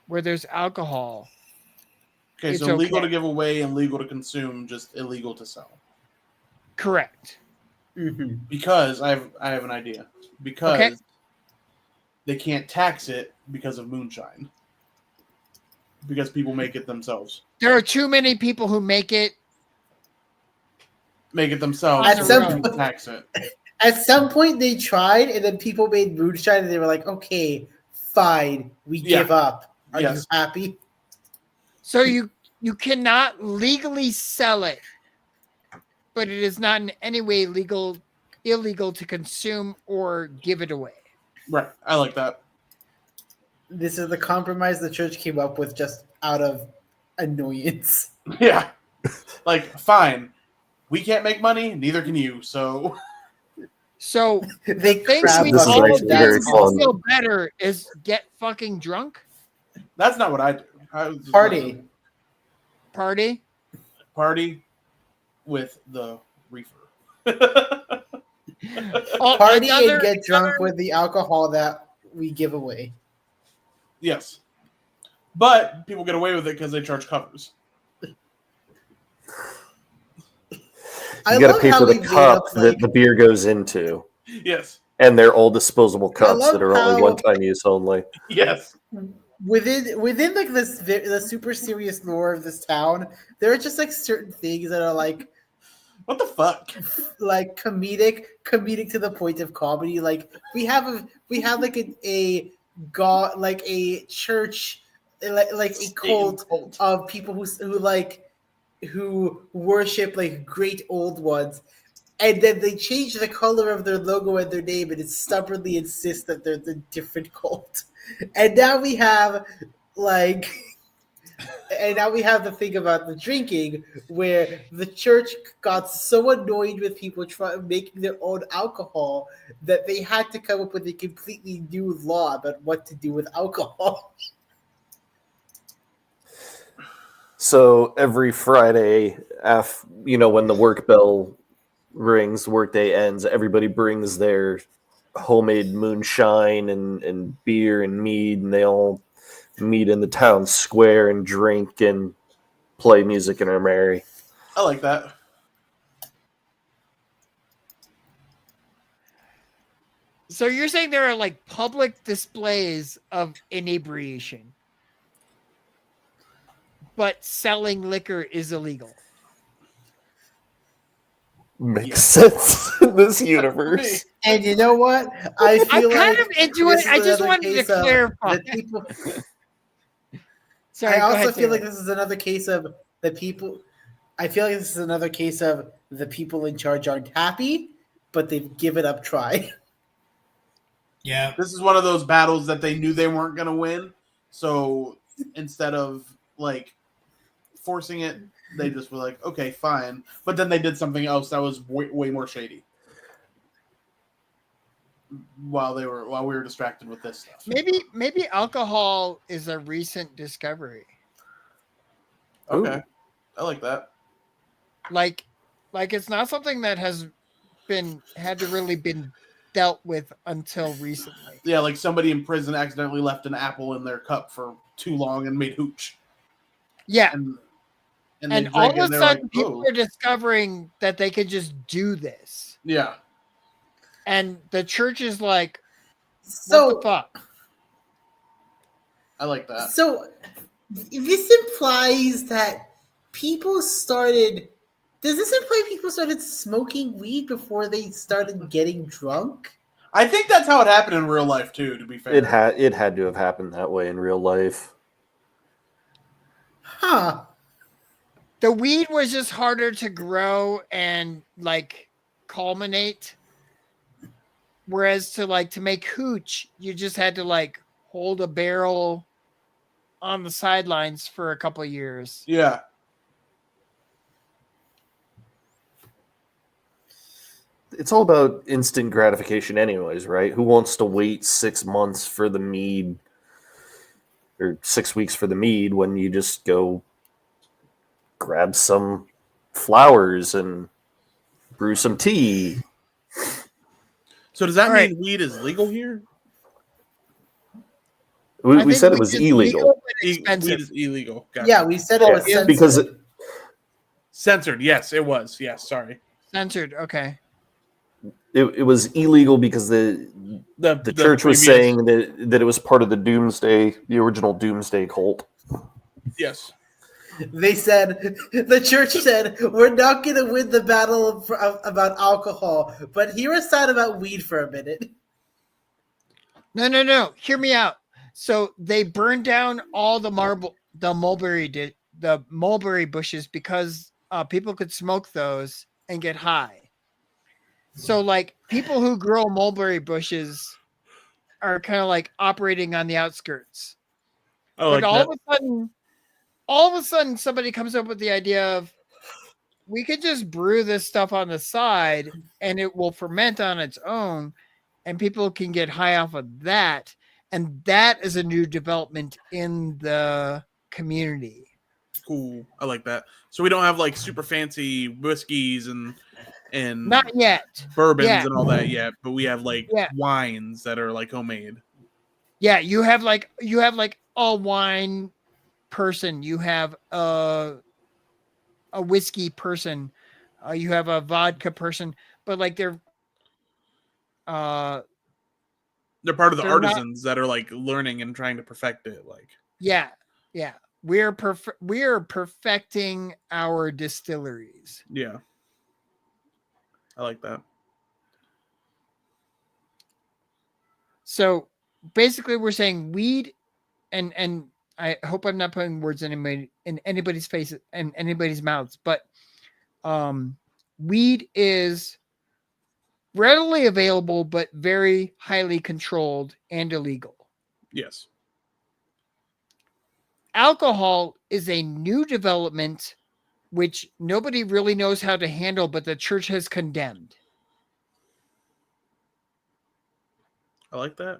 where there's alcohol, Okay, it's so legal okay. to give away and legal to consume, just illegal to sell. Correct. Mm-hmm. Because I have an idea. Because they can't tax it because of moonshine. Because people make it themselves. There are too many people who make it. Make it themselves. At So some they can point- tax it. At some point, they tried, and then people made moonshine, and they were like, "Okay, fine, we give up. Are you Yes. happy?" So you cannot legally sell it, but it is not in any way illegal to consume or give it away. Right. I like that. This is the compromise the church came up with just out of annoyance. Yeah. Like, fine. We can't make money, neither can you. So So They the thing crab we This is all actually do very to fun. feel better is get fucking drunk, that's not what I do. I was just party. party. party with the reefer. Oh, Party another- and get drunk with the alcohol that we give away. Yes. But people get away with it because they charge covers. I You got to love pay how for the we made cup up, that like, the beer goes into, Yes. and they're all disposable cups love that are only how- one-time use only. Yes. within like the super serious lore of this town, there are just like certain things that are like What the fuck? comedic to the point of comedy. Like we have like a god, like a church, like a cult of people who worship like great old ones, and then they change the color of their logo and their name, and it stubbornly insists that they're the different cult. And now we have like. And now we have the thing about the drinking, where the church got so annoyed with people making their own alcohol that they had to come up with a completely new law about what to do with alcohol. So every Friday, when the work bell rings, the workday ends, everybody brings their homemade moonshine and beer and mead, and they all meet in the town square and drink and play music and are merry. I like that. So you're saying there are like public displays of inebriation, but selling liquor is illegal. Makes sense in this universe. And you know what? I I'm feel kind like of into this it. is I just another wanted to case of clarify. the people. Sorry, I go also ahead, feel like Taylor. this is another case of the people. I feel like this is another case of the people in charge aren't happy, but they've given up trying. Yeah. This is one of those battles that they knew they weren't going to win. So instead of like forcing it, they just were like, okay, fine. But then they did something else that was way more shady. While we were distracted with this stuff. Maybe alcohol is a recent discovery. Okay. I like that. Like it's not something that has had to really been dealt with until recently. Yeah, like somebody in prison accidentally left an apple in their cup for too long and made hooch. Yeah. And they And drank all it of and a they were sudden, like, people "Oh." are discovering that they could just do this. Yeah. And the church is like, what So, the fuck? I like that. so this implies that people started. Does this imply people started smoking weed before they started getting drunk? I think that's how it happened in real life too, to be fair. It had to have happened that way in real life. Huh. The weed was just harder to grow and like culminate. Whereas to make hooch, you just had to like hold a barrel on the sidelines for a couple of years. Yeah. It's all about instant gratification, anyways, right? Who wants to wait 6 months for the mead or 6 weeks for the mead when you just go grab some flowers and brew some tea? So does that All mean right. weed is legal here? We think said it weed was is illegal legal, but Weed expensive. is illegal. Gotcha. Yeah, we said it was Yeah, censored. because Censored. Yes, it was. Yes, sorry. Censored. Okay. it was illegal because the church was previous- saying that it was part of the original Doomsday cult. Yes. They said, the church said, we're not going to win the battle about alcohol, but hear us out about weed for a minute. No. Hear me out. So they burned down all the mulberry bushes because people could smoke those and get high. So like people who grow mulberry bushes are kind of like operating on the outskirts. I like But that. all of a sudden somebody comes up with the idea of we could just brew this stuff on the side and it will ferment on its own and people can get high off of that. And that is a new development in the community. Cool. I like that. So we don't have like super fancy whiskeys and Not yet. bourbons Yeah. and all that yet, but we have like Yeah. wines that are like homemade. Yeah, you have like a wine person, you have a whiskey person, you have a vodka person, but like They're part of the they're not- artisans that are like learning and trying to perfect it. Like, yeah. We're perfecting our distilleries. yeah, I like that. So basically, we're saying weed, and I hope I'm not putting words in anybody's face and anybody's mouths, but weed is readily available, but very highly controlled and illegal. Yes. Alcohol is a new development which nobody really knows how to handle, but the church has condemned. I like that.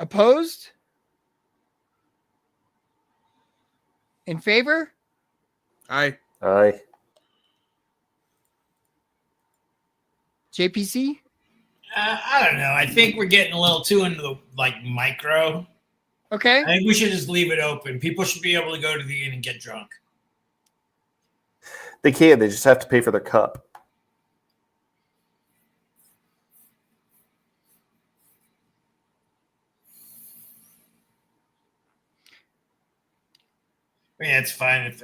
Opposed? In favor? Aye. JPC? I don't know. I think we're getting a little too into the micro. Okay. I think we should just leave it open. People should be able to go to the inn and get drunk. They can. They just have to pay for their cup. Yeah, it's fine if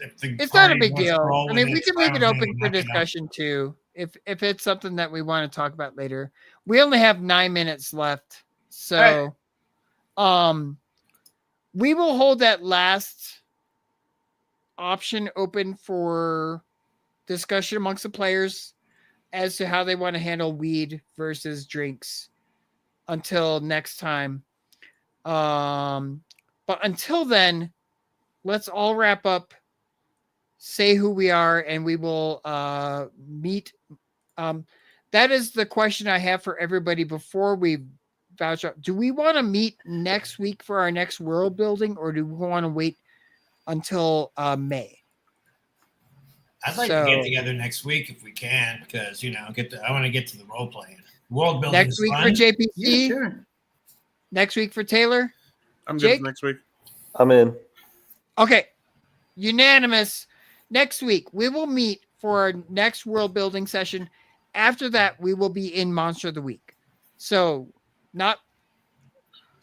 It's not a party big wants to deal. roll I with mean, it, we it's can fine leave it with open me. for discussion too. If it's something that we want to talk about later. We only have 9 minutes left. So we will hold that last option open for discussion amongst the players as to how they want to handle weed versus drinks until next time. But until then, let's all wrap up, say who we are, and we will meet. That is the question I have for everybody before we vouch out. Do we want to meet next week for our next world building, or do we want to wait until May? I'd like to get together next week if we can, because I want to get to the role playing. World building Next week fun. for JPC. Yeah, sure. Next week for Taylor. I'm Jake? good for next week. I'm in. Okay, unanimous. Next week we will meet for our next world building session. After that, we will be in Monster of the Week. So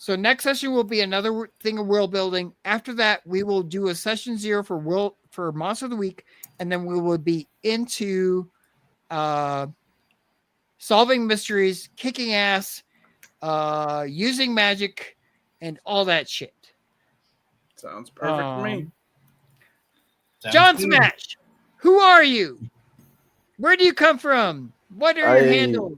next session will be another thing of world building. After that, we will do a session 0 for Monster of the Week, and then we will be into solving mysteries, kicking ass, using magic, and all that shit. Sounds perfect for me. Sounds John good. Smash, who are you? Where do you come from? What are your handles?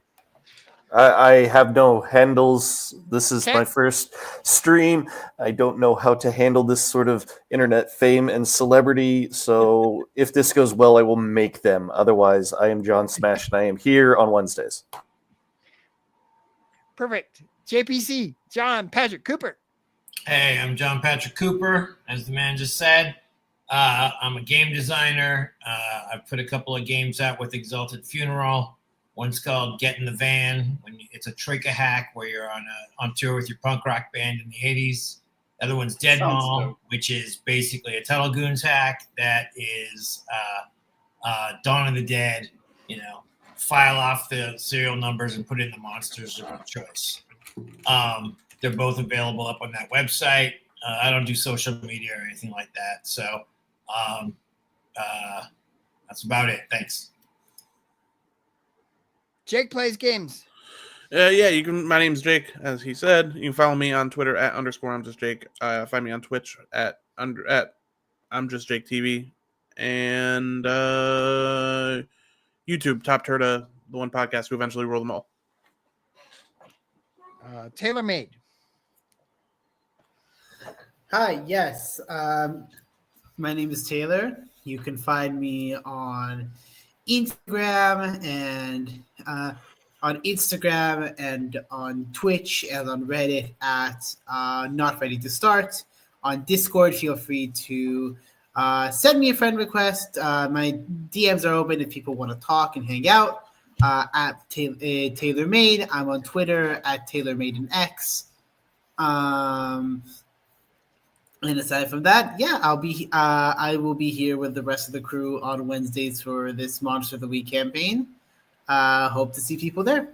I have no handles. This is Okay. my first stream. I don't know how to handle this sort of internet fame and celebrity. So if this goes well, I will make them. Otherwise, I am John Smash, and I am here on Wednesdays. Perfect. JPC, John Patrick Cooper. Hey, I'm John Patrick Cooper, as the man just said. I'm a game designer. I've put a couple of games out with Exalted Funeral. One's called Get in the Van. It's a trika hack where you're on tour with your punk rock band in the 80s. The other one's Dead Sounds Mall, dope. which is basically a Tunnel Goons hack that is Dawn of the Dead. File off the serial numbers and put in the monsters of your choice. They're both available up on that website. I don't do social media or anything like that. So that's about it. Thanks. Jake plays games. Yeah, you can. My name's Jake, as he said. You can follow me on Twitter at _ I'm just Jake. Find me on Twitch at I'm just Jake TV, and YouTube Top Turda, the one podcast who eventually rule them all. Taylor Made. Hi, yes. My name is Taylor. You can find me on Instagram and on Twitch and on Reddit at Not Ready to Start. On Discord, feel free to send me a friend request. My DMs are open if people want to talk and hang out. At TaylorMade. I'm on Twitter at TaylorMadeNX. And aside from that, yeah, I will be here with the rest of the crew on Wednesdays for this Monster of the Week campaign. Hope to see people there.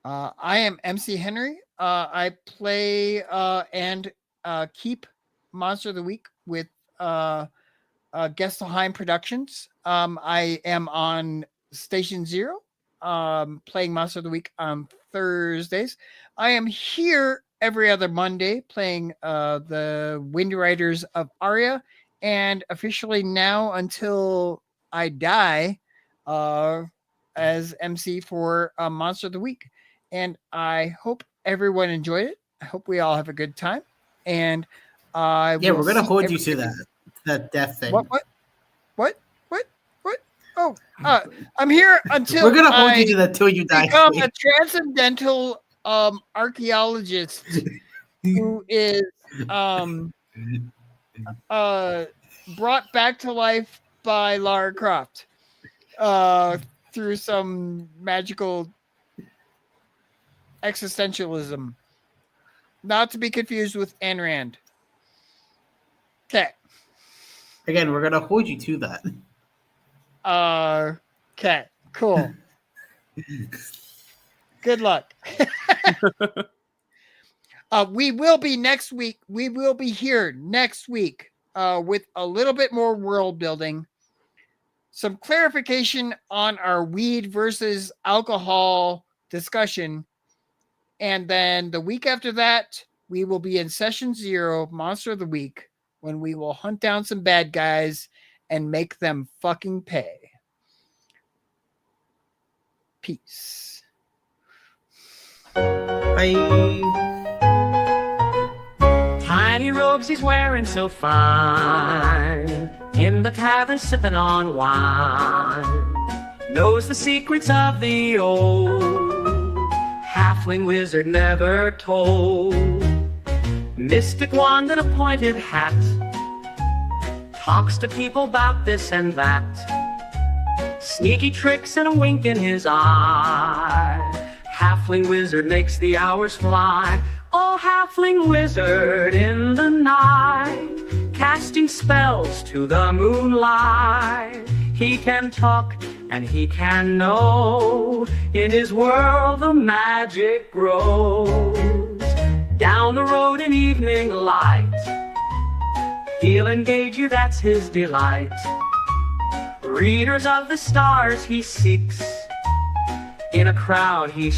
I am MC Henry. I play and keep Monster of the Week with Gestelheim Productions. I am on Station Zero, playing Monster of the Week on Thursdays. I am here every other Monday playing the Wind Riders of Aria, and officially now until I die as MC for Monster of the Week. And I hope everyone enjoyed it. I hope we all have a good time. And we're gonna hold you to that death thing. What? Oh, I'm here until we're gonna hold you to that till you die. Become a transcendental archaeologist who is brought back to life by Lara Croft through some magical existentialism, not to be confused with Ayn Rand. Okay. Again, we're gonna hold you to that. Okay, cool. Good luck. We will be next week. We will be here next week with a little bit more world building, some clarification on our weed versus alcohol discussion. And then the week after that, we will be in Session 0, Monster of the Week, when we will hunt down some bad guys and make them fucking pay. Peace. Bye. Tiny robes he's wearing so fine, in the tavern sipping on wine, knows the secrets of the old halfling wizard never told. Mystic wand and a pointed hat, talks to people about this and that. Sneaky tricks and a wink in his eye. Halfling wizard makes the hours fly. Oh, halfling wizard in the night, casting spells to the moonlight. He can talk and he can know. In his world the magic grows. Down the road in evening light, he'll engage you, that's his delight. Readers of the stars he seeks, in a crowd he